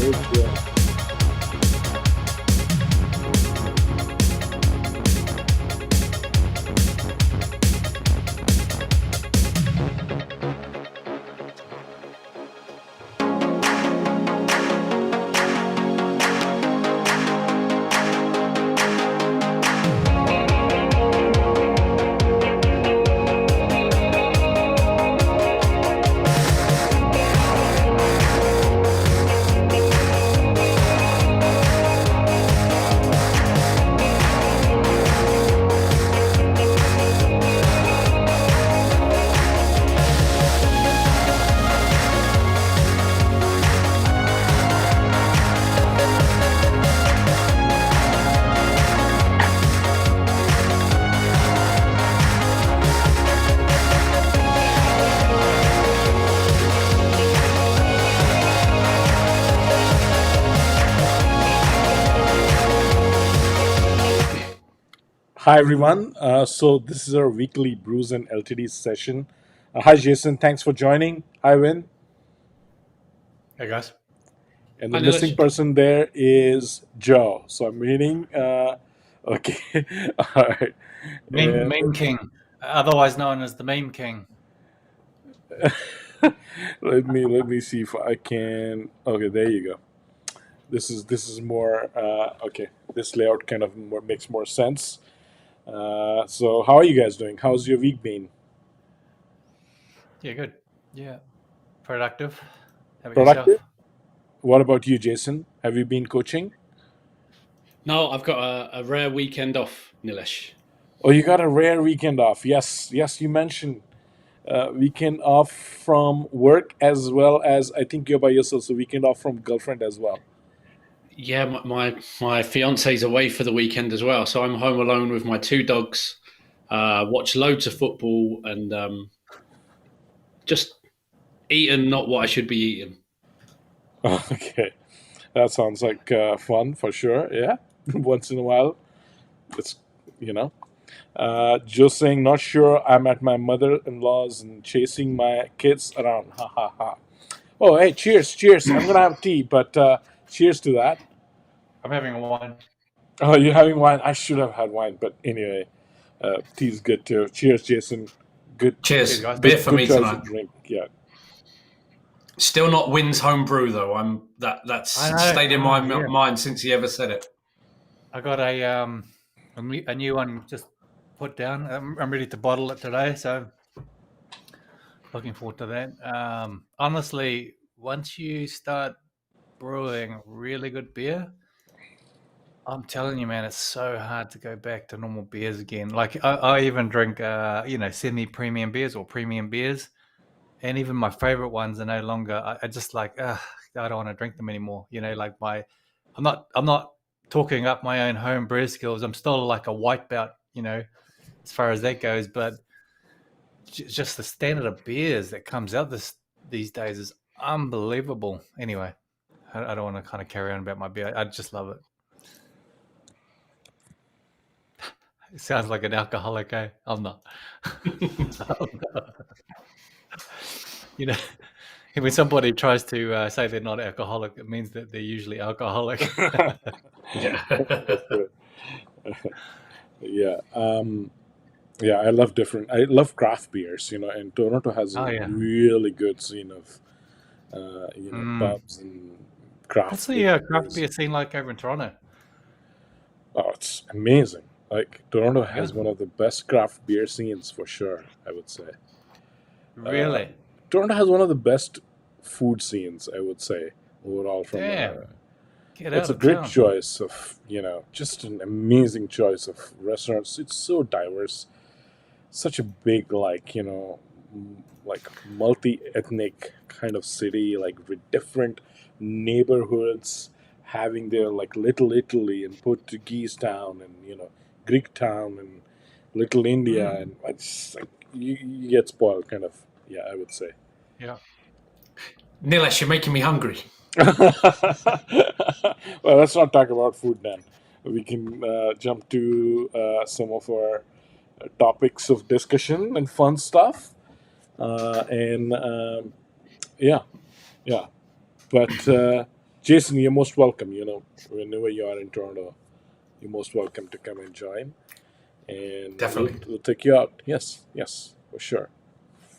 Let's go. Hi, everyone. So, this is our weekly Brews and LTDs session. Hi, Jason. Thanks for joining. Hi, Win. Hey guys. And the Hi, missing Nilesh. person there is Joe. So, I'm reading. Okay. All right. And Meme King, otherwise known as the Meme King. let me see if I can. Okay, there you go. This is more. Okay, this layout kind of makes more sense. So, how are you guys doing? How's your week been? Yeah, good. Yeah, productive. How about Productive? yourself? What about you, Jason? Have you been coaching? No, I've got a rare weekend off, Nilesh. Oh, you got a rare weekend off. Yes, yes, you mentioned weekend off from work as well as I think you're by yourself, so weekend off from girlfriend as well. Yeah, my fiance's away for the weekend as well, so I'm home alone with my two dogs. Watch loads of football and just eating not what I should be eating. Okay, that sounds like fun for sure. Yeah, once in a while, it's you know. Just saying, not sure. I'm at my mother-in-law's and chasing my kids around. Ha ha ha. Oh, hey, cheers, cheers. I'm gonna have tea, but cheers to that. I'm having a wine. Oh, you're having wine? I should have had wine, but anyway, tea's good too. Cheers, Jason. Good, Cheers, Cheers, guys. beer for good me choice of tonight. drink. Yeah. Still not Wynn's home brew though. That's I know. stayed in my Yeah, mind since he ever said it. I got a new one just put down. I'm ready to bottle it today, so looking forward to that. Honestly, once you start brewing really good beer, I'm telling you, man, it's so hard to go back to normal beers again. Like I even drink, semi-premium beers or premium beers, and even my favorite ones are no longer. I just like, I don't want to drink them anymore. Like I'm not talking up my own home brew skills. I'm still like a white belt, as far as that goes. But just the standard of beers that comes out these days is unbelievable. Anyway, I don't want to kind of carry on about my beer. I just love it. It sounds like an alcoholic, eh? I'm not. You know, when somebody tries to say they're not alcoholic, it means that they're usually alcoholic. Yeah. That's good. Yeah. Yeah, I love different. I love craft beers. And Toronto has Oh a yeah. really good scene of Mm. pubs and What's craft the craft beers. beer scene like over in Toronto? Oh, it's amazing. Like Toronto Yeah. has one of the best craft beer scenes for sure. I would say. Uh, Really? Toronto has one of the best food scenes. I would say overall from Damn. Get it's out a of great town. choice of just an amazing choice of restaurants. It's so diverse, such a big like multi-ethnic kind of city, like with different neighborhoods having their like Little Italy and Portuguese town and Greek town and Little India, Mm. and it's like you get spoiled kind of. Yeah, I would say. Yeah. Nilesh, you're making me hungry. Well, let's not talk about food then. We can jump to some of our topics of discussion and fun stuff. And yeah, yeah. But Jason, you're most welcome. Whenever you are in Toronto, you're most welcome to come and join, and we'll, Definitely. we'll take you out. Yes, yes, for sure.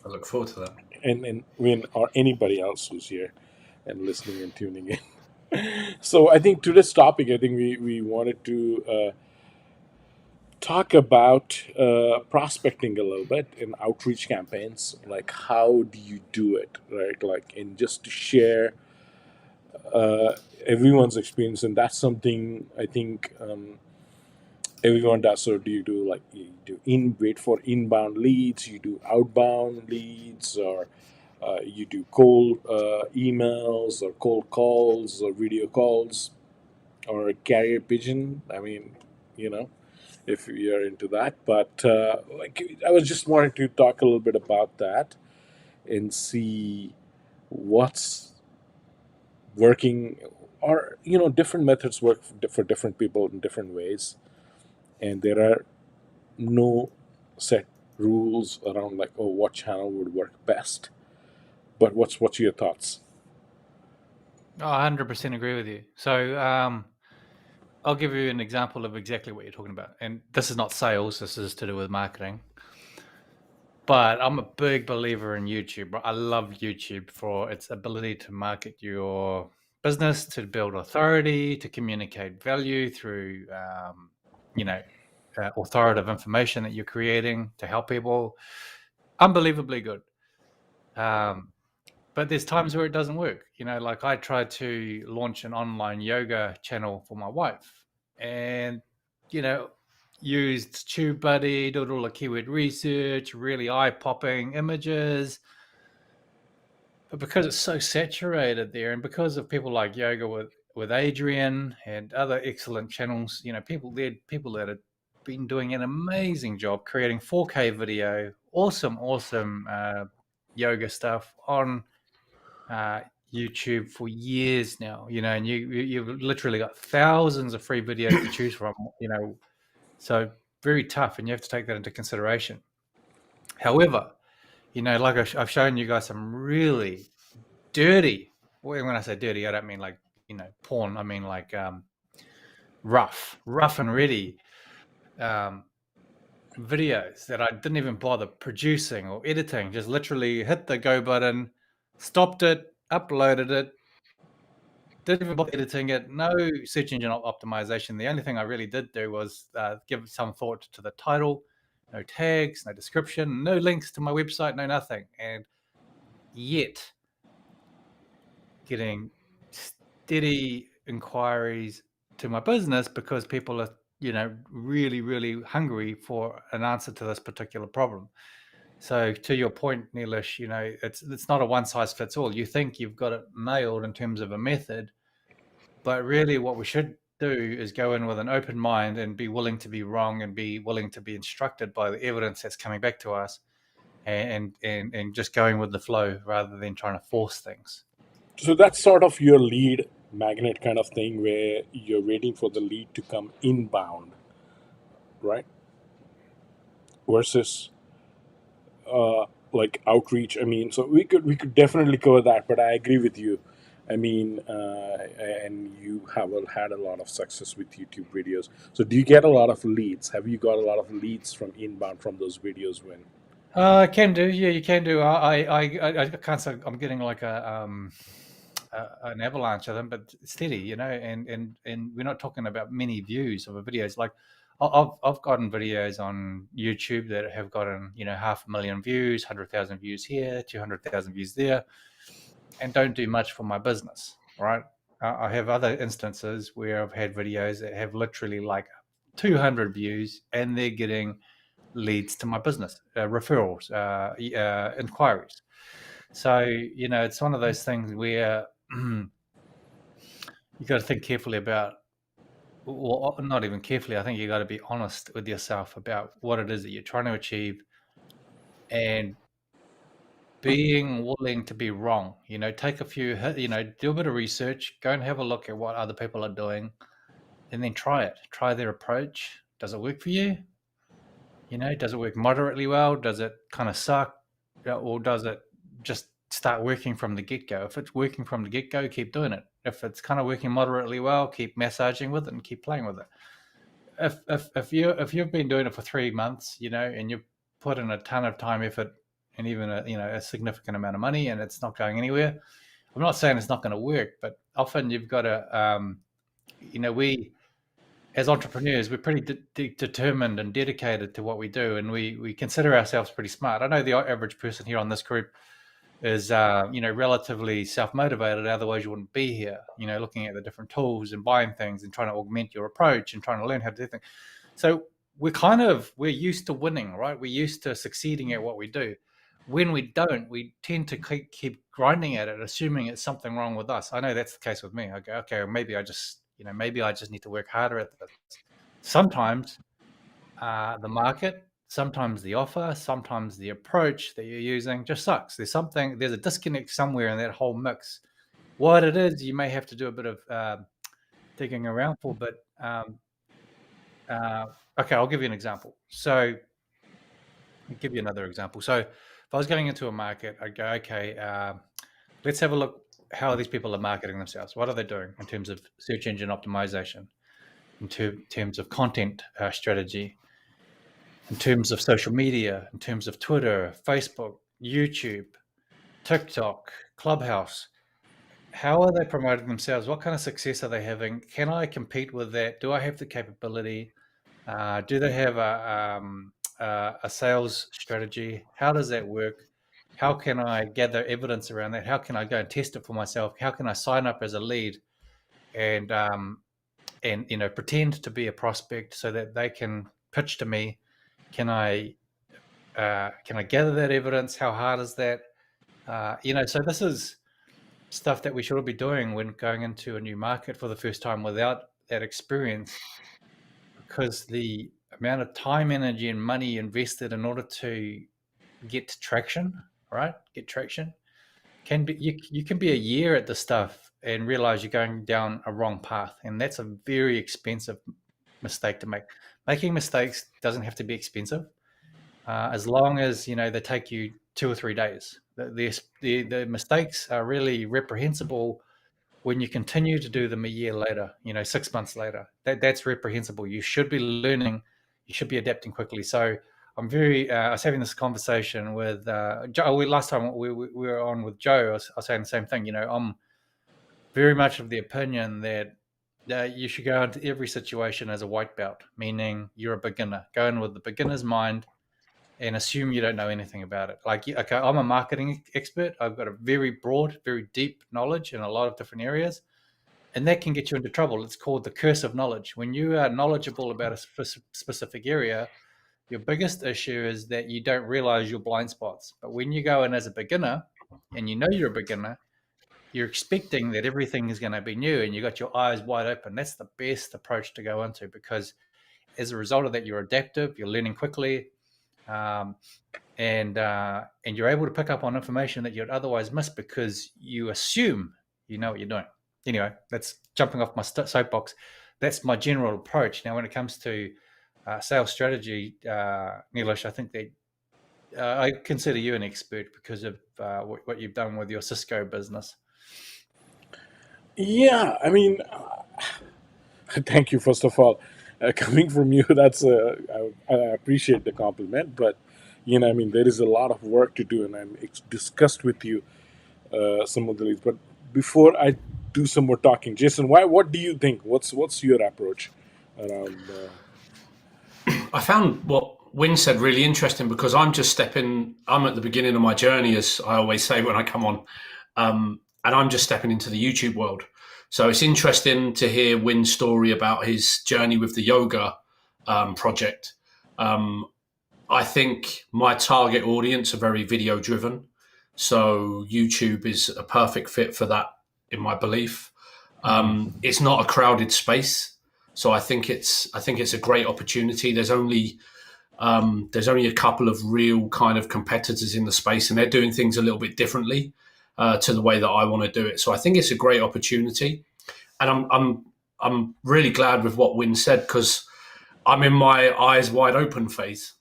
I look forward to that. And when or anybody else who's here and listening and tuning in. So I think today's topic, I think we wanted to talk about prospecting a little bit in outreach campaigns. Like, how do you do it, right? Like, and just to share uh, everyone's experience, and that's something I think everyone does. So, do you do like you do wait for inbound leads, you do outbound leads, or you do cold emails, or cold calls, or video calls, or a carrier pigeon? I mean, you know, if you're into that. But like, I was just wanting to talk a little bit about that and see what's working, or different methods work for different people in different ways, and there are no set rules around like, oh, what channel would work best. But what's your thoughts? Oh, 100% agree with you. So I'll give you an example of exactly what you're talking about. And this is not sales, this is to do with marketing. But I'm a big believer in YouTube. I love YouTube for its ability to market your business, to build authority, to communicate value through, you know, authoritative information that you're creating to help people. Unbelievably good. But there's times where it doesn't work. Like I tried to launch an online yoga channel for my wife, and used TubeBuddy, did all the keyword research, really eye-popping images. But because it's so saturated there, and because of people like Yoga with Adrian and other excellent channels, people that have been doing an amazing job creating 4K video, awesome yoga stuff on YouTube for years now, and you've literally got thousands of free videos to choose from, so very tough, and you have to take that into consideration. However, like I've shown you guys some really dirty. When I say dirty, I don't mean like porn. I mean like rough and ready videos that I didn't even bother producing or editing. Just literally hit the go button, stopped it, uploaded it. Didn't even bother editing it. No search engine optimization. The only thing I really did do was give some thought to the title. No tags, no description, no links to my website, no nothing. And yet getting steady inquiries to my business because people are, really, really hungry for an answer to this particular problem. So to your point, Neelish, it's not a one size fits all. You think you've got it nailed in terms of a method, but really what we should do is go in with an open mind and be willing to be wrong and be willing to be instructed by the evidence that's coming back to us, and just going with the flow rather than trying to force things. So that's sort of your lead magnet kind of thing, where you're waiting for the lead to come inbound, right? Versus like outreach. I mean, so we could definitely cover that, but I agree with you. I mean, and you have had a lot of success with YouTube videos. So do you get a lot of leads? Have you got a lot of leads from inbound from those videos? When I can do, yeah, you can do. I can't say I'm getting like an avalanche of them, but steady, and we're not talking about many views of a videos. Like I've gotten videos on YouTube that have gotten 500,000 views, 100,000 views here, 200,000 views there, and don't do much for my business, right? I have other instances where I've had videos that have literally like 200 views, and they're getting leads to my business, referrals, inquiries. So it's one of those things where you got to think carefully about, well, not even carefully. I think you got to be honest with yourself about what it is that you're trying to achieve, and being willing to be wrong. Take a few, do a bit of research, go and have a look at what other people are doing, and then try it. Try their approach. Does it work for you? Does it work moderately well? Does it kind of suck? Or does it just start working from the get-go. If it's working from the get-go, keep doing it. If it's kind of working moderately well, keep massaging with it and keep playing with it. If you've been doing it for 3 months, and you've put in a ton of time, effort, and even a significant amount of money, and it's not going anywhere, I'm not saying it's not going to work, but often you've got to, we as entrepreneurs, we're pretty determined and dedicated to what we do, and we consider ourselves pretty smart. I know the average person here on this group is, relatively self-motivated. Otherwise, you wouldn't be here, looking at the different tools and buying things and trying to augment your approach and trying to learn how to do things. So we're used to winning, right? We're used to succeeding at what we do. When we don't, we tend to keep grinding at it, assuming it's something wrong with us. I know that's the case with me. I go, okay, maybe I just need to work harder at this. Sometimes the market, sometimes the offer, sometimes the approach that you're using just sucks. There's a disconnect somewhere in that whole mix. What it is, you may have to do a bit of digging around for, but okay, I'll give you an example. So I'll give you another example. So if I was going into a market, I'd go, okay, let's have a look how these people are marketing themselves. What are they doing in terms of search engine optimization, in terms of content strategy, in terms of social media, in terms of Twitter, Facebook, YouTube, TikTok, Clubhouse? How are they promoting themselves? What kind of success are they having? Can I compete with that? Do I have the capability? Do they have a sales strategy? How does that work? How can I gather evidence around that? How can I go and test it for myself? How can I sign up as a lead and pretend to be a prospect so that they can pitch to me? Can I gather that evidence? How hard is that? So this is stuff that we should all be doing when going into a new market for the first time without that experience, because the amount of time, energy, and money invested in order to get traction, can be you can be a year at the stuff and realize you're going down a wrong path, and that's a very expensive mistake to make. Making mistakes doesn't have to be expensive, as long as they take you 2 or 3 days. The mistakes are really reprehensible when you continue to do them a year later, 6 months later. That's reprehensible. You should be learning, you should be adapting quickly. So I was having this conversation with Joe. Last time we were on with Joe, I was saying the same thing. I'm very much of the opinion that you should go into every situation as a white belt, meaning you're a beginner. Go in with the beginner's mind and assume you don't know anything about it. Like, okay, I'm a marketing expert. I've got a very broad, very deep knowledge in a lot of different areas, and that can get you into trouble. It's called the curse of knowledge. When you are knowledgeable about a specific area, your biggest issue is that you don't realize your blind spots. But when you go in as a beginner and you know you're a beginner, you're expecting that everything is going to be new and you got your eyes wide open. That's the best approach to go into, because as a result of that, you're adaptive, you're learning quickly, and you're able to pick up on information that you'd otherwise miss because you assume you know what you're doing. Anyway, that's jumping off my soapbox. That's my general approach. Now, when it comes to sales strategy, Nilesh, I think that I consider you an expert because of what you've done with your Cisco business. Yeah, I mean, thank you first of all. Coming from you, I appreciate the compliment, but I mean, there is a lot of work to do, and I'm discussed with you some of the leads. But before I do some more talking, Jason, what do you think? What's your approach around? I found what Win said really interesting, because I'm at the beginning of my journey, as I always say when I come on, and I'm just stepping into the YouTube world. So it's interesting to hear Win's story about his journey with the yoga project. I think my target audience are very video driven. So YouTube is a perfect fit for that, in my belief. It's not a crowded space. So I think it's a great opportunity. There's only a couple of real kind of competitors in the space, and they're doing things a little bit differently to the way that I want to do it. So I think it's a great opportunity, and I'm really glad with what Win said, because I'm in my eyes wide open phase.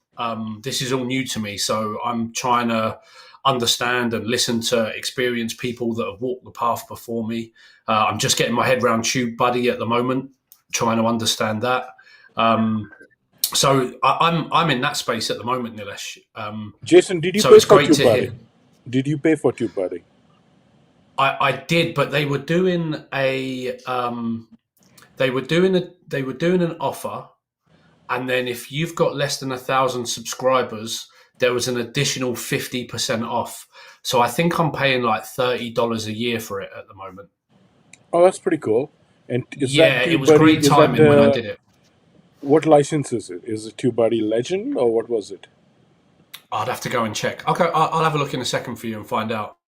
This is all new to me, so I'm trying to understand and listen to experienced people that have walked the path before me. I'm just getting my head around TubeBuddy at the moment, trying to understand that. So I'm in that space at the moment, Nilesh. Jason, did you So pay it's for great to hear. TubeBuddy? Did you pay for TubeBuddy? I did, but they were doing an offer, and then if you've got less than 1,000 subscribers, there was an additional 50% off. So I think I'm paying like $30 a year for it at the moment. Oh, that's pretty cool. And is that Yeah, it was great TubeBuddy? Is that timing when I the did it. what license is it? Is it TubeBuddy Legend or what was it? I'd have to go and check. Okay, I'll have a look in a second for you and find out.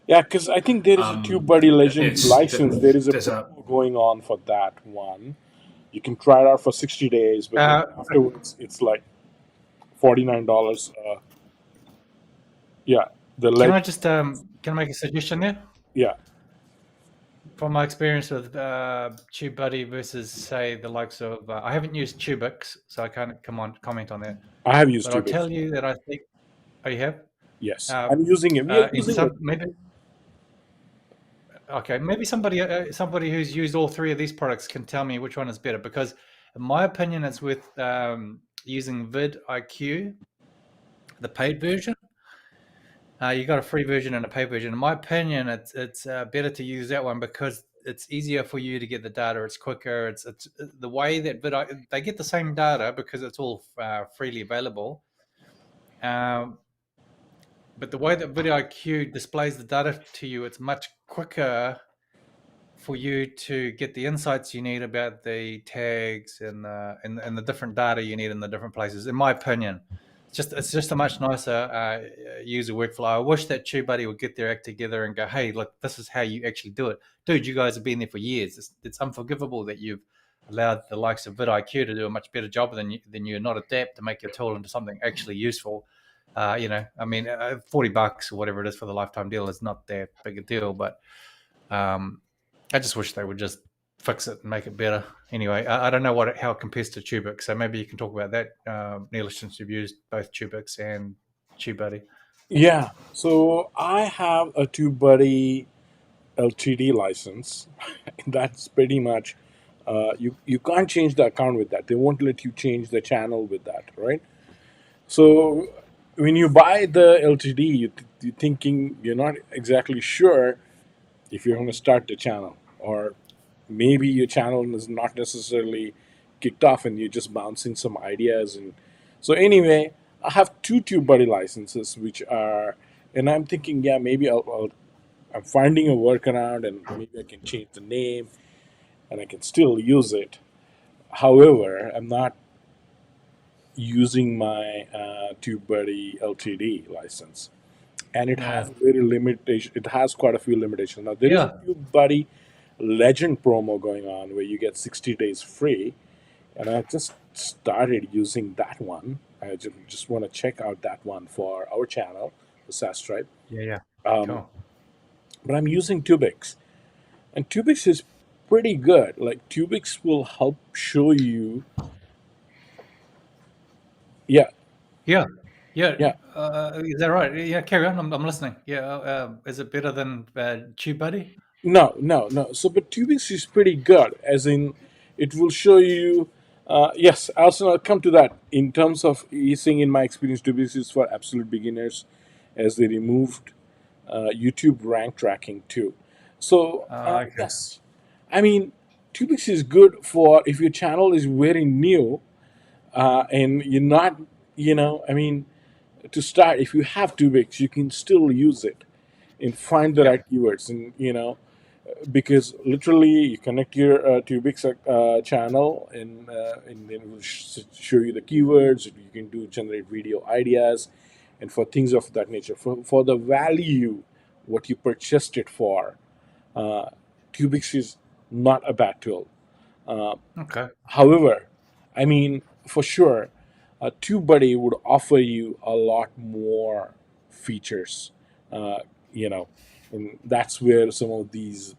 Yeah, because I think there is a TubeBuddy Legend It's license. There is a there's a promo going on for that one. You can try it out for 60 days, but then afterwards it's like $49. Yeah, the Can I legend. just can I make a suggestion there? Yeah, From my experience with TubeBuddy versus, say, the likes of, I haven't used Tubix, so I can't comment on that. I have used But I'll Tubix. tell you that I think, oh, you have? Yes, I'm using it. We are using it. Maybe somebody who's used all three of these products can tell me which one is better, because in my opinion, it's with using vidIQ, the paid version. You got a free version and a paid version. In my opinion, it's better to use that one because it's easier for you to get the data. It's quicker. It's the way that they get the same data because it's all freely available. But the way that vidIQ displays the data to you, it's much quicker for you to get the insights you need about the tags and the different data you need in the different places. In my opinion, it's just a much nicer user workflow. I wish that TubeBuddy would get their act together and go, hey, look, this is how you actually do it, dude. You guys have been there for years. It's unforgivable that you've allowed the likes of vidIQ to do a much better job than you, not adapt to make your tool into something actually useful. I mean, $40 or whatever it is for the lifetime deal is not that big a deal, but I just wish they would just fix it and make it better. Anyway, I don't know how it compares to Tubix, so maybe you can talk about that, Neil, since you've used both Tubix and TubeBuddy. Yeah, so I have a TubeBuddy LTD license. That's pretty much you can't change the account with that. They won't let you change the channel with that, right? So when you buy the LTD, you're thinking you're not exactly sure if you're going to start the channel, or maybe your channel is not necessarily kicked off and you're just bouncing some ideas. And so anyway, I have two TubeBuddy licenses, which are, and I'm thinking, yeah, maybe I'm finding a workaround and maybe I can change the name and I can still use it. However, I'm not using my TubeBuddy LTD license, and it has very limitation. It has quite a few limitations. Now there is a TubeBuddy Legend promo going on where you get 60 days free, and I just started using that one. I just want to check out that one for our channel, the SaaS Tribe. Yeah. Cool. But I'm using Tubix, and Tubix is pretty good. Like Tubix will help show you. Yeah. Is that right? Yeah, carry on. I'm listening. Yeah, is it better than TubeBuddy? No. So, but Tubix is pretty good, as in, it will show you. Yes, also I'll come to that. In terms of easing, in my experience, Tubix is for absolute beginners, as they removed YouTube rank tracking too. So, yes, I mean, Tubix is good for if your channel is very new and you're not, I mean, to start, if you have Tubix, you can still use it and find the right keywords, and because literally you connect your Tubix channel, and then it will show you the keywords. You can generate video ideas, and for things of that nature. For the value, what you purchased it for, Tubix is not a bad tool. However, I mean, for sure, TubeBuddy would offer you a lot more features, uh, and that's where some of these,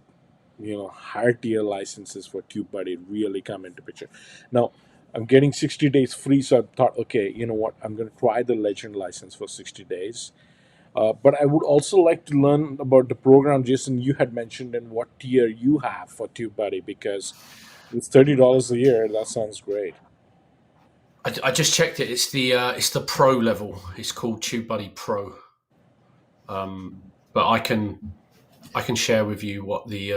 higher tier licenses for TubeBuddy really come into picture. Now, I'm getting 60 days free, so I thought, okay, you know what, I'm going to try the Legend license for 60 days. But I would also like to learn about the program, Jason, you had mentioned and what tier you have for TubeBuddy, because it's $30 a year. That sounds great. I just checked it. It's the pro level. It's called TubeBuddy Pro. But I can share with you what the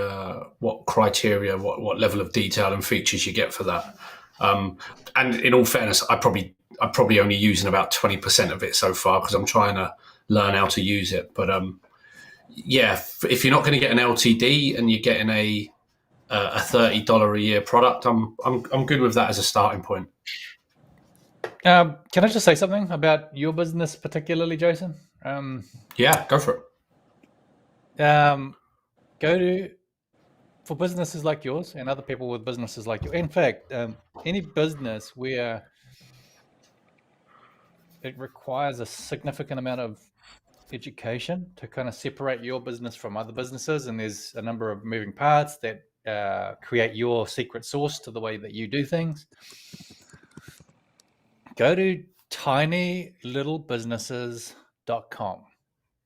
what criteria, what level of detail and features you get for that. And in all fairness, I'm probably only using about 20% of it so far because I'm trying to learn how to use it. But yeah, if you're not going to get an LTD and you're getting a $30 a year product, I'm good with that as a starting point. Can I just say something about your business, particularly, Jason? Yeah, go for it. Go to for businesses like yours and other people with businesses like you. In fact, any business where it requires a significant amount of education to kind of separate your business from other businesses, and there's a number of moving parts that create your secret sauce to the way that you do things. Go to tinylittlebusinesses.com,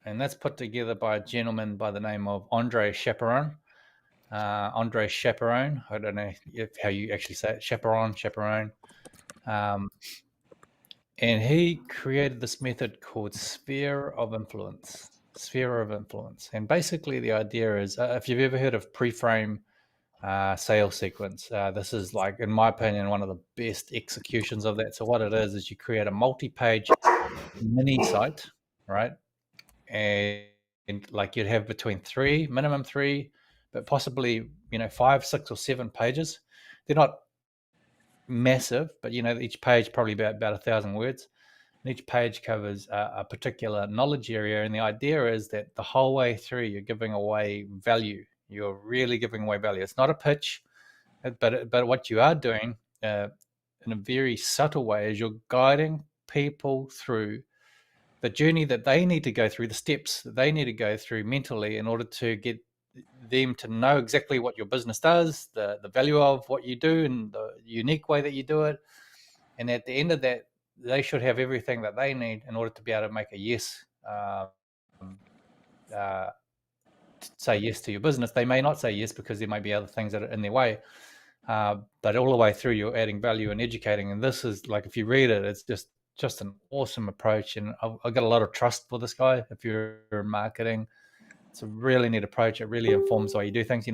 and that's put together by a gentleman by the name of Andre Chaperon. Andre Chaperon. I don't know how you actually say it. Chaperon. And he created this method called sphere of influence. And basically, the idea is if you've ever heard of pre-frame sales sequence, this is, like, in my opinion, one of the best executions of that. So what it is you create a multi-page mini site, right? And like you'd have minimum three, but possibly 5, 6, or 7 pages. They're not massive, but each page probably about 1,000 words. And each page covers a particular knowledge area, and the idea is that the whole way through you're giving away value. You're really giving away value. It's not a pitch, but what you are doing in a very subtle way is you're guiding people through the journey that they need to go through, the steps that they need to go through mentally in order to get them to know exactly what your business does, the value of what you do, and the unique way that you do it. And at the end of that, they should have everything that they need in order to be able to make a yes, say yes to your business. They may not say yes because there may be other things that are in their way. But all the way through, you're adding value and educating. And this is, like, if you read it, it's just an awesome approach. And I've got a lot of trust for this guy. If you're in marketing, it's a really neat approach. It really informs the way you do things.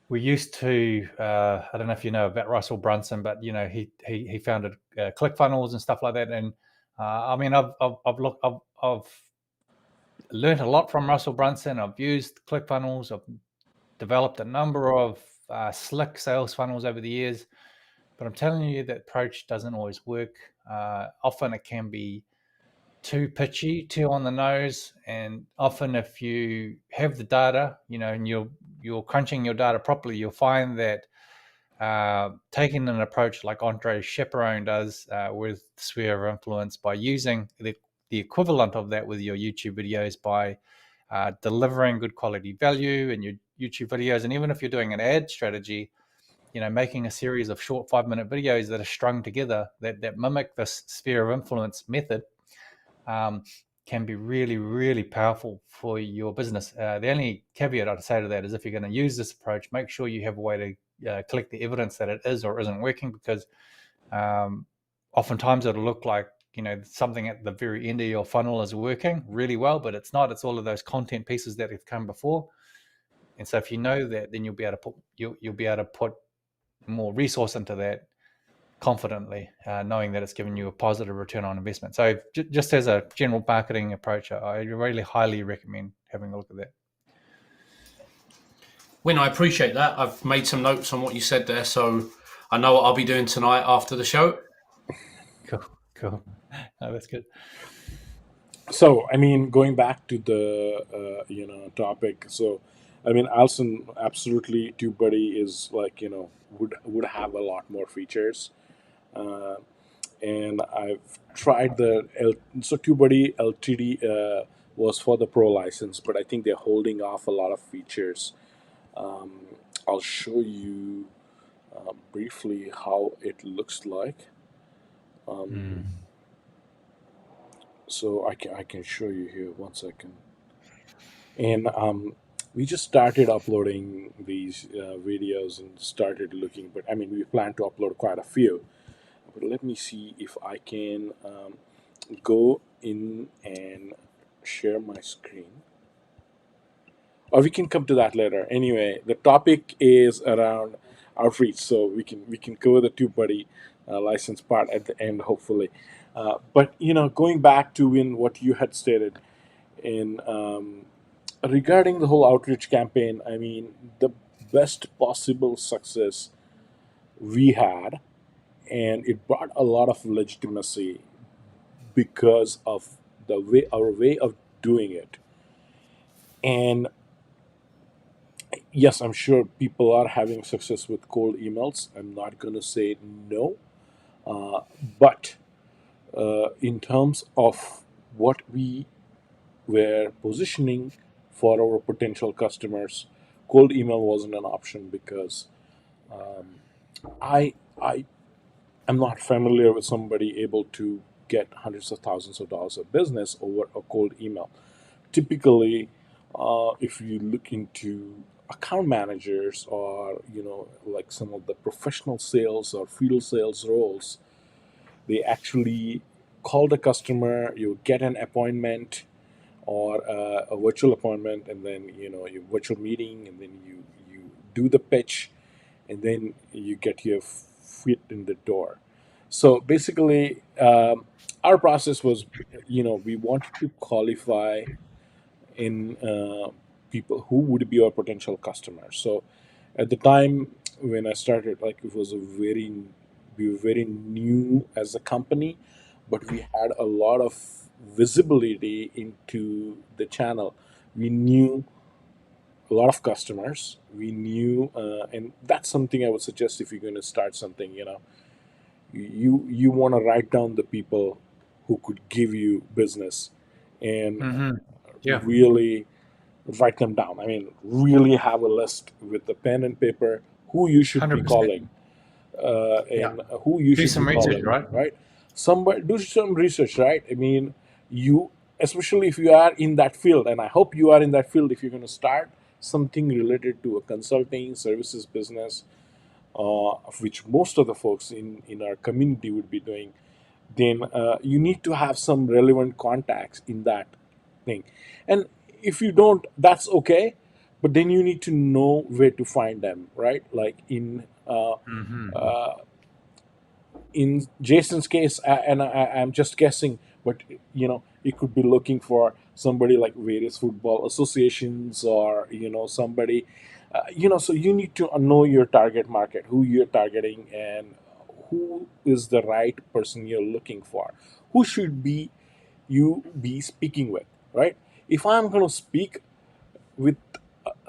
We used to, I don't know if you know about Russell Brunson, but he founded ClickFunnels and stuff like that. And I mean, I've learned a lot from Russell Brunson. I've used ClickFunnels. I've developed a number of slick sales funnels over the years. But I'm telling you, that approach doesn't always work. Often it can be too pitchy, too on the nose, and often if you have the data, and you're crunching your data properly, you'll find that taking an approach like Andre Chaperon does with Sphere of Influence, by using the equivalent of that with your YouTube videos, by delivering good quality value in your YouTube videos, and even if you're doing an ad strategy, making a series of short 5-minute videos that are strung together that mimic this Sphere of Influence method, can be really, really powerful for your business. The only caveat I'd say to that is, if you're going to use this approach, make sure you have a way to collect the evidence that it is or isn't working, because oftentimes it'll look like something at the very end of your funnel is working really well, but it's not. It's all of those content pieces that have come before. And so if you know that, then you'll be able to put more resource into that confidently, knowing that it's giving you a positive return on investment. So just as a general marketing approach, I really highly recommend having a look at that. Win, I appreciate that. I've made some notes on what you said there, so I know what I'll be doing tonight after the show. Cool. Oh, that's good. So, I mean, going back to the topic. So, I mean, Alison, absolutely, TubeBuddy is like would have a lot more features. And I've tried so TubeBuddy LTD was for the pro license, but I think they're holding off a lot of features. I'll show you briefly how it looks like. So I can show you here 1 second. And we just started uploading these videos and started looking. But I mean, we plan to upload quite a few. But let me see if I can go in and share my screen. Or we can come to that later. Anyway, the topic is around outreach, so we can cover the two buddy license part at the end, hopefully. But going back to in what you had stated in regarding the whole outreach campaign, I mean the best possible success we had, and it brought a lot of legitimacy because of the way our way of doing it. And yes, I'm sure people are having success with cold emails. I'm not going to say no. Uh, but in terms of what we were positioning for our potential customers, cold email wasn't an option because I am not familiar with somebody able to get hundreds of thousands of dollars of business over a cold email. Typically, if you look into account managers or like some of the professional sales or field sales roles, they actually call the customer, you get an appointment or a virtual appointment, and then your virtual meeting, and then you do the pitch, and then you get your foot in the door. So basically, our process was, we wanted to qualify in people who would be our potential customers. So at the time when I started, like it was we were very new as a company, but we had a lot of visibility into the channel. We knew a lot of customers. We knew, and that's something I would suggest if you're going to start something. You want to write down the people who could give you business, and Mm-hmm. Yeah. really write them down. I mean, really have a list with the pen and paper who you should be 100%. calling, Yeah. and who you Do should be some research, calling, right? right? Somebody do some research, right? I mean, you, especially if you are in that field, and I hope you are in that field. If you're going to start something related to a consulting services business, of which most of the folks in our community would be doing, then you need to have some relevant contacts in that thing. And if you don't, that's okay, but then you need to know where to find them, right? Like Mm-hmm. in Jason's case, I'm just guessing, but it could be looking for somebody like various football associations, or somebody, so you need to know your target market, who you're targeting, and who is the right person you're looking for, who should be you be speaking with, right? If I'm going to speak with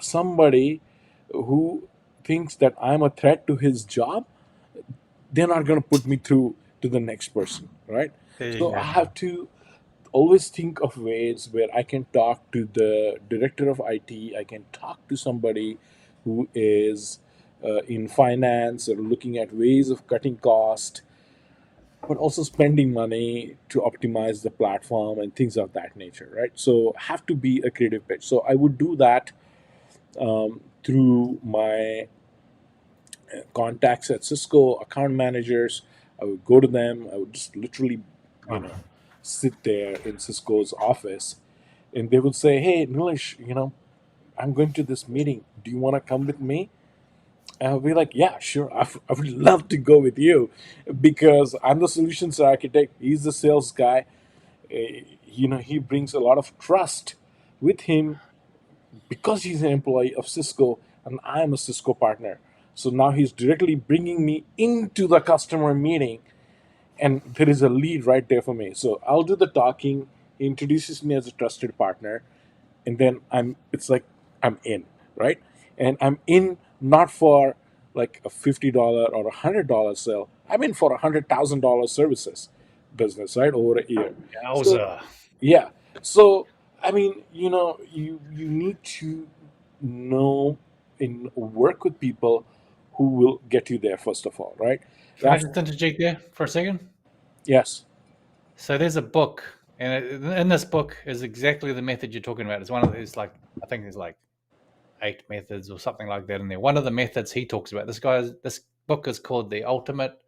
somebody who thinks that I'm a threat to his job, they're not going to put me through to the next person, right? There you So I go. have to always think of ways where I can talk to the director of IT, I can talk to somebody who is in finance or looking at ways of cutting cost, but also spending money to optimize the platform and things of that nature, right? So have to be a creative pitch. So I would do that through my contacts at Cisco, account managers. I would go to them. I would just literally, you Oh, know, sit there in Cisco's office, and they would say, "Hey, Nilesh, I'm going to this meeting. Do you want to come with me?" And I'll be like, "Yeah, sure. I would love to go with you, because I'm the solutions architect. He's the sales guy. He brings a lot of trust with him because he's an employee of Cisco and I'm a Cisco partner. So now he's directly bringing me into the customer meeting, and there is a lead right there for me. So I'll do the talking. He introduces me as a trusted partner, and then it's like I'm in, right? And I'm in not for like a $50 or $100 sale. I'm in for $100,000 services business, right, over a year. So yowza. yeah. So I mean, you need to know and work with people who will get you there first of all, right? Can I That's just interject there for a second? yes. So there's a book. And in this book is exactly the method you're talking about. It's one of it's like I think there's like 8 methods or something like that in there. One of the methods he talks about. This book is called The Ultimate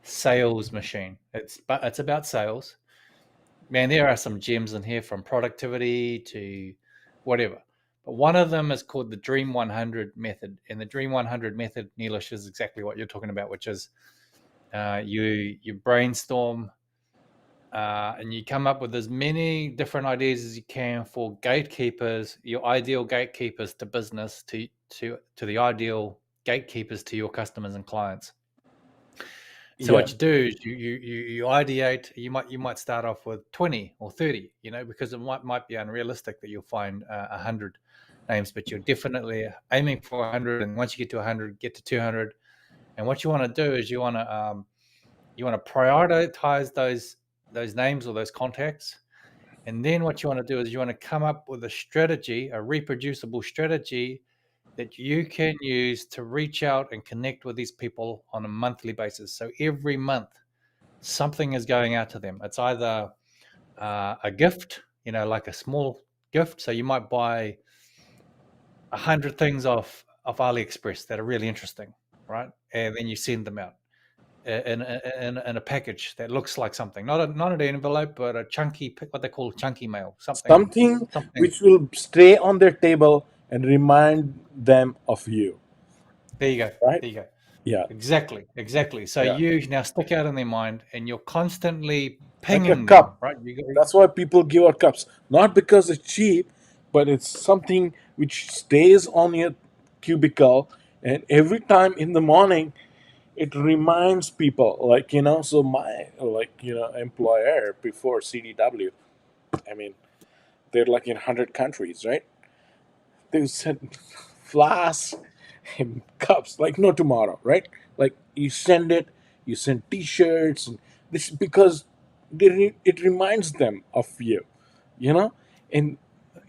Sales Machine. It's about sales. Man, there are some gems in here from productivity to whatever. But one of them is called the Dream 100 method, and the Dream 100 method, Neelish, is exactly what you're talking about, which is you brainstorm and you come up with as many different ideas as you can for gatekeepers, your ideal gatekeepers to business, to the ideal gatekeepers to your customers and clients. So Yeah. what you do is you ideate. You might start off with 20 or 30, because it might be unrealistic that you'll find 100 names, but you're definitely aiming for 100. And once you get to 100, get to 200. And what you want to do is you want to prioritize those names or those contacts. And then what you want to do is you want to come up with a strategy, a reproducible strategy that you can use to reach out and connect with these people on a monthly basis. So every month, something is going out to them. It's either a gift, like a small gift. So you might buy 100 things off AliExpress that are really interesting, right? And then you send them out in a package that looks like something, not an envelope, but a chunky, what they call chunky mail, Something something. which will stay on their table and remind them of you, There you go. right? There you go. Yeah. Exactly. So Yeah. you now stick out in their mind, and you're constantly Like a pinging them, cup. right? That's why people give out cups. Not because it's cheap, but it's something which stays on your cubicle, and every time in the morning it reminds people, so my employer before CDW, I mean, they're like in 100 countries, right? They send flasks and cups like no tomorrow, right? Like you send T-shirts, and this because it reminds them of you, you know, and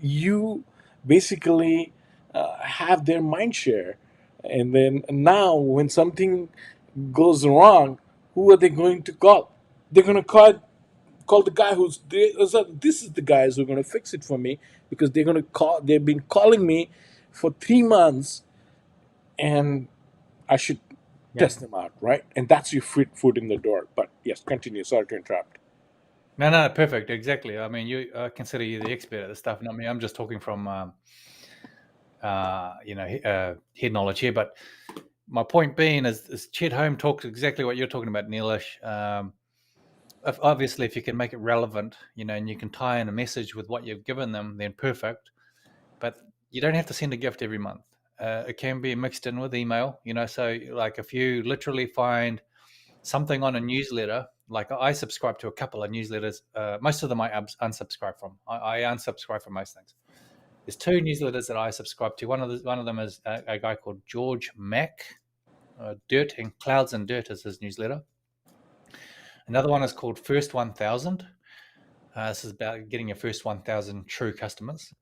you basically have their mind share, and then now when something goes wrong, who are they going to call? They're going to call the guy this is the guys who are going to fix it for me, because they've been calling me for 3 months, and I should Yeah. test them out, right? And that's your foot in the door. But yes, continue. Sorry to interrupt. No, perfect. Exactly. I mean, you consider you the expert at this stuff, not me. I'm just talking from head knowledge here. But my point being is Chet Home talks exactly what you're talking about, Neelish. Obviously, if you can make it relevant, and you can tie in a message with what you've given them, then perfect. But you don't have to send a gift every month. It can be mixed in with email, so like if you literally find something on a newsletter, like I subscribe to a couple of newsletters, most of them I unsubscribe from. I unsubscribe from most things. There's 2 newsletters that I subscribe to. One of them is a guy called George Mack, Dirt and Clouds and Dirt is his newsletter. Another one is called First 1000. This is about getting your first 1000 true customers.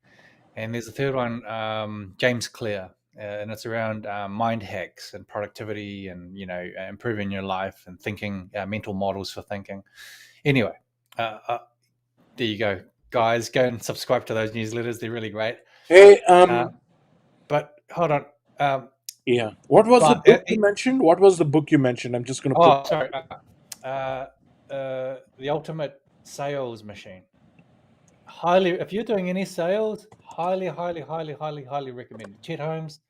And there's a third one, James Clear, and it's around mind hacks and productivity and, improving your life and thinking, mental models for thinking. Anyway, there you go. Guys, go and subscribe to those newsletters. They're really great. Hey, But hold on. yeah. What was the But book you mentioned? What was the book you mentioned? I'm just going to put. sorry. The Ultimate Sales Machine. Highly, if you're doing any sales, highly recommend. Chet Holmes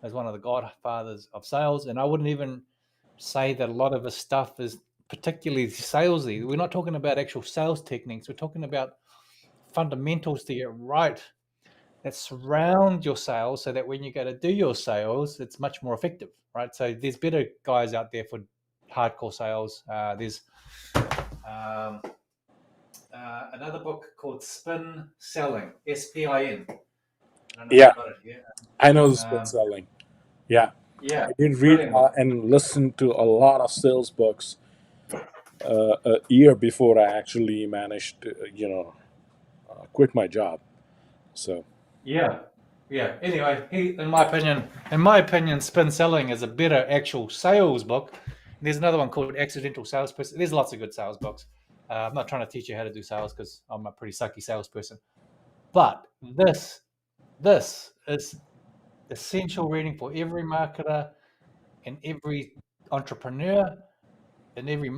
is one of the godfathers of sales, and I wouldn't even say that a lot of his stuff is particularly salesy. We're not talking about actual sales techniques. We're talking about fundamentals to get right that surround your sales, so that when you go to do your sales, it's much more effective, right? So there's better guys out there for hardcore sales. There's another book called Spin Selling, SPIN. I don't know Yeah, if I've got it here. I know the spin selling. Yeah, Yeah, I did read brilliant book. and listen to a lot of sales books a year before I actually managed to, quit my job. So Yeah. Anyway, in my opinion, Spin Selling is a better actual sales book. There's another one called Accidental Salesperson. There's lots of good sales books. I'm not trying to teach you how to do sales because I'm a pretty sucky salesperson. But this is essential reading for every marketer and every entrepreneur and every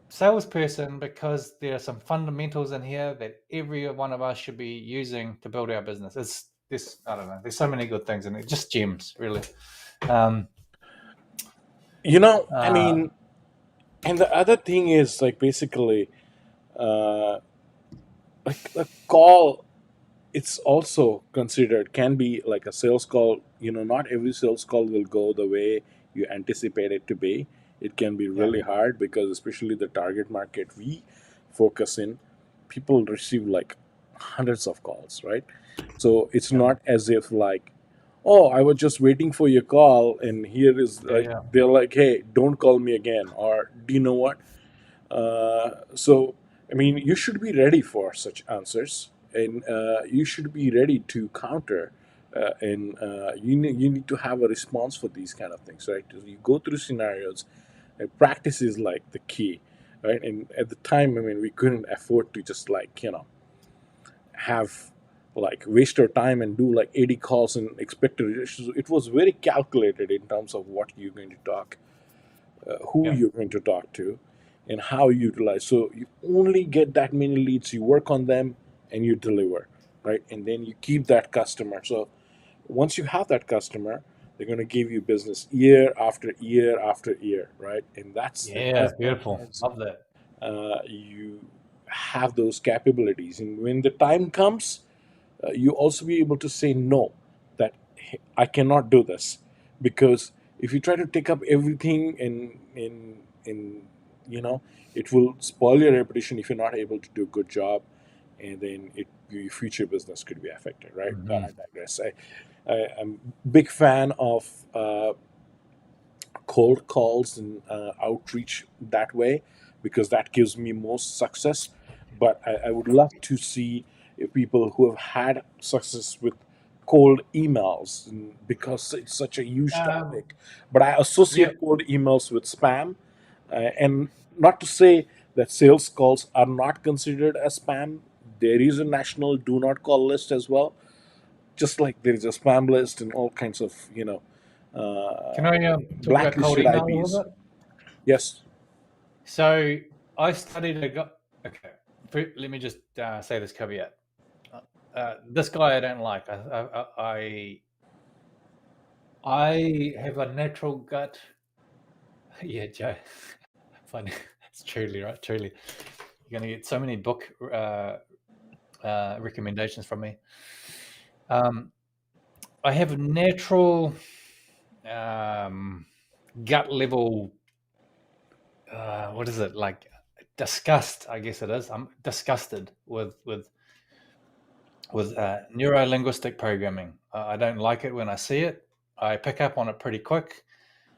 salesperson, because there are some fundamentals in here that every one of us should be using to build our business. It's this, I don't know. There's so many good things in it. Just gems, really. I Uh, mean, and the other thing is like basically, uh, like a call. It's also considered can be like a sales call. Not every sales call will go the way you anticipate it to be. It can be yeah, really hard because especially the target market we focus in, people receive like hundreds of calls, right? So it's yeah, not as if like, oh, I was just waiting for your call and here is yeah, like, yeah. they're like, hey, don't call me again, or do you know what, so, I mean, you should be ready for such answers, and you should be ready to counter. And you need to have a response for these kind of things, right? You go through scenarios, and practice is like the key, right? And at the time, I mean, we couldn't afford to just like have like waste our time and do like 80 calls and expect a relationship. It was very calculated in terms of what you're going to talk, who Yeah. you're going to talk to, and how you utilize. So you only get that many leads, you work on them, and you deliver, right? And then you keep that customer. So once you have that customer, they're going to give you business year after year after year, right? And that's Yeah, beautiful. as Love that. you have those capabilities, and when the time comes, you also be able to say no, that "Hey, I cannot do this," because if you try to take up everything in it will spoil your reputation if you're not able to do a good job, and then your future business could be affected, right? But Hmm. I digress. I'm big fan of cold calls and outreach that way, because that gives me most success. But I would love to see people who have had success with cold emails, because it's such a huge Um, topic. But I yeah, associate cold emails with spam, and not to say that sales calls are not considered as spam. There is a national do not call list as well, just like there is a spam list and all kinds of can I talk about cold blacklisted email a little IPs. bit? Yes. So I studied okay. Let me just say this caveat. This guy I don't like. I have a natural gut. Yeah, Joe. Funny. It's truly right. Truly, you're gonna get so many book recommendations from me. Um, I have a natural gut level. What is it like? Disgust, I guess it is. I'm disgusted with neuro linguistic programming. I don't like it when I see it. I pick up on it pretty quick,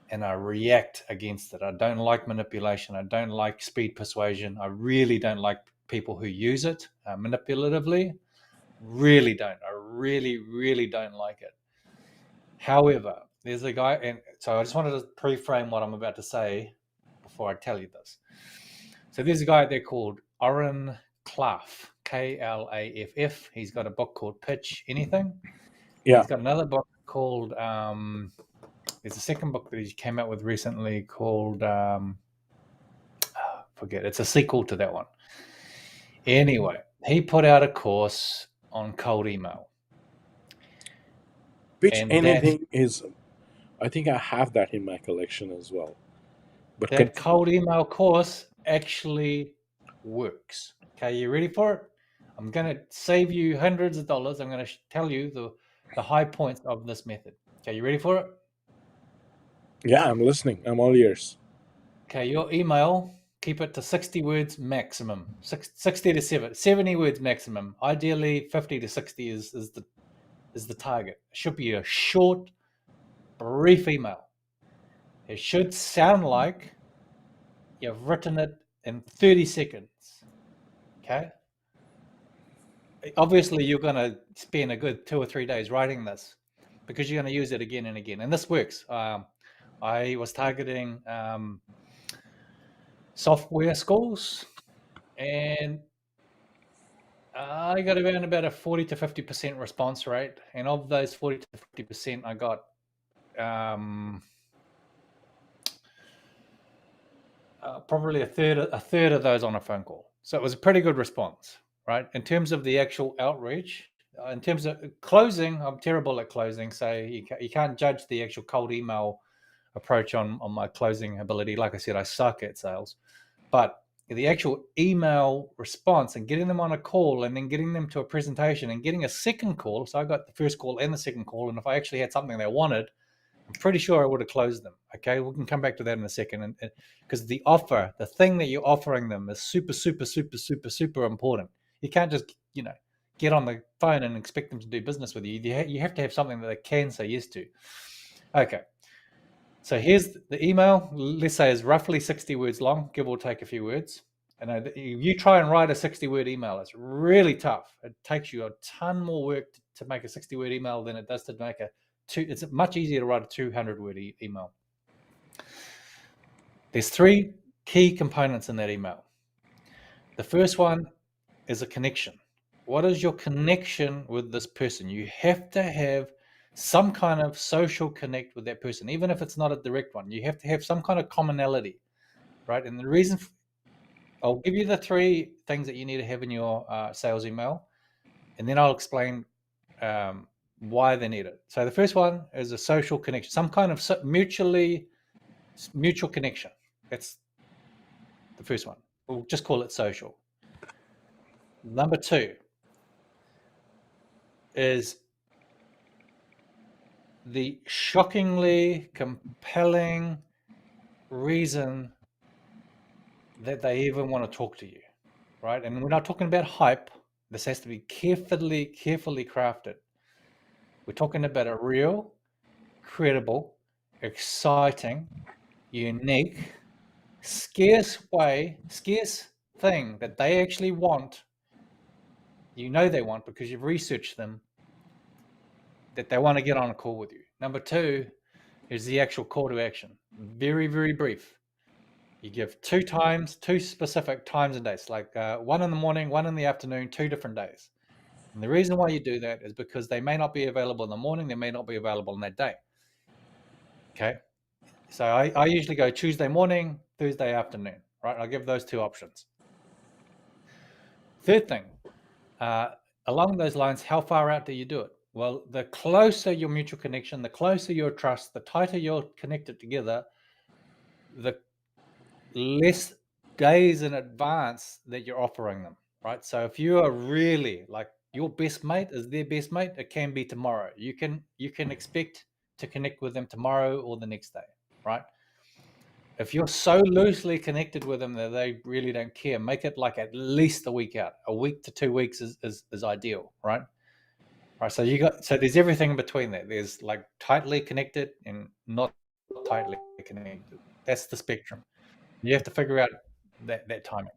and I react against it. I don't like manipulation. I don't like speed persuasion. I really don't like people who use it manipulatively. Really don't. I really, really don't like it. However, there's a guy, and so I just wanted to pre-frame what I'm about to say before I tell you this. So there's a guy out there called Oren Klaff, Klaff. He's got a book called Pitch Anything. Yeah. He's got another book called there's a second book that he came out with recently called forget. It's a sequel to that one. Anyway, he put out a course on cold email, Pitch and anything is. I think I have that in my collection as well. But that continue. cold email course actually works. Okay, you ready for it? I'm going to save you hundreds of dollars. I'm going to tell you the high points of this method. Okay, you ready for it? Yeah, I'm listening. I'm all ears. Okay, your email, keep it to 60 words maximum. 60 to 70 words maximum. Ideally, 50 to 60 is the target. It should be a short, brief email. It should sound like you've written it in 30 seconds. Okay? Obviously, you're going to spend a good 2 or 3 days writing this because you're going to use it again and again. And this works. I was targeting software schools, and I got around about a 40 to 50% response rate, and of those 40 to 50%, I got probably a third of those on a phone call. So it was a pretty good response, right? In terms of the actual outreach, in terms of closing, I'm terrible at closing, so you can't judge the actual cold email approach on my closing ability. Like I said, I suck at sales, but the actual email response and getting them on a call and then getting them to a presentation and getting a second call. So I got the first call and the second call, and if I actually had something they wanted, I'm pretty sure I would have closed them. Okay, we can come back to that in a second. And because the offer, the thing that you're offering them is super, super, super, super, super important. You can't just, get on the phone and expect them to do business with you. You have to have something that they can say yes to. Okay. So here's the email. Let's say is roughly 60 words long, give or take a few words. And you try and write a 60-word email. It's really tough. It takes you a ton more work to make a 60-word email than it does to make it's much easier to write a 200-word email. There's 3 key components in that email. The first one is a connection. What is your connection with this person? You have to have some kind of social connect with that person, even if it's not a direct one. You have to have some kind of commonality, right? And the reason, I'll give you the 3 things that you need to have in your sales email, and then I'll explain why they need it. So the first one is a social connection, some kind of mutual connection. That's the first one. We'll just call it social. Number 2 is the shockingly compelling reason that they even want to talk to you, right? And we're not talking about hype. This has to be carefully crafted. We're talking about a real, credible, exciting, unique, scarce thing that they actually want. You know they want because you've researched them, that they want to get on a call with you. Number 2 is the actual call to action. Very, very brief. You give 2 specific times and days, like 1 in the morning, 1 in the afternoon, 2 different days. And the reason why you do that is because they may not be available in the morning, they may not be available in that day. Okay. So I usually go Tuesday morning, Thursday afternoon, right? I'll give those 2 options. Third thing, along those lines, how far out do you do it? Well, the closer your mutual connection, the closer your trust, the tighter you're connected together, the less days in advance that you're offering them, right? So if you are really like your best mate is their best mate, it can be tomorrow. You can expect to connect with them tomorrow or the next day, right? If you're so loosely connected with them that they really don't care, make it like at least a week out. A week to 2 weeks is ideal, right? Right, so there's everything in between that. There's like tightly connected and not tightly connected. That's the spectrum. You have to figure out that timing.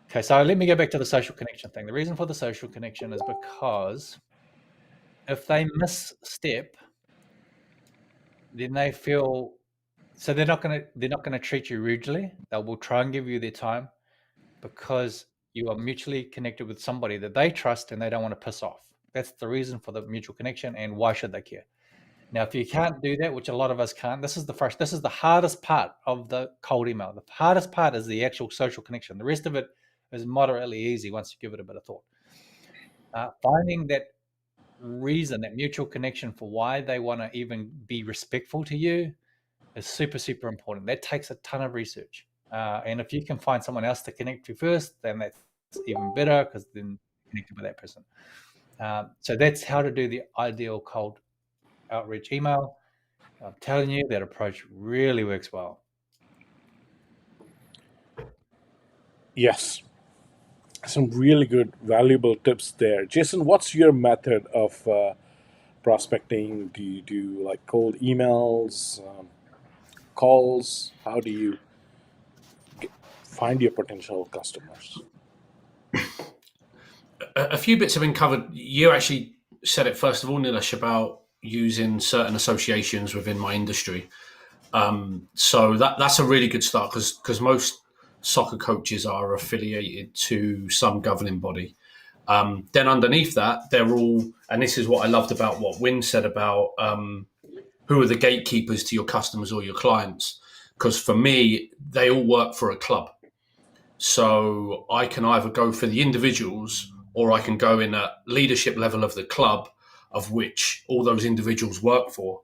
Okay, so let me go back to the social connection thing. The reason for the social connection is because if they misstep, then they feel so they're not gonna treat you rudely. They will try and give you their time because you are mutually connected with somebody that they trust and they don't want to piss off. That's the reason for the mutual connection, and why should they care? Now, if you can't do that, which a lot of us can't, this is the hardest part of the cold email. The hardest part is the actual social connection. The rest of it is moderately easy once you give it a bit of thought. Finding that reason, that mutual connection for why they want to even be respectful to you is super, super important. That takes a ton of research. And if you can find someone else to connect to first, then that's even better because then you're connected with that person. So that's how to do the ideal cold outreach email. I'm telling you, that approach really works well. Yes. Some really good, valuable tips there. Jason, what's your method of prospecting? Do you do like cold emails, calls? How do you find your potential customers? A few bits have been covered. You actually said it first of all, Nilesh, about using certain associations within my industry. So that's a really good start because most soccer coaches are affiliated to some governing body. Then underneath that, they're all, and this is what I loved about what Win said about who are the gatekeepers to your customers or your clients. Because for me, they all work for a club. So I can either go for the individuals or I can go in at leadership level of the club of which all those individuals work for.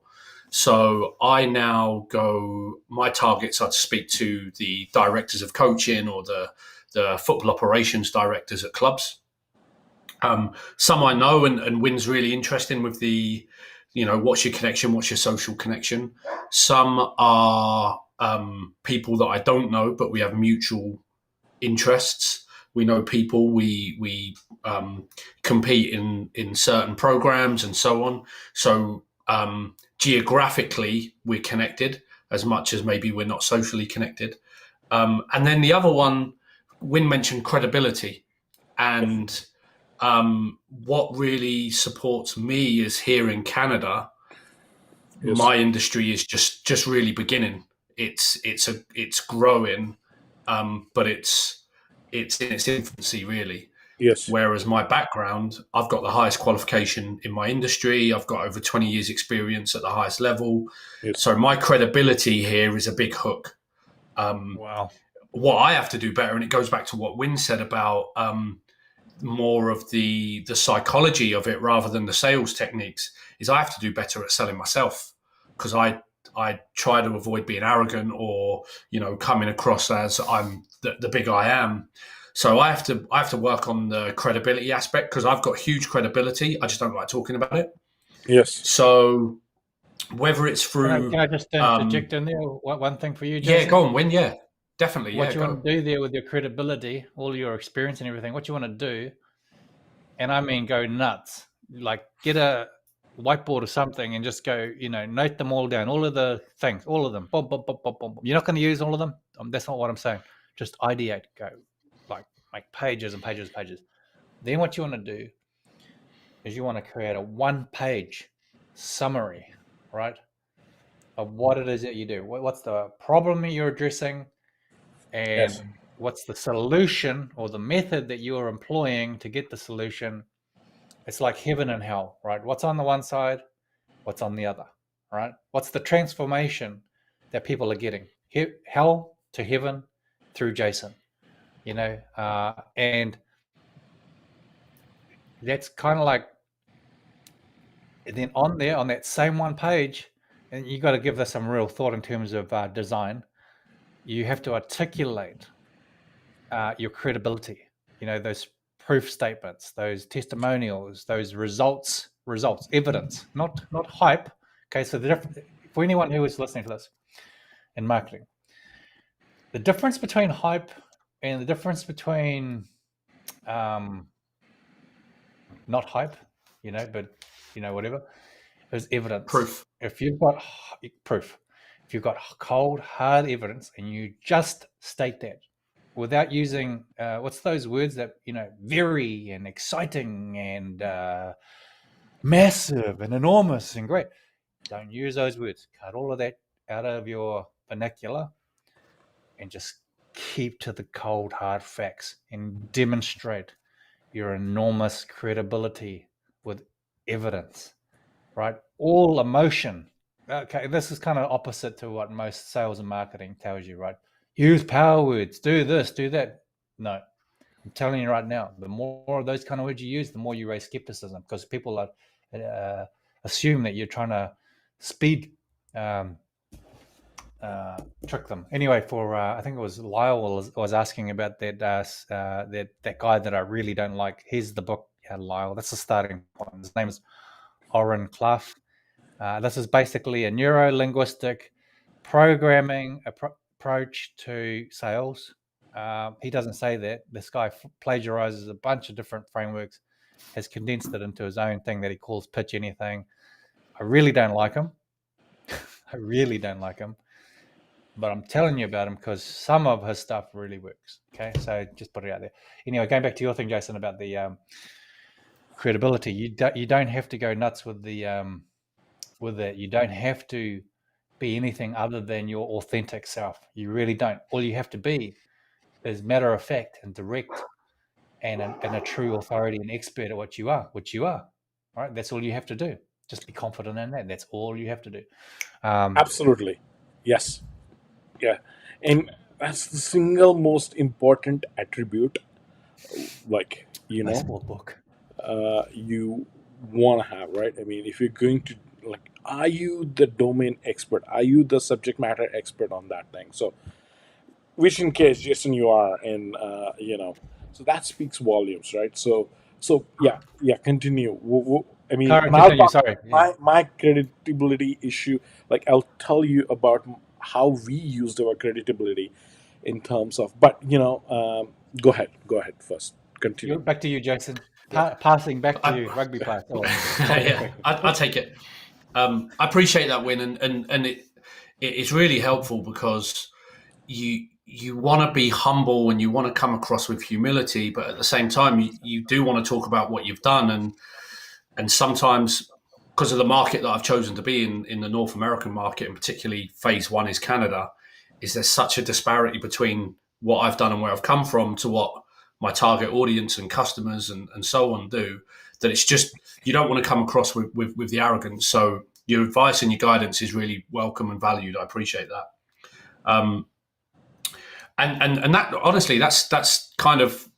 So I now go, my targets are to speak to the directors of coaching or the football operations directors at clubs. Some I know, and Win's really interesting with the, what's your connection, what's your social connection. Some are people that I don't know, but we have mutual interests. We know people. We compete in certain programs and so on. So geographically, we're connected as much as maybe we're not socially connected. And then the other one, Win mentioned credibility, and what really supports me is here in Canada. Yes. My industry is just really beginning. It's growing, but it's in its infancy, really. Yes. Whereas my background, I've got the highest qualification in my industry. I've got over 20 years experience at the highest level. Yes. So my credibility here is a big hook. Wow. What I have to do better, and it goes back to what Win said about more of the psychology of it rather than the sales techniques, is I have to do better at selling myself, because I try to avoid being arrogant or coming across as I'm the big I am. So I have to work on the credibility aspect, because I've got huge credibility. I just don't like talking about it. Yes. So whether it's through Can I just interject in there? One thing for you, Jason? yeah, go on, Win. Yeah, definitely. What Yeah, you go. want to do there with your credibility, all your experience and everything, what you want to do, and I mean go nuts, like get a whiteboard or something and just go, note them all down, all of the things, all of them. Boom, boom, boom, boom, boom. You're not going to use all of them. That's not what I'm saying. Just ideate, go, like make pages and pages and pages. Then what you want to do is you want to create a one-page summary, right, of what it is that you do. What's the problem you're addressing, and Yes. what's the solution or the method that you are employing to get the solution. It's like heaven and hell, right? What's on the one side, what's on the other, right? What's the transformation that people are getting? Hell to heaven through Jason, and that's kind of like, and then on that same one page, and you got to give this some real thought in terms of design. You have to articulate your credibility. Those proof statements, those testimonials, those results, evidence, not hype. Okay, so for anyone who is listening to this in marketing, the difference between hype and the difference between not hype, but whatever, is evidence. Proof. If you've got proof, if you've got cold, hard evidence, and you just state that without using what's those words that very and exciting and massive and enormous and great. Don't use those words. Cut all of that out of your vernacular and just keep to the cold, hard facts and demonstrate your enormous credibility with evidence, right? All emotion. Okay, this is kind of opposite to what most sales and marketing tells you, right? Use power words, do this, do that. No, I'm telling you right now, the more of those kind of words you use, the more you raise skepticism, because people are assume that you're trying to speed trick them. Anyway, for I think it was Lyle was asking about that that guy that I really don't like. Here's the book, Lyle. That's the starting point. His name is Oren Clough. This is basically a neuro-linguistic programming approach to sales. He doesn't say that. This guy plagiarizes a bunch of different frameworks, has condensed it into his own thing that he calls Pitch Anything. I really don't like him. I really don't like him. But I'm telling you about him because some of his stuff really works. Okay, so just put it out there. Anyway, going back to your thing, Jason, about the credibility. You don't have to go nuts with the with that. You don't have to be anything other than your authentic self. You really don't. All you have to be is matter of fact and direct, and a true authority and expert at what you are, All right, that's all you have to do. Just be confident in that. That's all you have to do. Absolutely. Yes. Yeah. And that's the single most important attribute, like, My sport book. you want to have, right? I mean, if you're going to, like, are you the domain expert? Are you the subject matter expert on that thing? So, which in case, Jason, you are, and, so that speaks volumes, right? So yeah, continue. I mean, Karen, and I'll continue. talk Sorry. Yeah. my credibility issue. Like, I'll tell you about how we used our credibility in terms of, but go ahead first. Continue. Back to you, Jason. Yeah. Passing back to I, you, rugby player. Oh, yeah, I'll take it. I appreciate that, Win, and it's really helpful because you want to be humble and you want to come across with humility, but at the same time, you do want to talk about what you've done, and sometimes because of the market that I've chosen to be in the North American market, and particularly phase one is Canada, is there's such a disparity between what I've done and where I've come from to what my target audience and customers and so on do, that it's just, you don't want to come across with the arrogance. So your advice and your guidance is really welcome and valued. I appreciate that. And that, honestly, that's kind of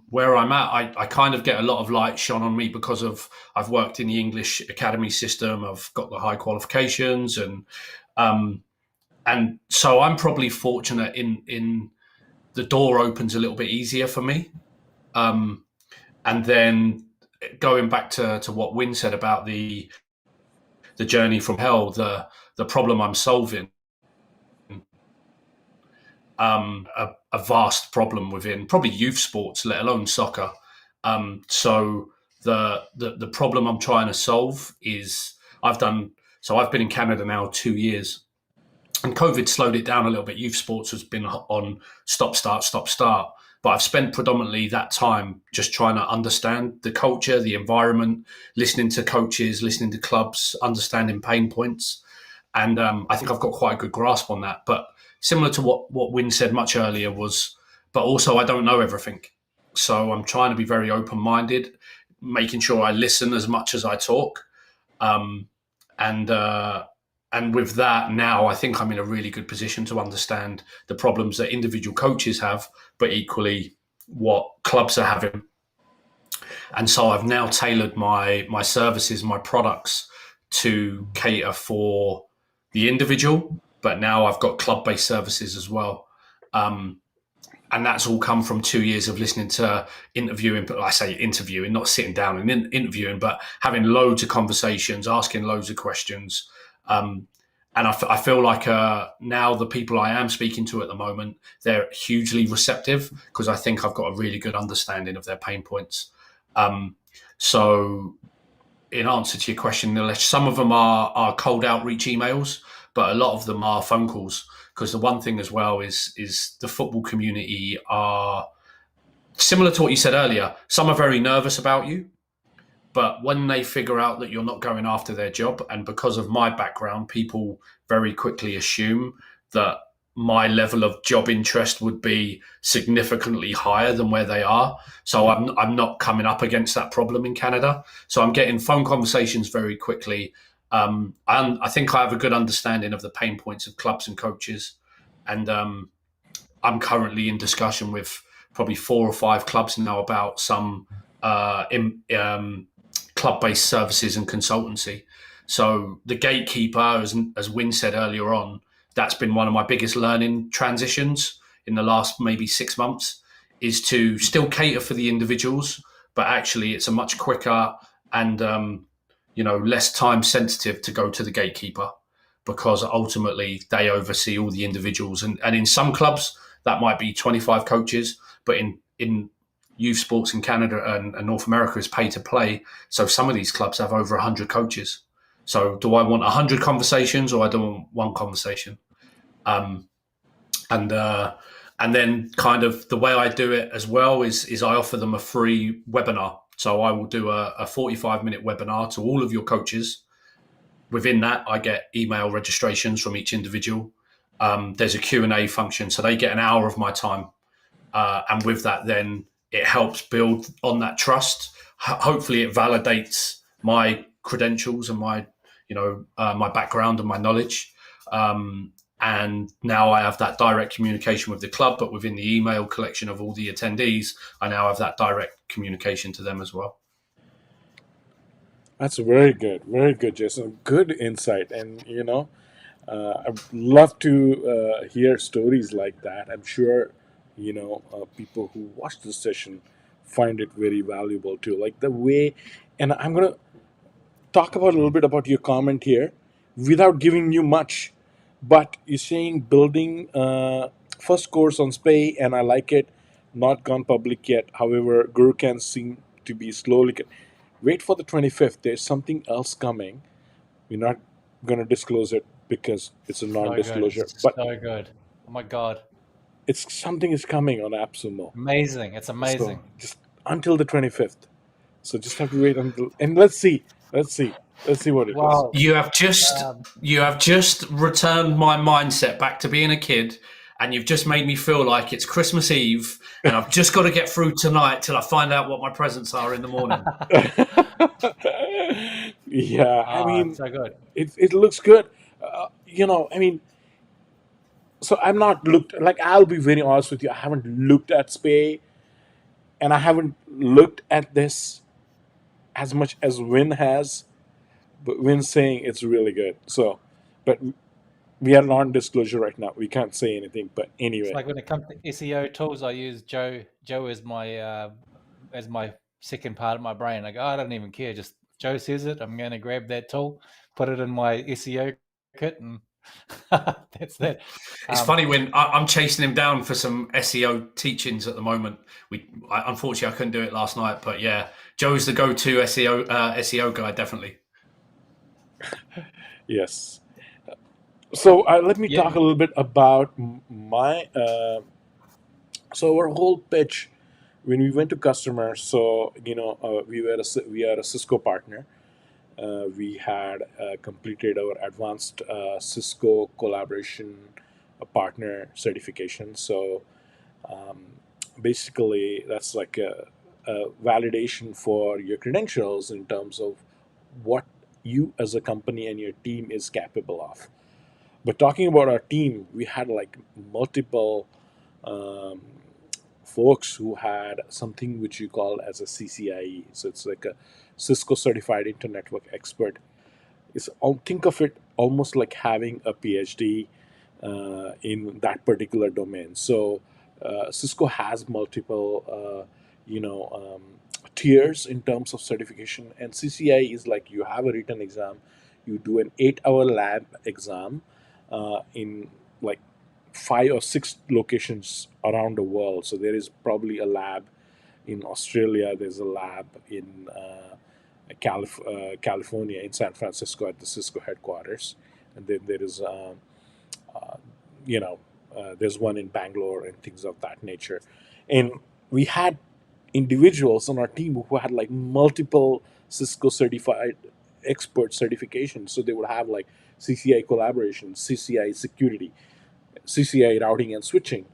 where I'm at. I kind of get a lot of light shone on me because of, I've worked in the English academy system. I've got the high qualifications, and so I'm probably fortunate in the door opens a little bit easier for me. And then going back to what Win said about the journey from hell, the problem I'm solving, a vast problem within probably youth sports, let alone soccer. So the problem I'm trying to solve is I've been in Canada now 2 years, and COVID slowed it down a little bit. Youth sports has been on stop, start. But I've spent predominantly that time just trying to understand the culture, the environment, listening to coaches, listening to clubs, understanding pain points. And I think I've got quite a good grasp on that. But similar to what Win said much earlier but also I don't know everything. So I'm trying to be very open-minded, making sure I listen as much as I talk. And with that, now I think I'm in a really good position to understand the problems that individual coaches have, but equally what clubs are having. And so I've now tailored my services, my products to cater for the individual, but now I've got club-based services as well. And that's all come from 2 years of listening to interviewing, but I say interviewing, not sitting down and interviewing, but having loads of conversations, asking loads of questions. And I feel like now the people I am speaking to at the moment, they're hugely receptive because I think I've got a really good understanding of their pain points. So in answer to your question, Nilesh, some of them are cold outreach emails, but a lot of them are phone calls. Because the one thing as well is the football community are similar to what you said earlier. Some are very nervous about you, but when they figure out that you're not going after their job, and because of my background, people very quickly assume that my level of job interest would be significantly higher than where they are. So I'm not coming up against that problem in Canada. So I'm getting phone conversations very quickly. And I think I have a good understanding of the pain points of clubs and coaches. And I'm currently in discussion with probably 4 or 5 clubs now about some club-based services and consultancy. So the gatekeeper, as Win said earlier on, that's been one of my biggest learning transitions in the last maybe 6 months, is to still cater for the individuals, but actually it's a much quicker and less time sensitive to go to the gatekeeper, because ultimately they oversee all the individuals. And in some clubs that might be 25 coaches, but in youth sports in Canada and North America is pay to play. So some of these clubs have over 100 coaches. So do I want 100 conversations or I don't want one conversation? And then kind of the way I do it as well is I offer them a free webinar. So I will do a 45-minute webinar to all of your coaches. Within that, I get email registrations from each individual. There's a Q&A function, so they get an hour of my time. and with that, then it helps build on that trust. Hopefully, it validates my credentials and my, my background and my knowledge. And now I have that direct communication with the club, but within the email collection of all the attendees, I now have that direct communication to them as well. That's very good, Jason. Good insight, and I'd love to hear stories like that. I'm sure people who watch this session find it very valuable too. Like the way, and I'm gonna talk about a little bit about your comment here, without giving you much. But you're saying building first course on Spay, and I like it. Not gone public yet. However, Guru can seem to be slowly. Wait for the 25th. There's something else coming. We're not going to disclose it because it's a So good. non-disclosure. But So good. Oh my God. it's something is coming on AppSumo. Amazing. It's amazing. So just until the 25th. So just have to wait until, and let's see what it is. Wow. You have just returned my mindset back to being a kid, and you've just made me feel like it's Christmas Eve, and I've just got to get through tonight till I find out what my presents are in the morning. Yeah, I mean, so good. it looks good. I mean, so I'm not looked like. I'll be very honest with you. I haven't looked at Spay, and I haven't looked at this as much as Win has. But Win's saying it's really good. So, but we are non-disclosure right now. We can't say anything. But anyway, It's like when it comes to SEO tools, I use Joe. Joe is my second part of my brain. I go, I don't even care. Just Joe says it. I'm going to grab that tool, put it in my SEO kit, and that's that. It's funny when I'm chasing him down for some SEO teachings at the moment. Unfortunately, I couldn't do it last night, but yeah, Joe's the go-to SEO guy, definitely. yes. So let me Yeah. talk a little bit about my. So our whole pitch when we went to customers. So we are a Cisco partner. We had completed our advanced Cisco collaboration partner certification. So um, basically, that's like a validation for your credentials in terms of what you as a company and your team is capable of. But talking about our team, we had like multiple um, folks who had something which you call as a CCIE. So it's like a Cisco Certified Internet Network Expert. Think of it almost like having a PhD in that particular domain. So Cisco has multiple, tiers in terms of certification, and CCI is like you have a written exam, you do an 8-hour lab exam in like 5 or 6 locations around the world. So there is probably a lab in Australia. There's a lab in California, in San Francisco at the Cisco headquarters, and then there is, uh, there's one in Bangalore and things of that nature. And we had individuals on our team who had like multiple Cisco certified expert certifications. So they would have like CCI collaboration, CCI security, CCI routing and switching.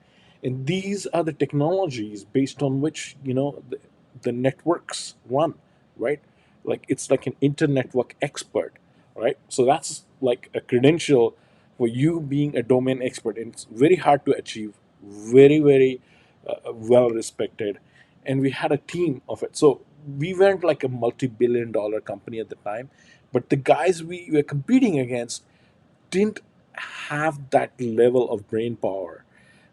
And these are the technologies based on which, the networks run, right? Like it's like an inter-network expert, right? So that's like a credential for you being a domain expert. And it's very hard to achieve, very, very well respected. And we had a team of it. So we weren't like a multi-billion-dollar company at the time, but the guys we were competing against didn't have that level of brain power.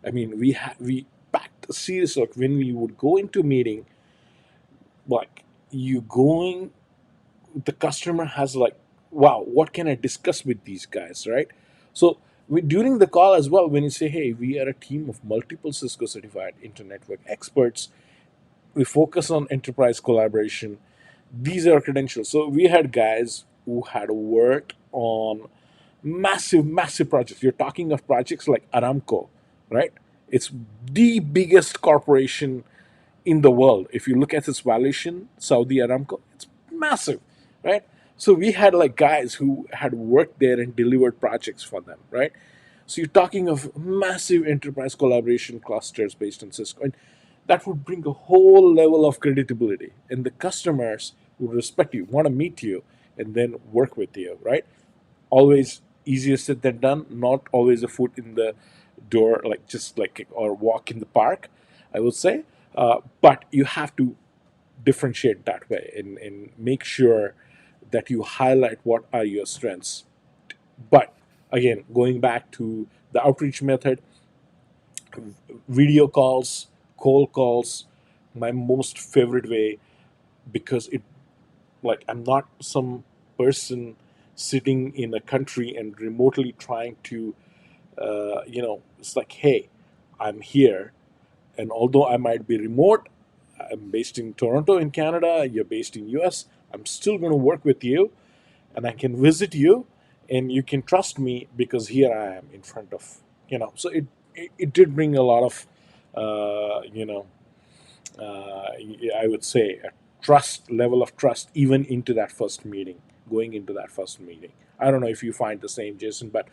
I mean, we packed serious. Like when we would go into meeting, like you going, the customer has like, wow, what can I discuss with these guys, right? So during the call as well, when you say, hey, we are a team of multiple Cisco certified internet network experts, we focus on enterprise collaboration. These are credentials. So we had guys who had worked on massive projects. You're talking of projects like Aramco, right? It's the biggest corporation in the world. If you look at its valuation, Saudi Aramco, it's massive, right? So we had like guys who had worked there and delivered projects for them, right? So you're talking of massive enterprise collaboration clusters based on Cisco, and that would bring a whole level of credibility, and the customers would respect you, want to meet you, and then work with you, right? Always easier said than done. Not always a foot in the door, like just like or walk in the park, I would say. But you have to differentiate that way and make sure that you highlight what are your strengths. But again, going back to the outreach method, video calls, cold calls, my most favorite way, because it, like, I'm not some person sitting in a country and remotely trying to, it's like, hey, I'm here, and although I might be remote, I'm based in Toronto in Canada, you're based in US, I'm still going to work with you, and I can visit you, and you can trust me because here I am in front of, so it did bring a lot of, uh, you know I would say a trust level of trust even into that first meeting, going into that first meeting. I don't know if you find the same, Jason, but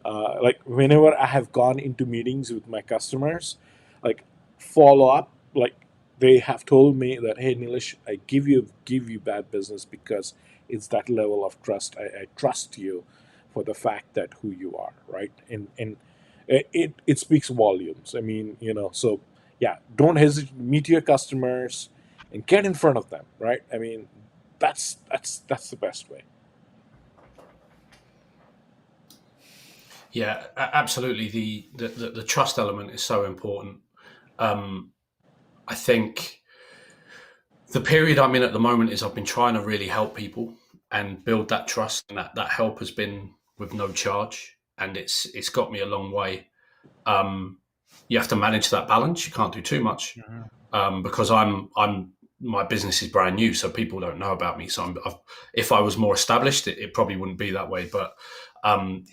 like whenever I have gone into meetings with my customers, like follow up, like they have told me that, hey Nilesh, I give you bad business because it's that level of trust. I trust you for the fact that who you are, right? And it speaks volumes. I mean, so yeah, don't hesitate to meet your customers and get in front of them, right? I mean, that's the best way. Yeah, absolutely. The trust element is so important. Um, I think the period I'm in at the moment is I've been trying to really help people and build that trust, and that help has been with no charge, and it's got me a long way. Um, you have to manage that balance. You can't do too much because I'm my business is brand new, so people don't know about me. So if I was more established, it probably wouldn't be that way. But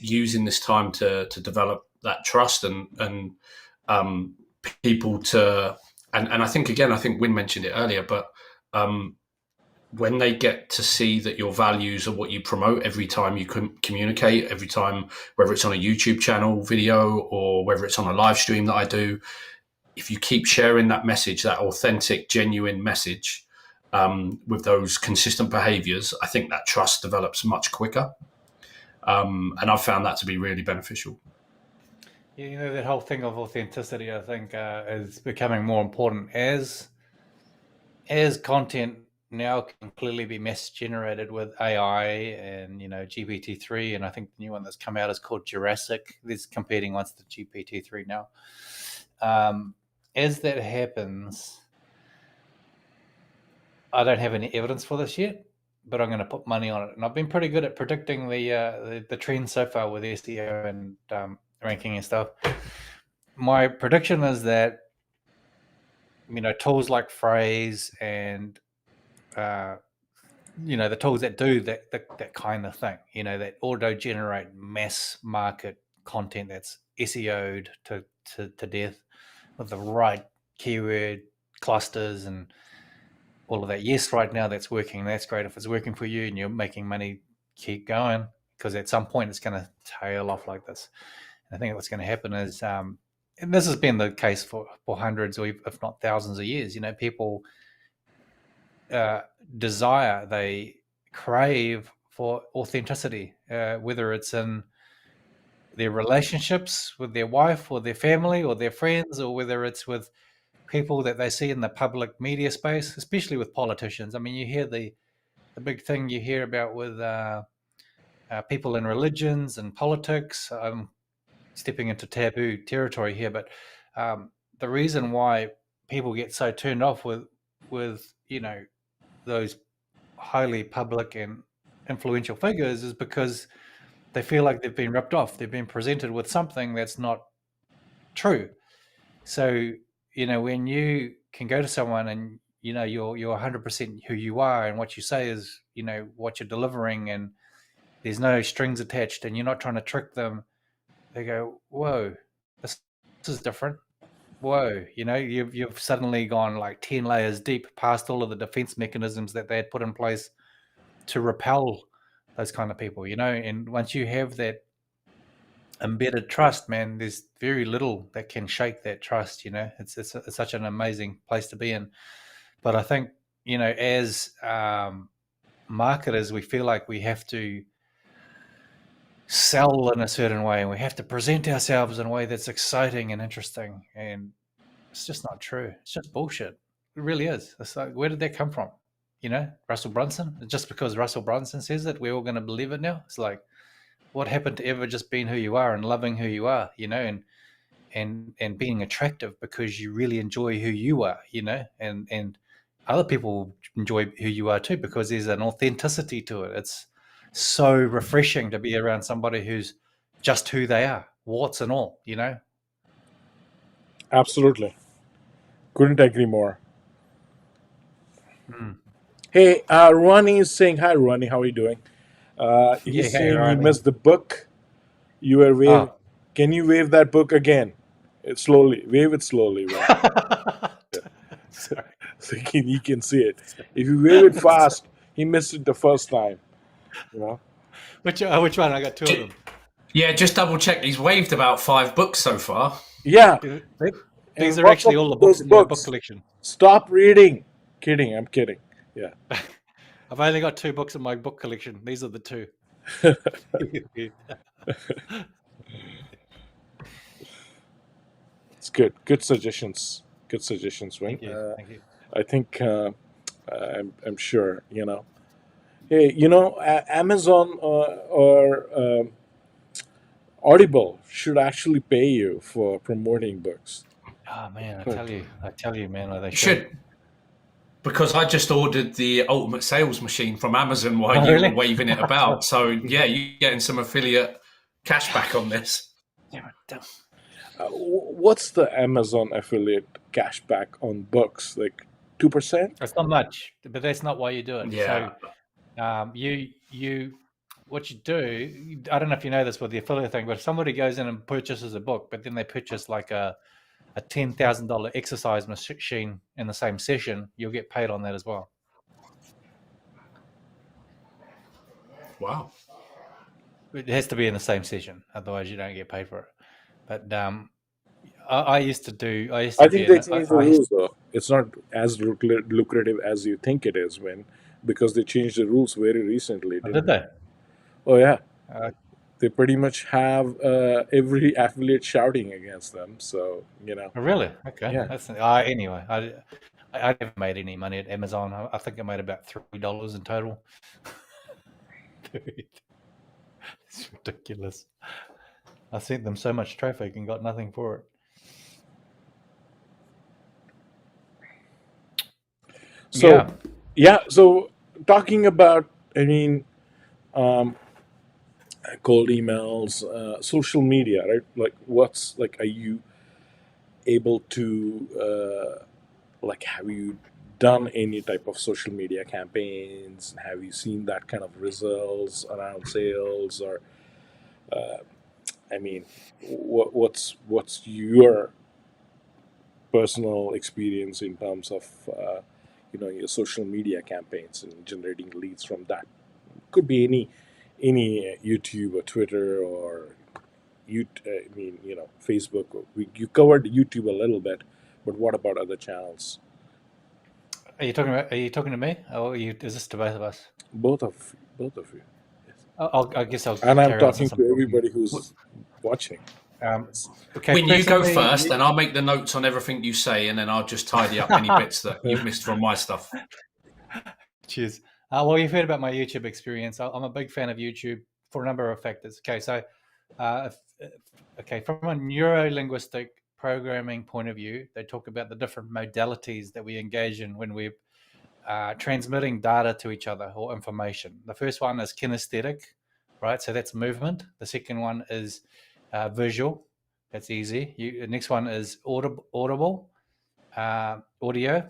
using this time to develop that trust and um, people to and I think again, I think Win mentioned it earlier, but um, when they get to see that your values are what you promote every time you communicate, every time, whether it's on a YouTube channel video or whether it's on a live stream that I do, if you keep sharing that message, that authentic, genuine message with those consistent behaviors, I think that trust develops much quicker. And I've found that to be really beneficial. Yeah, that whole thing of authenticity, I think, is becoming more important as content now can clearly be mass generated with AI and GPT-3, and I think the new one that's come out is called Jurassic. There's competing ones to GPT-3 now. As that happens, I don't have any evidence for this yet, but I'm going to put money on it. And I've been pretty good at predicting the trend so far with SEO and ranking and stuff. My prediction is that tools like Phrase and the tools that do that kind of thing, that auto generate mass market content that's SEO'd to death with the right keyword clusters and all of that. Yes, right now that's working. That's great. If it's working for you and you're making money, keep going, because at some point it's going to tail off like this. And I think what's going to happen is, and this has been the case for hundreds or if not thousands of years, people desire, they crave for authenticity, whether it's in their relationships with their wife or their family or their friends, or whether it's with people that they see in the public media space, especially with politicians. I mean, you hear the big thing you hear about with people in religions and politics. I'm stepping into taboo territory here, but the reason why people get so turned off with those highly public and influential figures is because they feel like they've been ripped off. They've been presented with something that's not true. So, when you can go to someone and you're 100% who you are, and what you say is what you're delivering, and there's no strings attached, and you're not trying to trick them, they go, whoa, this is different. Whoa, you've suddenly gone like 10 layers deep past all of the defense mechanisms that they had put in place to repel those kind of people, and once you have that embedded trust, man. There's very little that can shake that trust. It's such an amazing place to be in. But I think as marketers, we feel like we have to sell in a certain way, and we have to present ourselves in a way that's exciting and interesting. And it's just not true. It's just bullshit. It really is. It's like, where did that come from? Russell Brunson. Just because Russell Brunson says it, we're all going to believe it now. It's like, what happened to ever just being who you are and loving who you are, and being attractive because you really enjoy who you are, and other people enjoy who you are too because there's an authenticity to it. It's so refreshing to be around somebody who's just who they are, warts and all, Absolutely. Couldn't agree more. Mm. Hey, Ronnie is saying hi. Ronnie, how are you doing? Yeah, He's hey, saying he Ronnie. missed the book. You were wave. Oh. Can you wave that book again? Slowly. Wave it slowly, Ronnie. Sorry. So he can see it. If you wave it fast, he missed it the first time. Which one? I got two of them. Yeah, just double check. He's waved about 5 books so far. Yeah. These And are what's actually up all the with books those in my book books? collection. Stop reading. Kidding. I'm kidding. Yeah. I've only got 2 books in my book collection. These are the 2. It's good. Good suggestions. Good suggestions, Wayne. Thank you. Thank you. I think I'm sure. Hey, Amazon or Audible should actually pay you for promoting books. Oh man, I tell you, man, they Should. Because I just ordered the ultimate sales machine from Amazon while Oh, you really? were waving it about. So yeah, you're getting some affiliate cashback on this. What's the Amazon affiliate cashback on books? Like 2%? It's not much, but that's not why you do it. Yeah. So, what you do, I don't know if you know this with the affiliate thing, but if somebody goes in and purchases a book, but then they purchase like a $10,000 exercise machine in the same session, you'll get paid on that as well. Wow. It has to be in the same session, otherwise you don't get paid for it. But I used to do. I think they changed the rules though. It's not as lucrative as you think it is, because they changed the rules very recently. Did they? Oh yeah. Uh, They pretty much have every affiliate shouting against them. So Really? Okay. Yeah. That's anyway. I never made any money at Amazon. I think I made about $3 in total. Dude, it's ridiculous. I sent them so much traffic and got nothing for it. So so talking about, cold emails, social media, right? Like, are you able to have you done any type of social media campaigns? Have you seen that kind of results around sales, or what's your personal experience in terms of your social media campaigns and generating leads from that? Could be any YouTube or Twitter or Facebook. You covered YouTube a little bit, but what about other channels? Are you talking to me? Or is this to both of us? Both of you. I guess I'll. And I'm carry on talking since I'm to everybody who's watching. Okay, When you go personally, first, and I'll make the notes on everything you say, and then I'll just tidy up any bits that you've missed from my stuff. Cheers. Well, you've heard about my YouTube experience. I'm a big fan of YouTube for a number of factors. Okay, so, from a neuro-linguistic programming point of view, they talk about the different modalities that we engage in when we're transmitting data to each other or information. The first one is kinesthetic, right? So that's movement. The second one is visual. That's easy. The next one is audible, audio.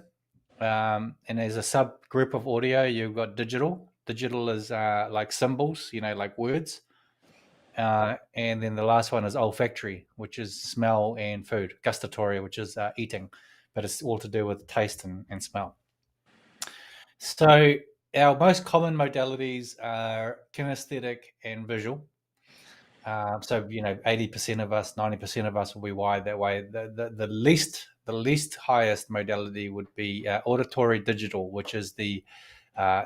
And there's a subgroup of audio. You've got digital. Digital is like symbols, like words. And then the last one is olfactory, which is smell and food. Gustatory, which is eating, but it's all to do with taste and smell. So our most common modalities are kinesthetic and visual. So 80% of us, 90% of us will be wired that way. The least highest modality would be auditory digital, which is the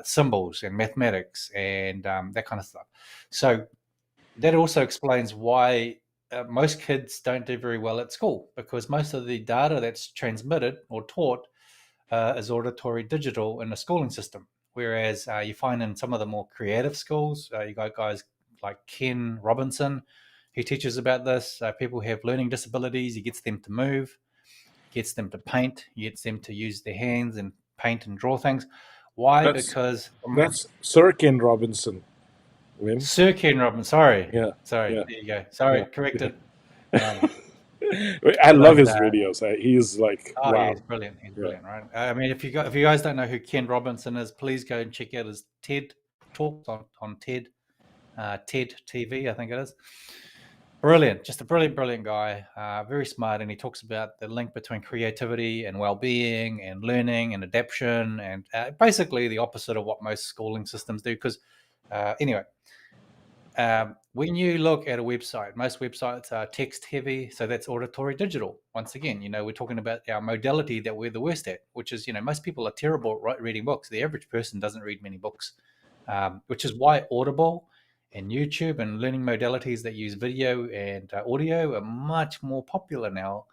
symbols and mathematics and that kind of stuff. So that also explains why most kids don't do very well at school, because most of the data that's transmitted or taught is auditory digital in the schooling system. Whereas you find in some of the more creative schools, you got guys like Ken Robinson, he teaches about this. People who have learning disabilities, he gets them to move, gets them to paint, he gets them to use their hands and paint and draw things. Why? That's Because that's Sir Ken Robinson, Wim. Sir Ken Robinson, sorry, Yeah, sorry, yeah, there you go. Sorry, yeah. corrected. I love But his videos. He's like, oh, yeah, wow. he's brilliant. He's Yeah. brilliant, right? I mean, if you guys don't know who Ken Robinson is, please go and check out his TED talks on TED TV, I think it is. Brilliant, just a brilliant guy, very smart, and he talks about the link between creativity and well-being and learning and adaptation, and basically the opposite of what most schooling systems do. Because anyway, when you look at a website, most websites are text heavy, so that's auditory digital. Once again, we're talking about our modality that we're the worst at, which is, most people are terrible at reading books. The average person doesn't read many books, which is why Audible and YouTube and learning modalities that use video and audio are much more popular now,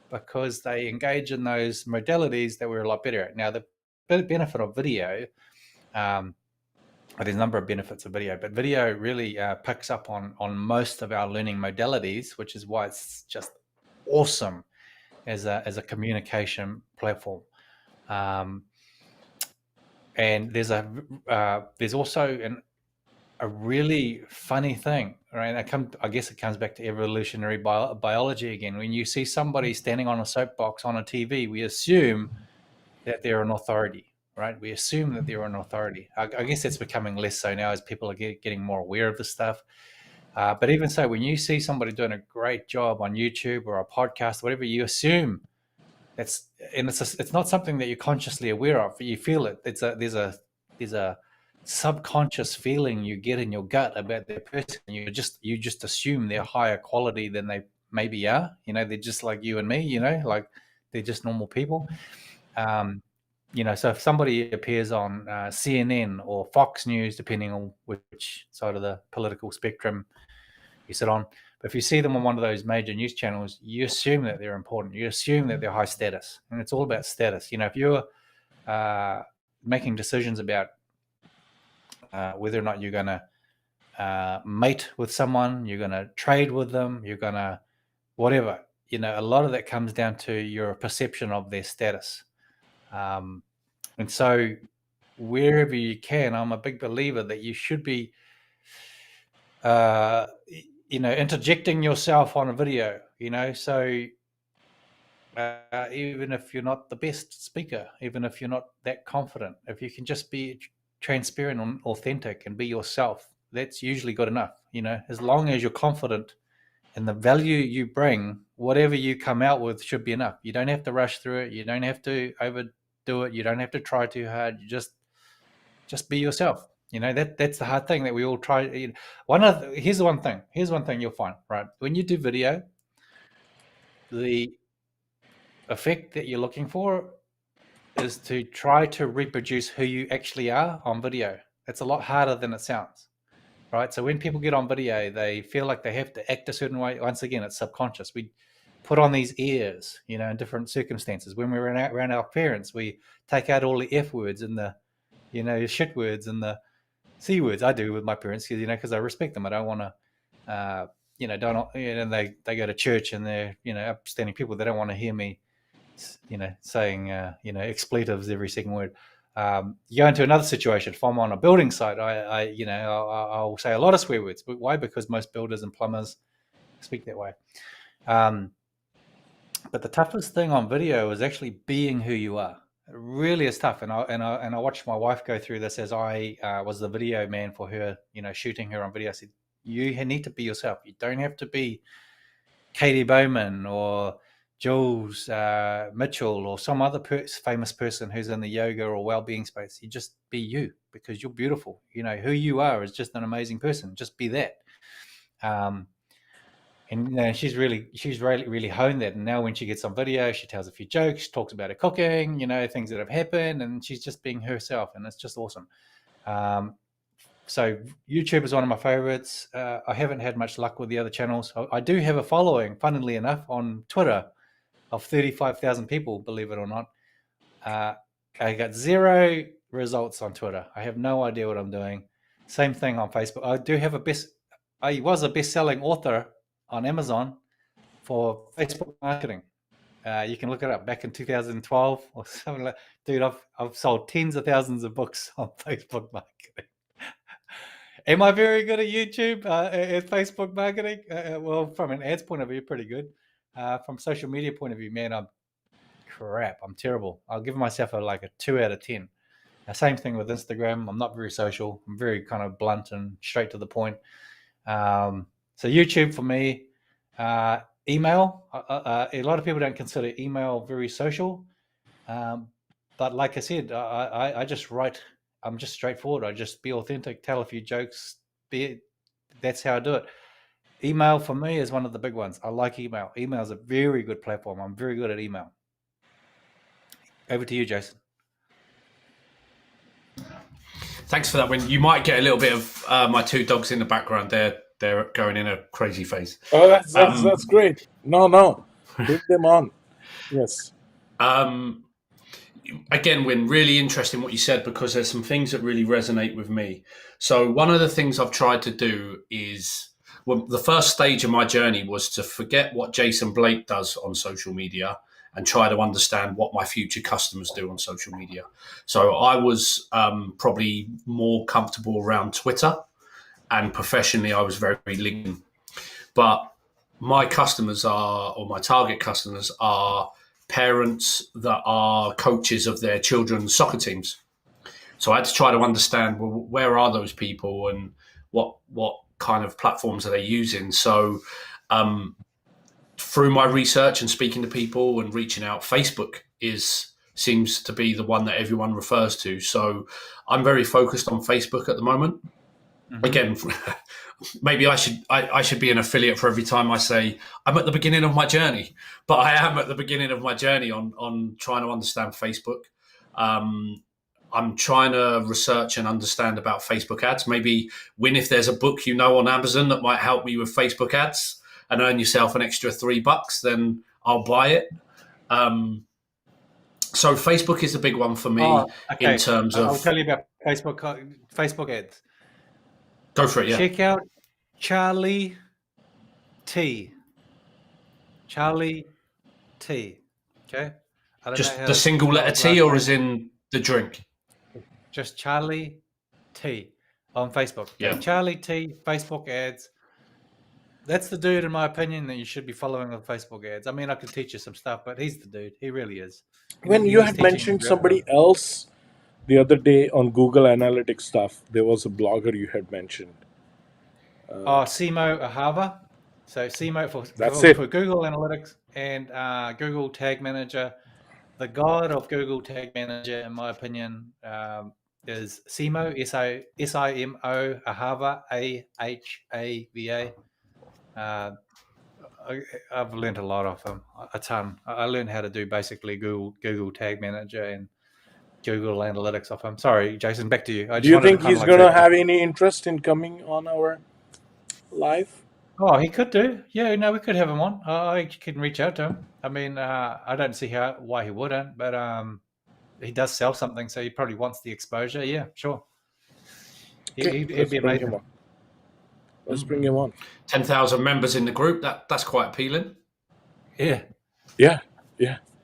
because they engage in those modalities that we're a lot better at. Now, the benefit of video, there's a number of benefits of video, but video really picks up on most of our learning modalities, which is why it's just awesome as a communication platform. And there's also a really funny thing, right? I guess it comes back to evolutionary biology again. When you see somebody standing on a soapbox on a TV, we assume that they're an authority, right? We assume that they're an authority. I guess that's becoming less so now as people are getting more aware of this stuff. But even so, when you see somebody doing a great job on YouTube or a podcast, whatever, you assume it's not something that you're consciously aware of. You feel it. There's a subconscious feeling you get in your gut about their person. You just assume they're higher quality than they maybe are. They're just like you and me. Like they're just normal people. So if somebody appears on CNN or Fox News, depending on which side of the political spectrum you sit on, but if you see them on one of those major news channels, you assume that they're important. You assume that they're high status, and it's all about status. If you're making decisions about whether or not you're going to mate with someone, you're going to trade with them, you're going to whatever, a lot of that comes down to your perception of their status. And so wherever you can, I'm a big believer that you should be, interjecting yourself on a video, so even if you're not the best speaker, even if you're not that confident, if you can just be transparent and authentic and be yourself, that's usually good enough. As long as you're confident and the value you bring, whatever you come out with should be enough. You don't have to rush through it. You don't have to overdo it. You don't have to try too hard. You just be yourself. That's the hard thing that we all try. Here's one thing you'll find, right? When you do video, the effect that you're looking for is to try to reproduce who you actually are on video. It's a lot harder than it sounds, right? So when people get on video, they feel like they have to act a certain way. Once again, it's subconscious. We put on these airs, in different circumstances. When we're around our parents, we take out all the F words and the, shit words and the C words. I do with my parents, because I respect them. I don't want to, they go to church and they're, upstanding people. They don't want to hear me, saying, expletives every second word. You go into another situation. If I'm on a building site, I'll say a lot of swear words. But why? Because most builders and plumbers speak that way. But the toughest thing on video is actually being who you are. It really is tough. And I watched my wife go through this as I was the video man for her, shooting her on video. I said, you need to be yourself. You don't have to be Katie Bowman or Jules Mitchell or some other famous person who's in the yoga or well-being space. You just be you, because you're beautiful. Who you are is just an amazing person. Just be that. And she's really honed that. And now when she gets on video, she tells a few jokes, she talks about her cooking, things that have happened, and she's just being herself, and it's just awesome. So YouTube is one of my favorites. I haven't had much luck with the other channels. I do have a following, funnily enough, on Twitter of 35,000 people, believe it or not. I got 0 results on Twitter. I have no idea what I'm doing. Same thing on Facebook. I was a best-selling author on Amazon for Facebook marketing. You can look it up back in 2012 or something like. Dude, I've sold tens of thousands of books on Facebook marketing. Am I very good at YouTube, at Facebook marketing? Well, from an ads point of view, pretty good. From social media point of view, man, I'm crap. I'm terrible. I'll give myself a 2 out of 10. Same thing with Instagram. I'm not very social. I'm very kind of blunt and straight to the point. So YouTube for me. Email. A lot of people don't consider email very social. But like I said, I just write. I'm just straightforward. I just be authentic, tell a few jokes. That's how I do it. Email for me is one of the big ones. I like email. Email is a very good platform. I'm very good at email. Over to you, Jason. Thanks for that. When you might get a little bit of my 2 dogs in the background, they're going in a crazy phase. Oh, that's great. No, bring them on. Yes. Again, Win, really interesting what you said, because there's some things that really resonate with me. So one of the things I've tried to do is, the first stage of my journey was to forget what Jason Blake does on social media and try to understand what my future customers do on social media. So I was probably more comfortable around Twitter, and professionally I was very LinkedIn. But my customers my target customers are parents that are coaches of their children's soccer teams. So I had to try to understand, well, where are those people and what kind of platforms are they using? So through my research and speaking to people and reaching out, Facebook seems to be the one that everyone refers to. So I'm very focused on Facebook at the moment. Mm-hmm. Again, maybe I should be an affiliate for every time I say I'm at the beginning of my journey, but I am at the beginning of my journey on trying to understand Facebook. I'm trying to research and understand about Facebook ads. Maybe, Win, if there's a book on Amazon that might help me with Facebook ads and earn yourself an extra $3, then I'll buy it. So Facebook is a big one for me in terms of. I'll tell you about Facebook ads. Go for it, yeah. Check out Charlie T. Charlie T. Okay? Just the single letter T, or as in the drink? Just Charlie T on Facebook. Okay? Yeah. Charlie T, Facebook ads. That's the dude, in my opinion, that you should be following on Facebook ads. I mean, I could teach you some stuff, but he's the dude. He really is. When you had mentioned somebody else the other day on Google Analytics stuff, there was a blogger you had mentioned. Simo Ahava. So Simo for Google Analytics and Google Tag Manager. The god of Google Tag Manager, in my opinion, is Simo, Simo, Ahava, Ahava. I've learned a lot of him, a ton. I learned how to do basically Google Tag Manager and Google Analytics off him. Sorry, Jason, back to you. Do you think he's going to have any interest in coming on our live? Oh, he could do. Yeah, no, we could have him on. I can reach out to him. I mean, I don't see why he wouldn't, but he does sell something, so he probably wants the exposure. Yeah, sure. Okay, he'd be amazing. Let's bring him on. 10,000 members in the group. That's quite appealing. Yeah.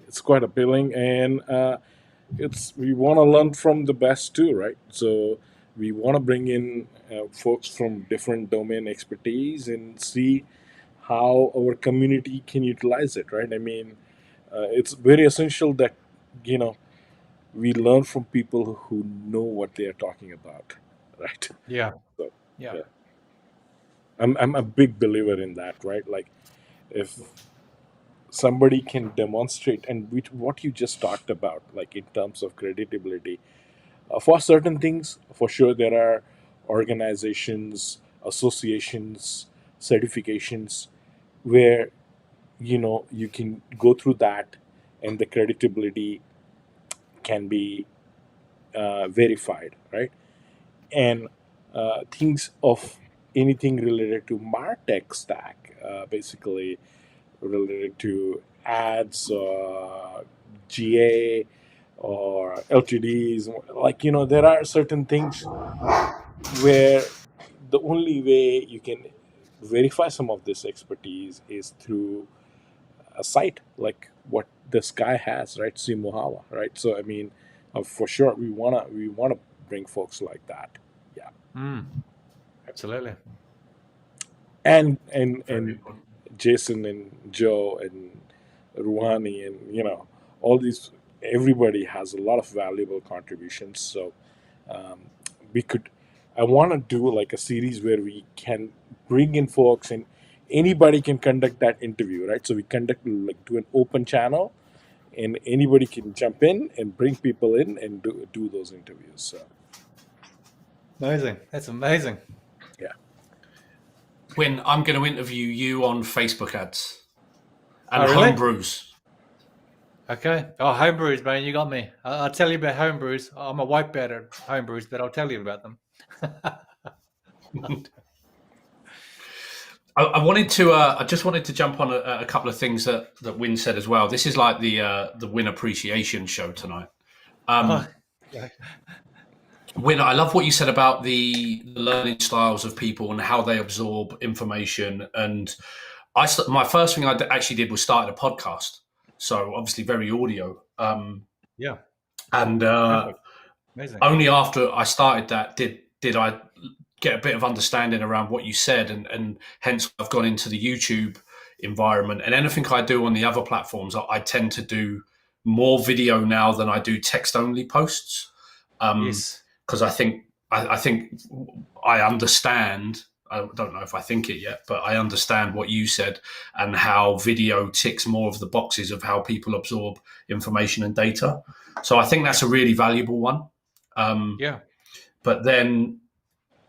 It's quite appealing, and we want to learn from the best too, right? So we want to bring in folks from different domain expertise and see how our community can utilize it, right? I mean, it's very essential that we learn from people who know what they are talking about, right? Yeah. So, yeah. I'm a big believer in that, right? Like, if somebody can demonstrate, and what you just talked about, like in terms of credibility, for certain things, for sure, there are organizations, associations, certifications where you can go through that and the creditability can be verified, right? And things of anything related to martech stack, basically related to ads, GA, or LTDs. Like, there are certain things where the only way you can verify some of this expertise is through a site like what this guy has, right? Simuhawa, right? So I mean, for sure, we wanna bring folks like that. Yeah. Absolutely. And Jason and Joe and Ruhani and all these, everybody has a lot of valuable contributions. So um, we could, I want to do like a series where we can bring in folks and anybody can conduct that interview, right? So we conduct, like, do an open channel and anybody can jump in and bring people in and do those interviews. So Amazing. That's amazing. yeah. When I'm going to interview you on Facebook ads and Oh, really? home brews. Okay. Oh, home brews, man, you got me. I'll tell you about home brews. I'm a white belt at home brews, but I'll tell you about them. I just wanted to jump on a couple of things that Win said as well. This is like the Win appreciation show tonight. Yeah. Win, I love what you said about the learning styles of people and how they absorb information. And my first thing I actually did was start a podcast. So obviously very audio. Yeah. And Perfect. Amazing. only after I started that did I get a bit of understanding around what you said, and hence I've gone into the YouTube environment. And anything I do on the other platforms, I tend to do more video now than I do text only posts. Yes. Because I think I understand. I don't know if I think it yet, but I understand what you said and how video ticks more of the boxes of how people absorb information and data. So I think that's a really valuable one. Yeah. But then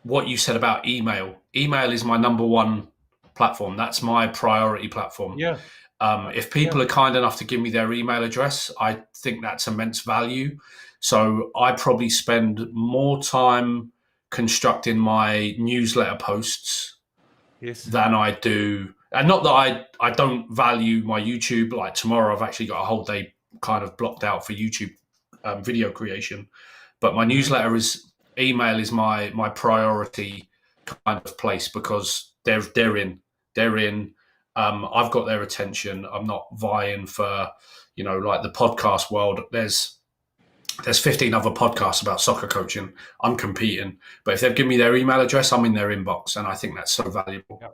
what you said about email is my number one platform. That's my priority platform. Yeah. If people are kind enough to give me their email address, I think that's immense value. So I probably spend more time constructing my newsletter posts Yes. than I do. And not that I don't value my YouTube. Like tomorrow, I've actually got a whole day kind of blocked out for YouTube video creation. But my newsletter email is my priority kind of place because they're in. I've got their attention. I'm not vying for, like the podcast world. There's 15 other podcasts about soccer coaching. I'm competing, but if they've given me their email address, I'm in their inbox, and I think that's so valuable. Yeah.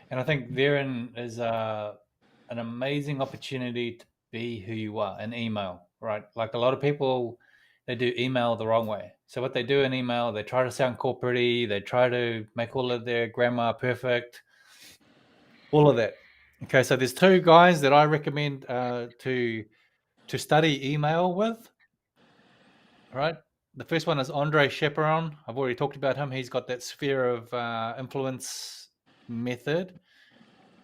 And I think therein is an amazing opportunity to be who you are in email, right? Like a lot of people, they do email the wrong way. So what they do in email, they try to sound corporate-y, they try to make all of their grammar perfect, all of that. Okay, so there's two guys that I recommend to study email with. All right. The first one is Andre Chaperon. I've already talked about him. He's got that sphere of influence method.